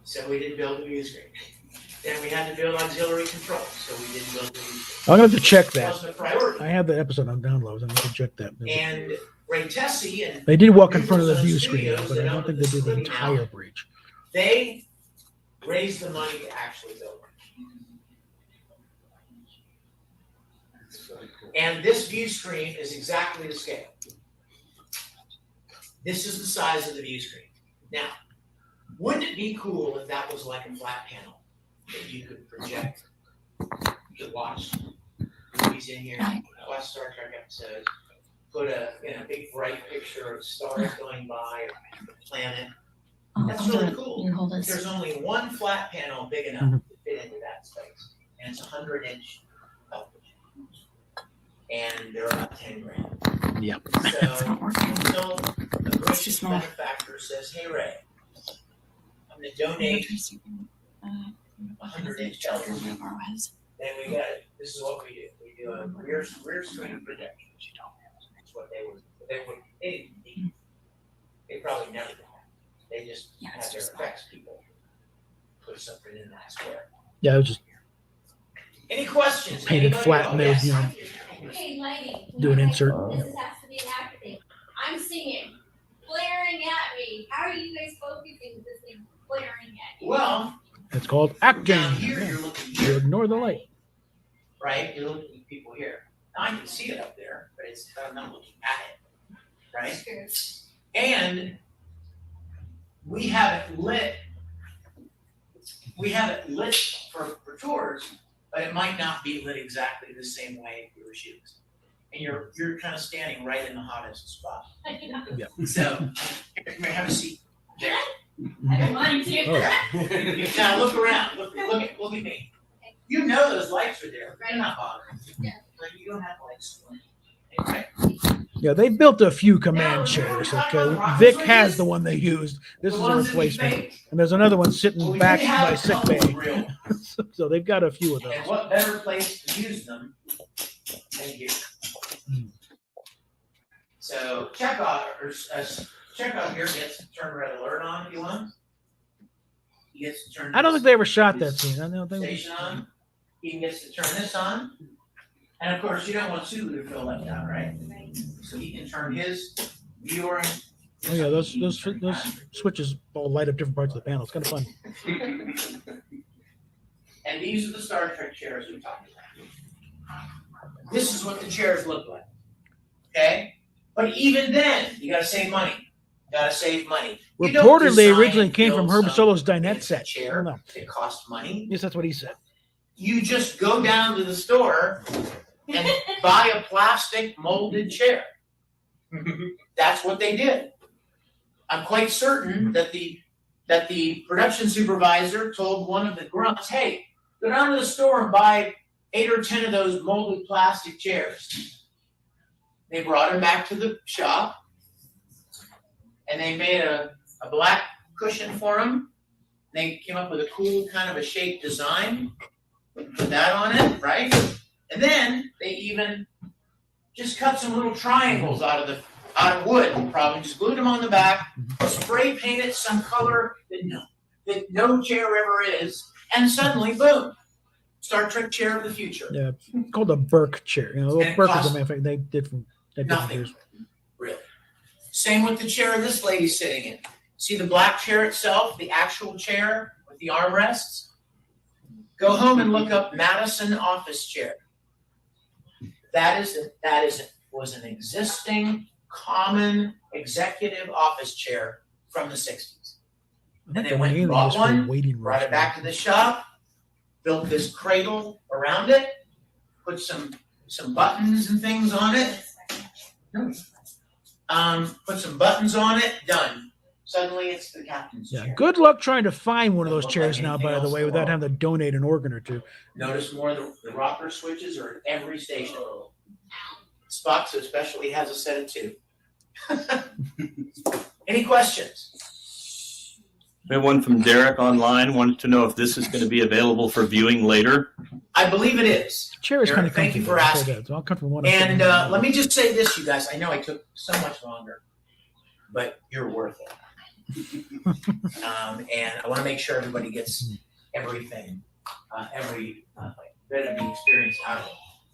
[SPEAKER 10] So we didn't build the view screen. Then we had to build auxiliary control, so we didn't build the view screen.
[SPEAKER 1] I'm going to have to check
[SPEAKER 10] It
[SPEAKER 1] that.
[SPEAKER 10] wasn't a priority.
[SPEAKER 1] I have the episode on downloads. I'm going to check that.
[SPEAKER 10] And Ray Tessie and
[SPEAKER 1] They did walk in front of the view screen,
[SPEAKER 10] Studios
[SPEAKER 1] but I
[SPEAKER 10] that
[SPEAKER 1] don't
[SPEAKER 10] owned
[SPEAKER 1] think they did the
[SPEAKER 10] facility
[SPEAKER 1] entire
[SPEAKER 10] now,
[SPEAKER 1] bridge.
[SPEAKER 10] they raised the money to actually build it. And this view screen is exactly the scale. This is the size of the view screen. Now, wouldn't it be cool if that was like a flat panel that you could project? You could watch movies in here, watch Star Trek episodes, put a big bright picture of stars going by or the planet. That's really cool. There's only one flat panel big enough to fit into that space, and it's 100-inch television. And they're about 10 grand.
[SPEAKER 1] Yep.
[SPEAKER 10] So until the gracious manufacturer says, hey Ray, I'm gonna donate 100-inch television. Then we got it. This is what we do. We do a rear screen projection. That's what they didn't need. They probably never did that. They just had their effects people put something in that square.
[SPEAKER 1] Yeah, it was just
[SPEAKER 10] Any questions?
[SPEAKER 1] painted
[SPEAKER 10] Anybody?
[SPEAKER 1] flat
[SPEAKER 10] Oh,
[SPEAKER 1] and they would,
[SPEAKER 10] yes.
[SPEAKER 8] Hey, lighting.
[SPEAKER 1] do an insert.
[SPEAKER 8] This has to be an actor thing. I'm singing, flaring at me. How are you guys focusing with this thing flaring at you?
[SPEAKER 10] Well,
[SPEAKER 1] It's called acting.
[SPEAKER 10] down here
[SPEAKER 1] Yeah.
[SPEAKER 10] you're looking
[SPEAKER 1] You
[SPEAKER 10] here,
[SPEAKER 1] ignore the light.
[SPEAKER 10] right? You're looking at people here. Now I can see it up there, but it's I'm not looking at it, right? And we have it lit. We have it lit for tours, but it might not be lit exactly the same way if you were shooting. And you're kind of standing right in the hottest spot.
[SPEAKER 1] Yeah.
[SPEAKER 10] So here, have a seat. There.
[SPEAKER 8] I have mine too.
[SPEAKER 1] Oh.
[SPEAKER 10] Now look around. Look at me. You know those lights are there. They're not bothering you.
[SPEAKER 8] Yeah.
[SPEAKER 10] Like you don't have lights. Okay.
[SPEAKER 1] Yeah, they built a few command chairs. Okay, Vic has the one they used. This is a replacement, and there's another one sitting back by sick bay. So they've got a few of
[SPEAKER 10] And
[SPEAKER 1] those.
[SPEAKER 10] what better place to use them than here? So Chekhov here gets to turn red alert on if you want. He gets to turn.
[SPEAKER 1] I don't think they ever shot that scene. I don't think.
[SPEAKER 10] Station on. He gets to turn this on, and of course you don't want Sulu to feel left out, right? So he can turn his viewer.
[SPEAKER 1] Oh yeah, those switches all light up different parts of the panel. It's kind of fun.
[SPEAKER 10] And these are the Star Trek chairs we talked about. This is what the chairs look like. Okay? But even then, you gotta save money. You gotta save money. You don't
[SPEAKER 1] Reportedly,
[SPEAKER 10] design
[SPEAKER 1] originally
[SPEAKER 10] and
[SPEAKER 1] came from
[SPEAKER 10] build
[SPEAKER 1] Herb
[SPEAKER 10] some
[SPEAKER 1] Solo's dinette
[SPEAKER 10] fancy
[SPEAKER 1] set. I
[SPEAKER 10] chair.
[SPEAKER 1] don't know.
[SPEAKER 10] It costs money.
[SPEAKER 1] Yes, that's what he said.
[SPEAKER 10] You just go down to the store and buy a plastic molded chair. That's what they did. I'm quite certain that the production supervisor told one of the grunts, "Hey, go down to the store and buy 8 or 10 of those molded plastic chairs." They brought him back to the shop, and they made a black cushion for him. They came up with a cool kind of a shaped design. Put that on it, right? And then they even just cut some little triangles out of wood, probably just glued them on the back, spray painted some color that no chair ever is, and suddenly, boom, Star Trek chair of the future.
[SPEAKER 1] Yeah, it's called a Burke chair. You know,
[SPEAKER 10] And it
[SPEAKER 1] Burke is
[SPEAKER 10] costs
[SPEAKER 1] a manufacturer. They did from
[SPEAKER 10] nothing.
[SPEAKER 1] years.
[SPEAKER 10] Really. Same with the chair this lady's sitting in. See the black chair itself, the actual chair with the armrests? Go home and look up Madison office chair. That was an existing common executive office chair from the 60s. And they went and bought one, brought it back to the shop, built this cradle around it, put some buttons and things on it. Put some buttons on it, done. Suddenly it's the captain's
[SPEAKER 1] Yeah,
[SPEAKER 10] chair.
[SPEAKER 1] good luck trying to find one of those
[SPEAKER 10] Doesn't look
[SPEAKER 1] chairs
[SPEAKER 10] like
[SPEAKER 1] now,
[SPEAKER 10] anything
[SPEAKER 1] by the
[SPEAKER 10] else
[SPEAKER 1] way,
[SPEAKER 10] in the
[SPEAKER 1] without
[SPEAKER 10] world.
[SPEAKER 1] having to donate an organ or two.
[SPEAKER 10] Notice more the rocker switches are at every station. Spock's especially has a set of 2. Any questions?
[SPEAKER 11] We have one from Derek online, wanted to know if this is going to be available for viewing later.
[SPEAKER 10] I believe it is.
[SPEAKER 1] The chair is kind of
[SPEAKER 10] Thank you for
[SPEAKER 1] comfortable.
[SPEAKER 10] asking.
[SPEAKER 1] So I'll comfortable one.
[SPEAKER 10] And let me just say this, you guys. I know I took so much longer, but you're worth it. And I want to make sure everybody gets everything, every bit of the experience out of it.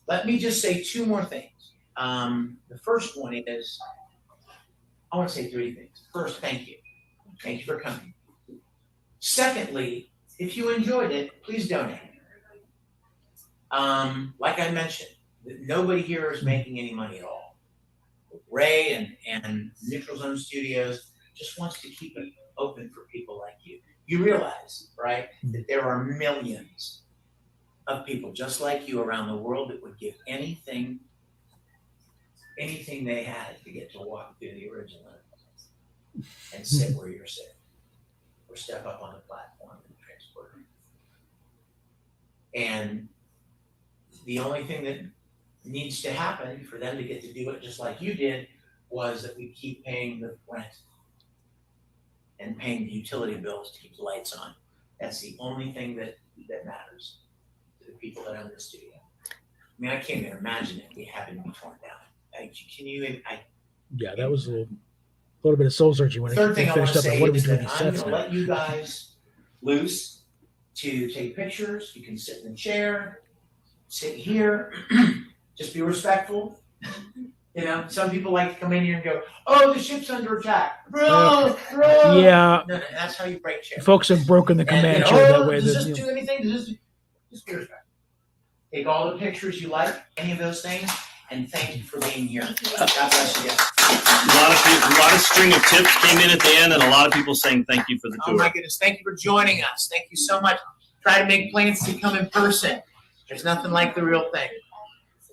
[SPEAKER 10] Let me just say 2 more things. The first one is, I want to say 3 things. First, thank you. Thank you for coming. Secondly, if you enjoyed it, please donate. Like I mentioned, nobody here is making any money at all. Ray and Neutral Zone Studios just wants to keep it open for people like you. You realize, right, that there are millions of people just like you around the world that would give anything they had to get to walk through the original and sit where you're sitting, or step up on the platform and transport. And the only thing that needs to happen for them to get to do it just like you did was that we keep paying the rent and paying the utility bills to keep the lights on. That's the only thing that matters to the people that own the studio. I mean, I can't even imagine it having to be torn down. Can you?
[SPEAKER 1] Yeah, that was a little bit of soul searching when
[SPEAKER 10] Third
[SPEAKER 1] they
[SPEAKER 10] thing I want
[SPEAKER 1] finished
[SPEAKER 10] to
[SPEAKER 1] up.
[SPEAKER 10] say
[SPEAKER 1] What do we
[SPEAKER 10] is
[SPEAKER 1] do with
[SPEAKER 10] that
[SPEAKER 1] these
[SPEAKER 10] I'm
[SPEAKER 1] sets
[SPEAKER 10] going to
[SPEAKER 1] now?
[SPEAKER 10] let you guys loose to take pictures. You can sit in the chair, sit here, just be respectful. You know, some people like to come in here and go, "Oh, the ship's under attack." Bro.
[SPEAKER 1] Yeah.
[SPEAKER 10] No, that's how you break ship.
[SPEAKER 1] Folks have broken the command
[SPEAKER 10] And,
[SPEAKER 1] chair that
[SPEAKER 10] "Oh,
[SPEAKER 1] way.
[SPEAKER 10] does
[SPEAKER 1] That,
[SPEAKER 10] this do anything? Does this just be respectful. Take all the pictures you like, any of those things, and thank you for being here. God bless you guys.
[SPEAKER 11] A lot of string of tips came in at the end, and a lot of people saying thank you for the
[SPEAKER 10] Oh
[SPEAKER 11] tour.
[SPEAKER 10] my goodness, thank you for joining us. Thank you so much. Try to make plans to come in person. There's nothing like the real thing.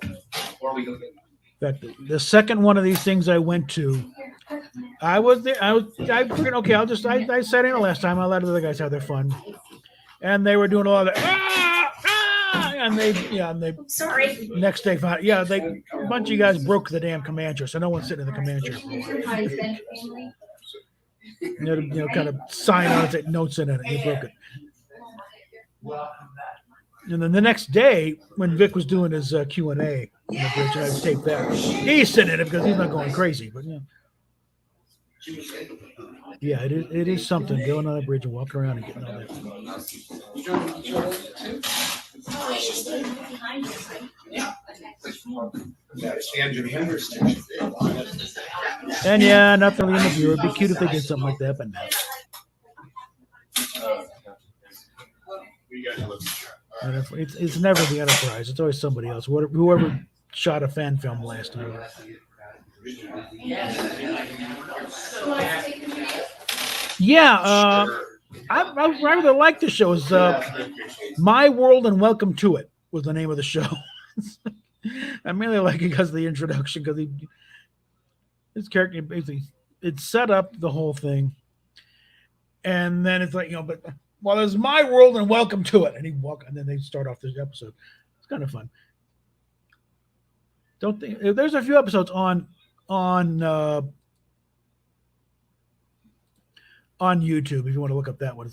[SPEAKER 10] Before we go.
[SPEAKER 1] In fact, the second one of these things I went to, I was there. I figured, okay, I sat in the last time. I let the other guys have their fun, and they were doing a lot of and they
[SPEAKER 8] Sorry.
[SPEAKER 1] next day found, a bunch of you guys broke the damn command chair, so no one's sitting in the command chair for a while. Kind of sign on it, that notes in it, and they broke it. And then the next day, when Vic was doing his Q&A in the bridge, and I taped that, he's sitting in it because he's not going crazy. But yeah, it is something going on the bridge and walking around and getting all that. And yeah, nothing really in the view. It'd be cute if they did something like that, but no. It's never the Enterprise. It's always somebody else. Whoever shot a fan film last year. Yeah, I rather like the show. Is My World and Welcome to It was the name of the show. I mainly like it because of the introduction, because his character basically it set up the whole thing, and then it's like, but well, there's My World and Welcome to It, and and then they start off this episode. It's kind of fun. Don't think there's a few episodes on YouTube if you want to look up that one.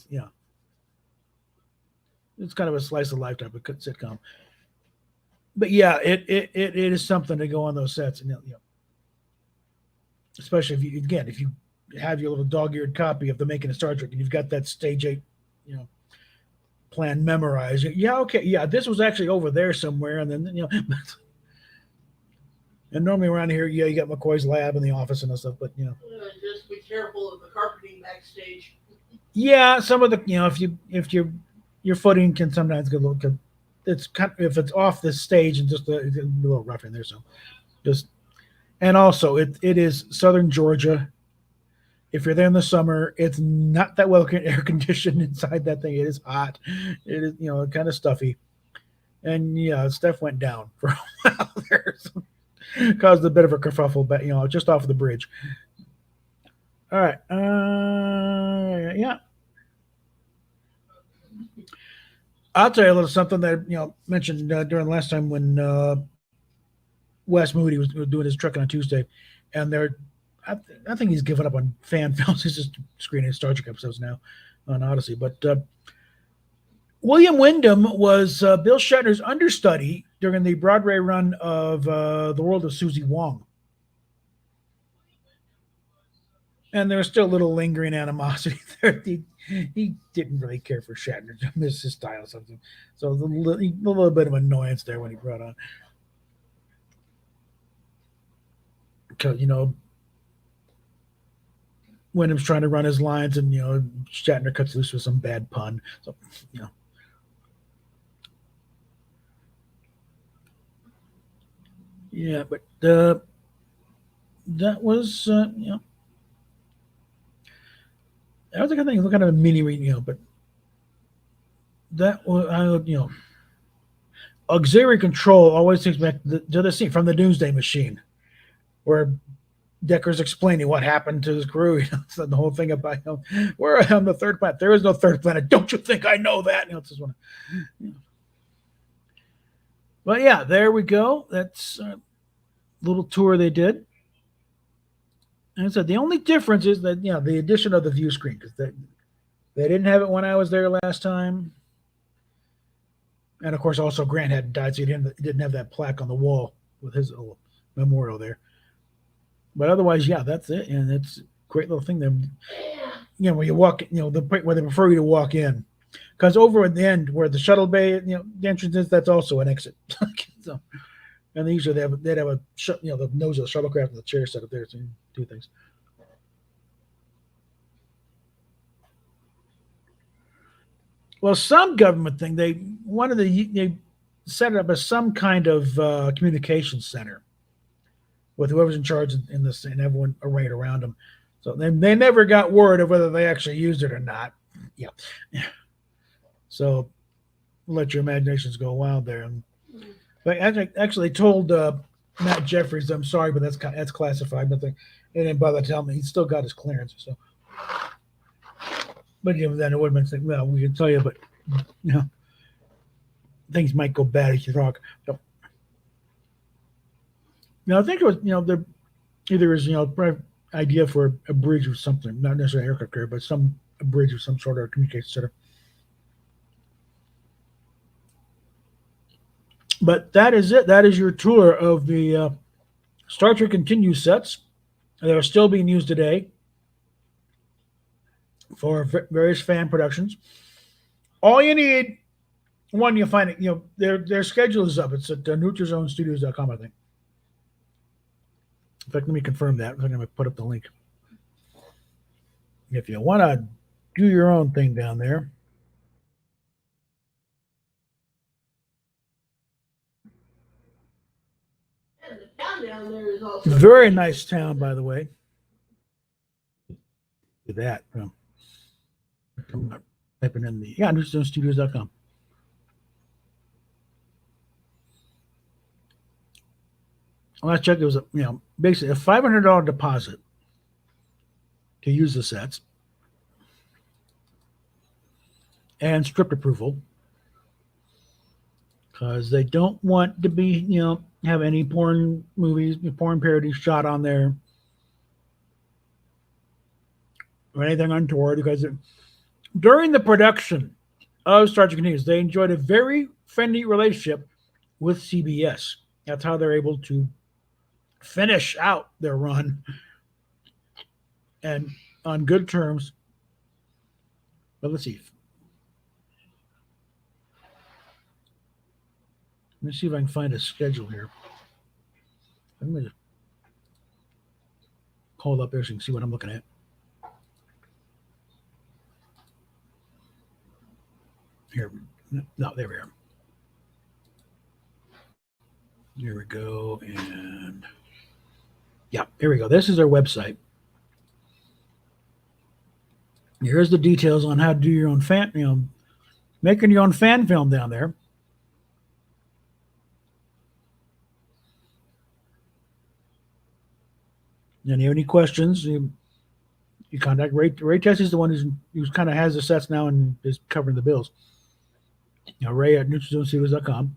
[SPEAKER 1] It's kind of a slice of life type of sitcom. But yeah, it is something to go on those sets, and especially if you have your little dog-eared copy of the Making of Star Trek, and you've got that stage 8, plan memorized. Yeah, okay, yeah, this was actually over there somewhere, and then and normally around here, you got McCoy's lab in the office and stuff, but
[SPEAKER 5] just be careful of the carpeting backstage.
[SPEAKER 1] Yeah, some of the if your footing can sometimes get a little. It's kind of, if it's off the stage and just it's a little rough in there, so just and also it is Southern Georgia. If you're there in the summer, it's not that well air conditioned inside that thing. It is hot. It is kind of stuffy, and stuff went down for a while there, so caused a bit of a kerfuffle, but just off the bridge. All right, yeah. I'll tell you a little something that mentioned during the last time when Wes Moody was doing his trucking on Tuesday, and I think he's given up on fan films. He's just screening Star Trek episodes now on Odyssey. But William Wyndham was Bill Shatner's understudy during the Broadway run of The World of Susie Wong. And there's still a little lingering animosity there. He didn't really care for Shatner. Missed his style or something. So a little bit of annoyance there when he brought on. Because, Wyndham's trying to run his lines, and, Shatner cuts loose with some bad pun. So, Yeah, but that was, I was kind of a mini, but that was, auxiliary control always takes me back to the scene from the Doomsday Machine, where Decker's explaining what happened to his crew. So the whole thing about, we're on the third planet. There is no third planet. Don't you think I know that? It's just one. But yeah, there we go. That's a little tour they did. And so the only difference is that the addition of the view screen, because they didn't have it when I was there last time, and of course also Grant hadn't died, so he didn't have that plaque on the wall with his little memorial there. But otherwise, yeah, that's it, and great little thing there. You know, when you walk, you know, where they prefer you to walk in, because over at the end where the shuttle bay, you know, the entrance is, that's also an exit. So, and usually they'd have a you know, the nose of the shuttlecraft and the chair set up there to do things. Well, some government thing they set it up as some kind of communication center with whoever's in charge in this and everyone arrayed around them. So they never got word of whether they actually used it or not. Yeah. So let your imaginations go wild there. And but I actually told Matt Jeffries, I'm sorry, but that's classified. But they didn't bother telling me. He still got his clearance. So, but you know, then it would have been like, well, we can tell you, but you know, things might go bad if you talk. So, you know, I think it was, you know, there either is, you know, idea for a bridge or something, not necessarily aircraft carrier, but a bridge or some sort of communication center. But that is it. That is your tour of the Star Trek Continue sets. They are still being used today for various fan productions. All you need, one, you'll find it, you know, their schedule is up. It's at NeutraZoneStudios.com, I think. In fact, let me confirm that. I'm going to put up the link. If you want to do your own thing down there.
[SPEAKER 5] And the town down there is also
[SPEAKER 1] Very nice town, by the way. Look at that. I'm typing in the NeutraZoneStudios.com. Last check, it was basically a $500 deposit to use the sets and script approval, because they don't want to be, have any porn movies, porn parodies shot on there or anything untoward, because during the production of Star Trek Continues, they enjoyed a very friendly relationship with CBS. That's how they're able to finish out their run and on good terms. But let's see. Let me see if I can find a schedule here. I'm going to call it up there so you can see what I'm looking at. Here. No, there we are. Here we go. And yeah, here we go. This is their website. Here's the details on how to do your own fan, making your own fan film down there. And if you have any questions, you contact Ray. Ray Tess is the one who's kind of has the sets now and is covering the bills. Ray at NeutraZoneStudios.com.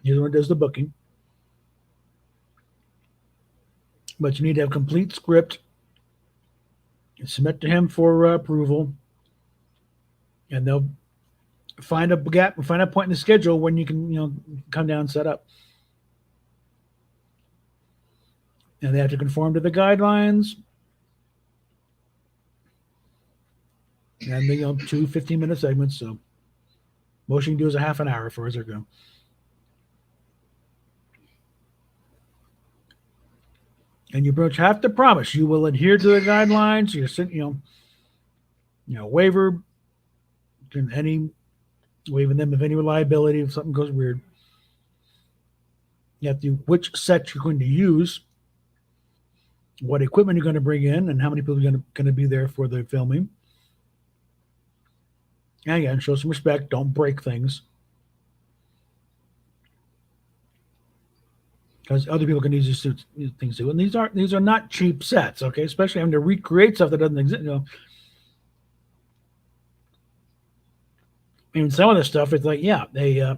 [SPEAKER 1] He's the one who does the booking. But you need to have complete script. Submit to him for approval, and they'll find a gap, find a point in the schedule when you can, come down and set up. And they have to conform to the guidelines. And they 2 15-minute segments. So most you can do is a half an hour for as they're going. And you pretty much have to promise you will adhere to the guidelines. You're waiver waiving them of any reliability if something goes weird. You have to which set you're going to use, what equipment you're going to bring in, and how many people are going to be there for the filming. And again, show some respect. Don't break things, because other people can use these things too. And these are not cheap sets, okay? Especially having to recreate stuff that doesn't exist. And some of the stuff, it's like, they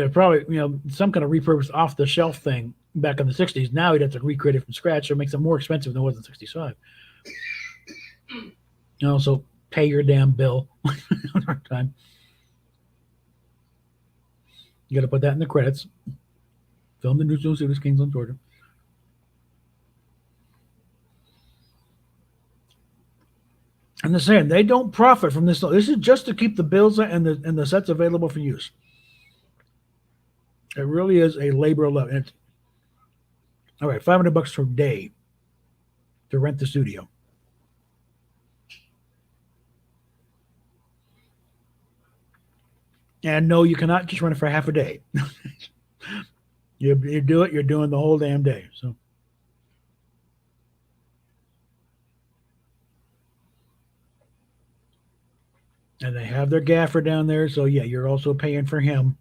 [SPEAKER 1] probably some kind of repurposed off the shelf thing back in the 60s. Now you'd have to recreate it from scratch, so it makes it more expensive than it was in 65. So pay your damn bill time. You got to put that in the credits. Film the Neutral Studios, Kingsland, Georgia. I'm just saying they don't profit from this. This is just to keep the bills and the sets available for use. It really is a labor of love. And it's, all right, $500 per day to rent the studio. And no, you cannot just rent it for half a day. you do it, you're doing the whole damn day. So. And they have their gaffer down there, so yeah, you're also paying for him.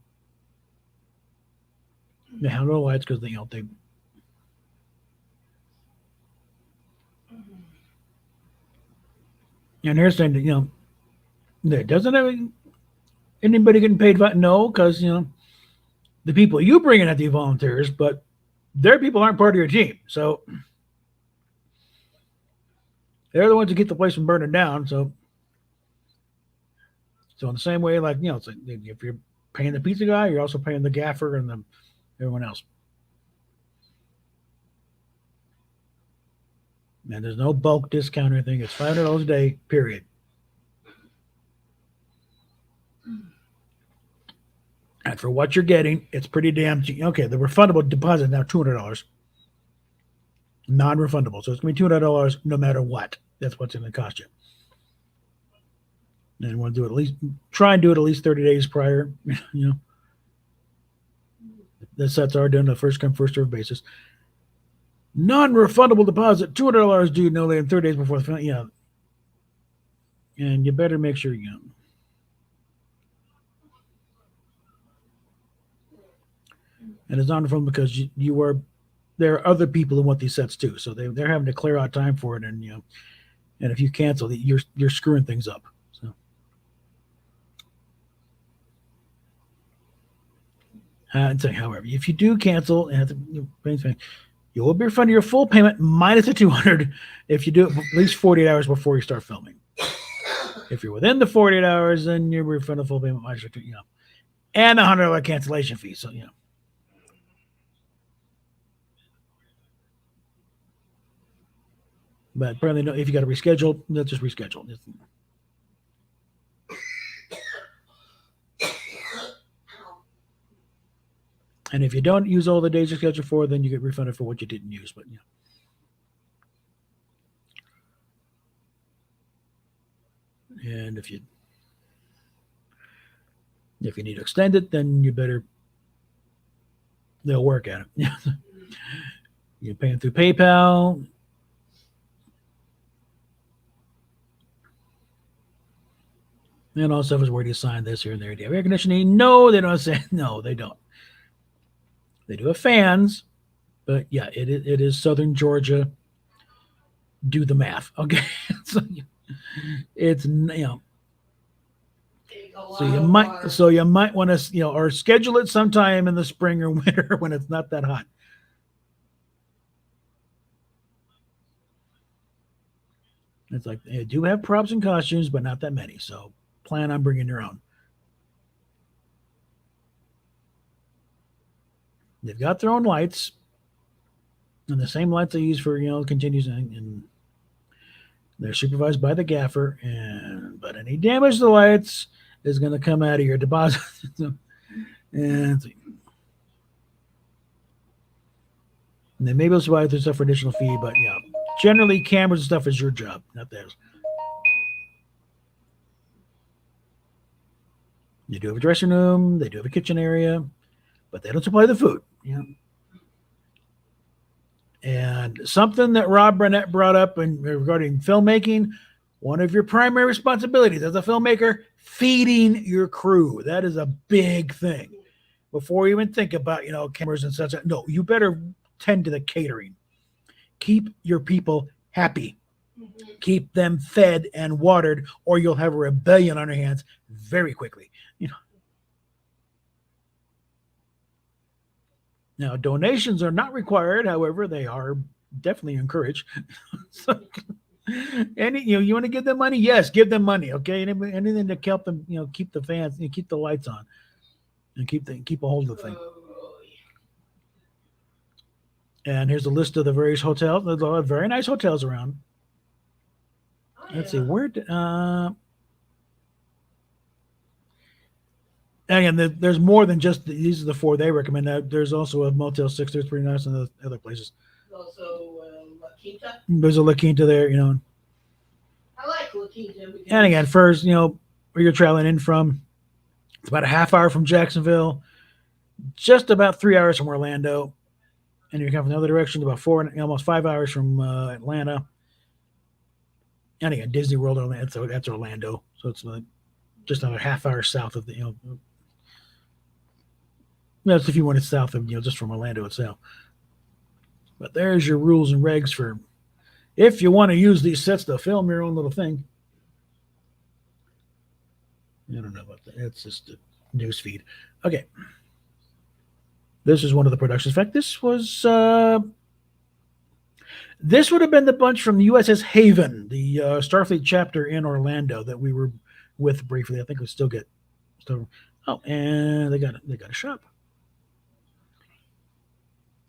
[SPEAKER 1] They have no lights because they. And here's saying there doesn't have anybody getting paid. No, because the people you bring in at the volunteers, but their people aren't part of your team, so they're the ones who keep the place from burning down. So in the same way, like it's like if you're paying the pizza guy, you're also paying the gaffer and everyone else. And there's no bulk discount or anything. It's $500 a day, period. And for what you're getting, it's pretty damn cheap. Okay, the refundable deposit is now $200. Non-refundable. So it's going to be $200 no matter what. That's what's going to cost you. And want to do it try and do it at least 30 days prior. The sets are done on a first come, first served basis. Non-refundable deposit, $200 due no later than 30 days before the film. Yeah. And you better make sure And it's non-refundable because you are. There are other people who want these sets too, so they're having to clear out time for it, and and if you cancel, you're screwing things up. So, however, if you do cancel, you will be refunded your full payment minus the $200 if you do it at least 48 hours before you start filming. If you're within the 48 hours, then you're refunded full payment minus and a $100 cancellation fee. So But apparently, if you got to reschedule, let's just reschedule. And if you don't use all the days you're scheduled for, then you get refunded for what you didn't use. But and if you need to extend it, then they'll work at it. You're paying through PayPal. And also, is where do you sign this here and there? Do you have air conditioning? No, they don't say. No, they don't. They do have fans, but yeah, it is Southern Georgia. Do the math, okay? So it's so you might want to or schedule it sometime in the spring or winter when it's not that hot. It's like they do have props and costumes, but not that many. So plan on bringing your own. They've got their own lights, and the same lights they use for continues, and they're supervised by the gaffer. But any damage to the lights is going to come out of your deposit. and they may be able to buy their stuff for additional fee, but generally cameras and stuff is your job, not theirs. They do have a dressing room, they do have a kitchen area, but they don't supply the food. And something that Rob Burnett brought up regarding filmmaking, one of your primary responsibilities as a filmmaker, feeding your crew. That is a big thing. Before you even think about, cameras and such. No, you better tend to the catering. Keep your people happy. Mm-hmm. Keep them fed and watered, or you'll have a rebellion on your hands very quickly. Now, donations are not required. However, they are definitely encouraged. So, you want to give them money? Yes, give them money. Okay, anything to help them, keep the fans, keep the lights on, and keep a hold of the thing. And here's a list of the various hotels. There's a lot of very nice hotels around. Let's see, again, there's more than just these are the 4 they recommend. There's also a Motel 6. There's pretty nice in other places.
[SPEAKER 5] Also, La Quinta.
[SPEAKER 1] There's a La Quinta there,
[SPEAKER 5] I like La Quinta. Because
[SPEAKER 1] And again, first, where you're traveling in from, it's about a half hour from Jacksonville, just about 3 hours from Orlando. And you come from the other direction, about almost 5 hours from Atlanta. And again, Disney World, that's Orlando. So it's like just another half hour south of the, that's if you want it south of, just from Orlando itself. But there's your rules and regs for if you want to use these sets to film your own little thing. I don't know about that. It's just a news feed. Okay. This is one of the productions. In fact, this would have been the bunch from the USS Haven, the Starfleet chapter in Orlando that we were with briefly. I think we still. Oh, and they got a shop.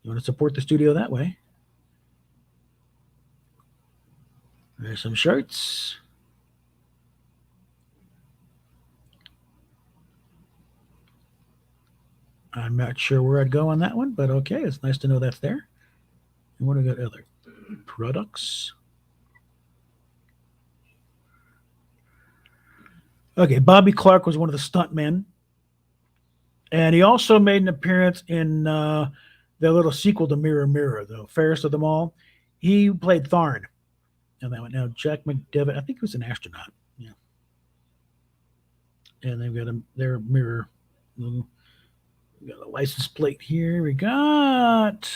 [SPEAKER 1] You want to support the studio that way? There's some shirts. I'm not sure where I'd go on that one, but okay, it's nice to know that's there. And what do we got other products? Okay, Bobby Clark was one of the stuntmen. And he also made an appearance in their little sequel to Mirror Mirror, the fairest of them all. He played Tharn. And that one. Now, Jack McDevitt, I think he was an astronaut. Yeah. And they've got their mirror. We got a license plate here. We got.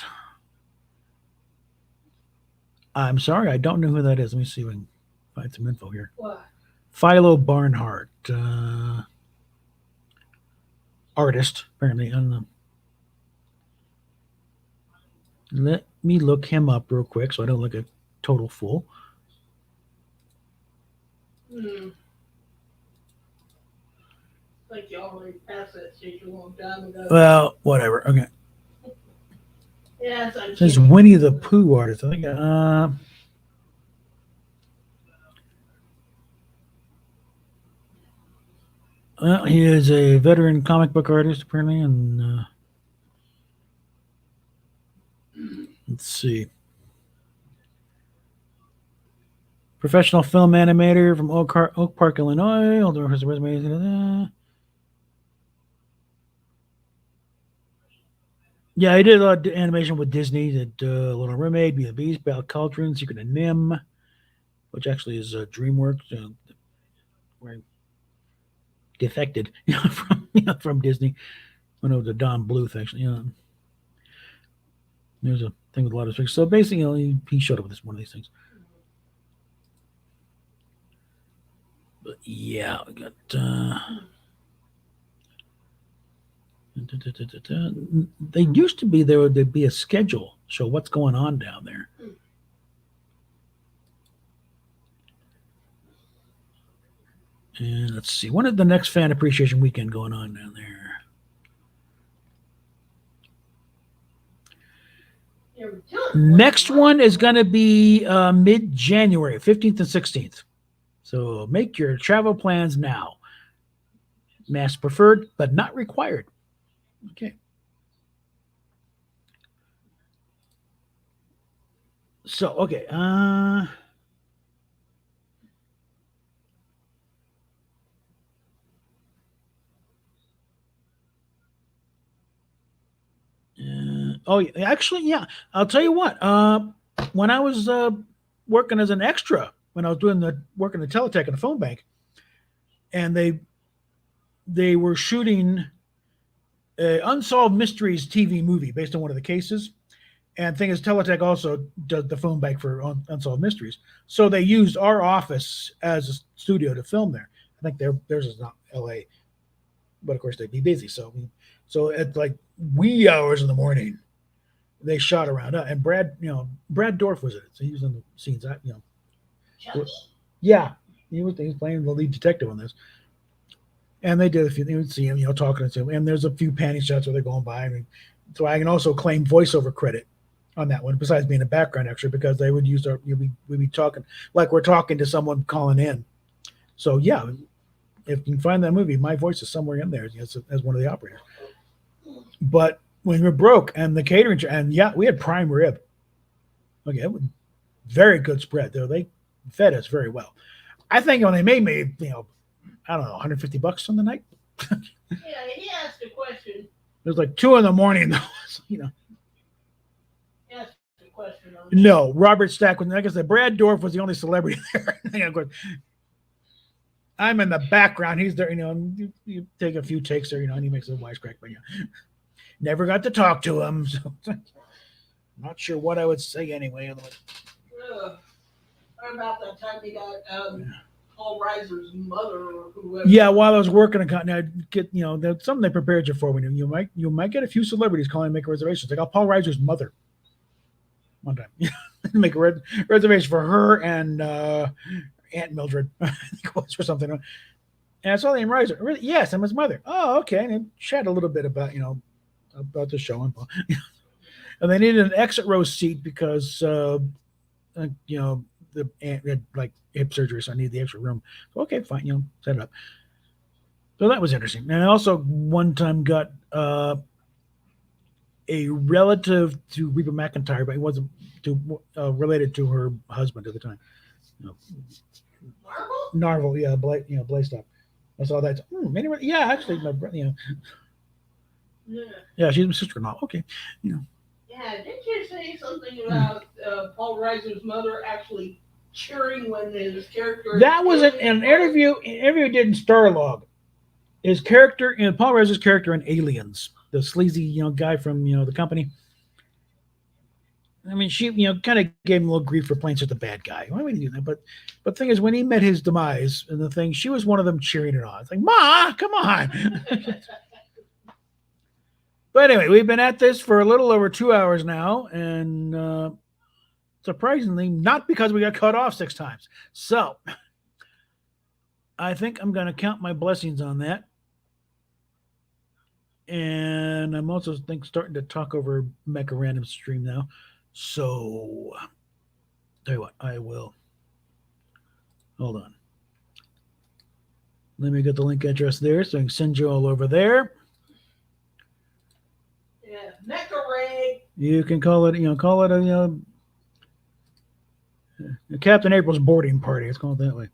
[SPEAKER 1] I'm sorry, I don't know who that is. Let me see if I can find some info here.
[SPEAKER 5] What?
[SPEAKER 1] Philo Barnhart. Artist, apparently. I don't know. Let me look him up real quick so I don't look a total fool.
[SPEAKER 5] Like you already passed that stage a long time ago.
[SPEAKER 1] Well, whatever. Okay.
[SPEAKER 5] Yes, I'm
[SPEAKER 1] It says
[SPEAKER 5] kidding.
[SPEAKER 1] Winnie the Pooh artist. I think. Well, he is a veteran comic book artist, apparently, and let's see. Professional film animator from Oak Park, Illinois. Hold on, his resume. Yeah, I did a lot of animation with Disney. Did Little Mermaid, Beauty and the Beast, Belle Cauldron, Secret of Nim, which actually is DreamWorks, where I defected from Disney. I know the Don Bluth actually. There's a thing with a lot of things. So basically, he showed up with one of these things. But yeah, we got. They used to be there would be a schedule show what's going on down there. And let's see, when is the next fan appreciation weekend going on down there? Next one is going to be mid-January, 15th and 16th. So make your travel plans now. Mask preferred, but not required. Okay. So, okay. Oh, actually, yeah. I'll tell you what. When I was working as an extra, when I was working the Teletech in the phone bank, and they were shooting a Unsolved Mysteries TV movie based on one of the cases. And the thing is, Teletech also does the phone bank for Unsolved Mysteries. So they used our office as a studio to film there. I think theirs is not LA, but of course they'd be busy. So at like wee hours in the morning, they shot around. And Brad Dorff was in it. So he was in the scenes. Yeah, he was playing the lead detective on this. And they did a few. You would see him, talking to him. And there's a few panning shots where they're going by. So I can also claim voiceover credit on that one, besides being a background extra, because they would use we'd be talking like we're talking to someone calling in. So yeah, if you can find that movie, my voice is somewhere in there as one of the operators. But when we were broke and the catering, and yeah, we had prime rib. Okay, it was very good spread though. They fed us very well. I think when they made me, I don't know, $150 on the night.
[SPEAKER 5] Yeah, he asked a question.
[SPEAKER 1] It was like 2 a.m. though.
[SPEAKER 5] He asked a question.
[SPEAKER 1] No, Robert Stack was, like I said, Brad Dorff was the only celebrity there. Of course, I'm in the background. He's there, you take a few takes there, and he makes a wisecrack, but never got to talk to him. So not sure what I would say anyway.
[SPEAKER 5] What about that time he got Paul Reiser's mother or whoever?
[SPEAKER 1] Yeah, while I was working on I'd get, that's something they prepared you for when you might get a few celebrities calling and make reservations. I got Paul Reiser's mother one time. Make a reservation for her and Aunt Mildred, I think it was, or something. And I saw the name Reiser. Really? Yes, I'm his mother. Oh, okay. And I chat a little bit about, about the show. And they needed an exit row seat because, the aunt had like hip surgery, so I need the extra room. So, okay, fine, set it up. So that was interesting. And I also one time got a relative to Reba McEntire, but he wasn't related to her husband at the time. Narvel, yeah, Blaistop. I saw that. Yeah, actually, my brother, yeah, she's my sister-in-law. Okay,
[SPEAKER 5] Yeah, didn't you say something about Paul Reiser's mother actually cheering when his character?
[SPEAKER 1] That was an interview. Interview did in Starlog. His character in Paul Reiser's character in Aliens, the sleazy guy from the company. I mean, she kind of gave him a little grief for playing such a bad guy. Why would he do that? But the thing is, when he met his demise and the thing, she was one of them cheering it on. It's like, Ma, come on. But anyway, we've been at this for a little over 2 hours now, and surprisingly, not because we got cut off 6 times. So I think I'm going to count my blessings on that. And I'm also starting to talk over Mecha Random Stream now. So tell you what, I will. Hold on. Let me get the link address there so I can send you all over there.
[SPEAKER 5] Yeah, Mecha Ray.
[SPEAKER 1] You can call it, a Captain April's boarding party. It's called that way.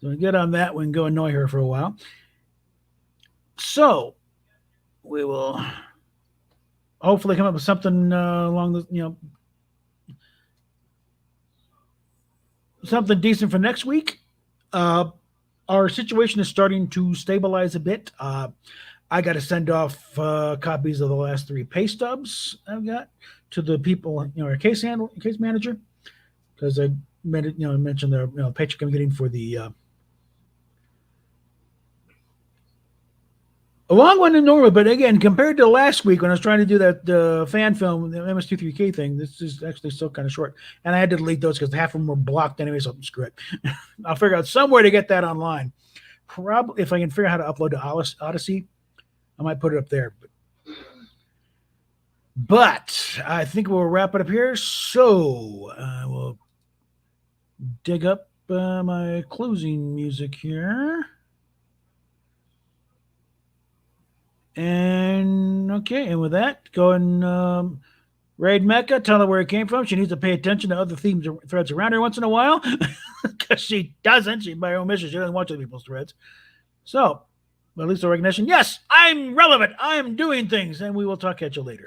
[SPEAKER 1] So get on that one, go annoy her for a while. So we will hopefully come up with something along the, something decent for next week. Our situation is starting to stabilize a bit. I got to send off copies of the last 3 pay stubs I've got to the people, our case manager, because I mentioned the paycheck I'm getting for the a long one than normal, but again, compared to last week when I was trying to do that fan film, the MS23K thing, this is actually still kind of short. And I had to delete those because half of them were blocked anyway, so screw it. I'll figure out somewhere to get that online. Probably, if I can figure out how to upload to Odyssey, I might put it up there. But I think we'll wrap it up here. So I will dig up my closing music here. And okay, and with that, go and raid Mecca, tell her where it came from. She needs to pay attention to other themes or threads around her once in a while, because she doesn't. She, by omission, she doesn't watch other people's threads. So, at least a recognition. Yes, I'm relevant. I'm doing things, and we will talk at you later.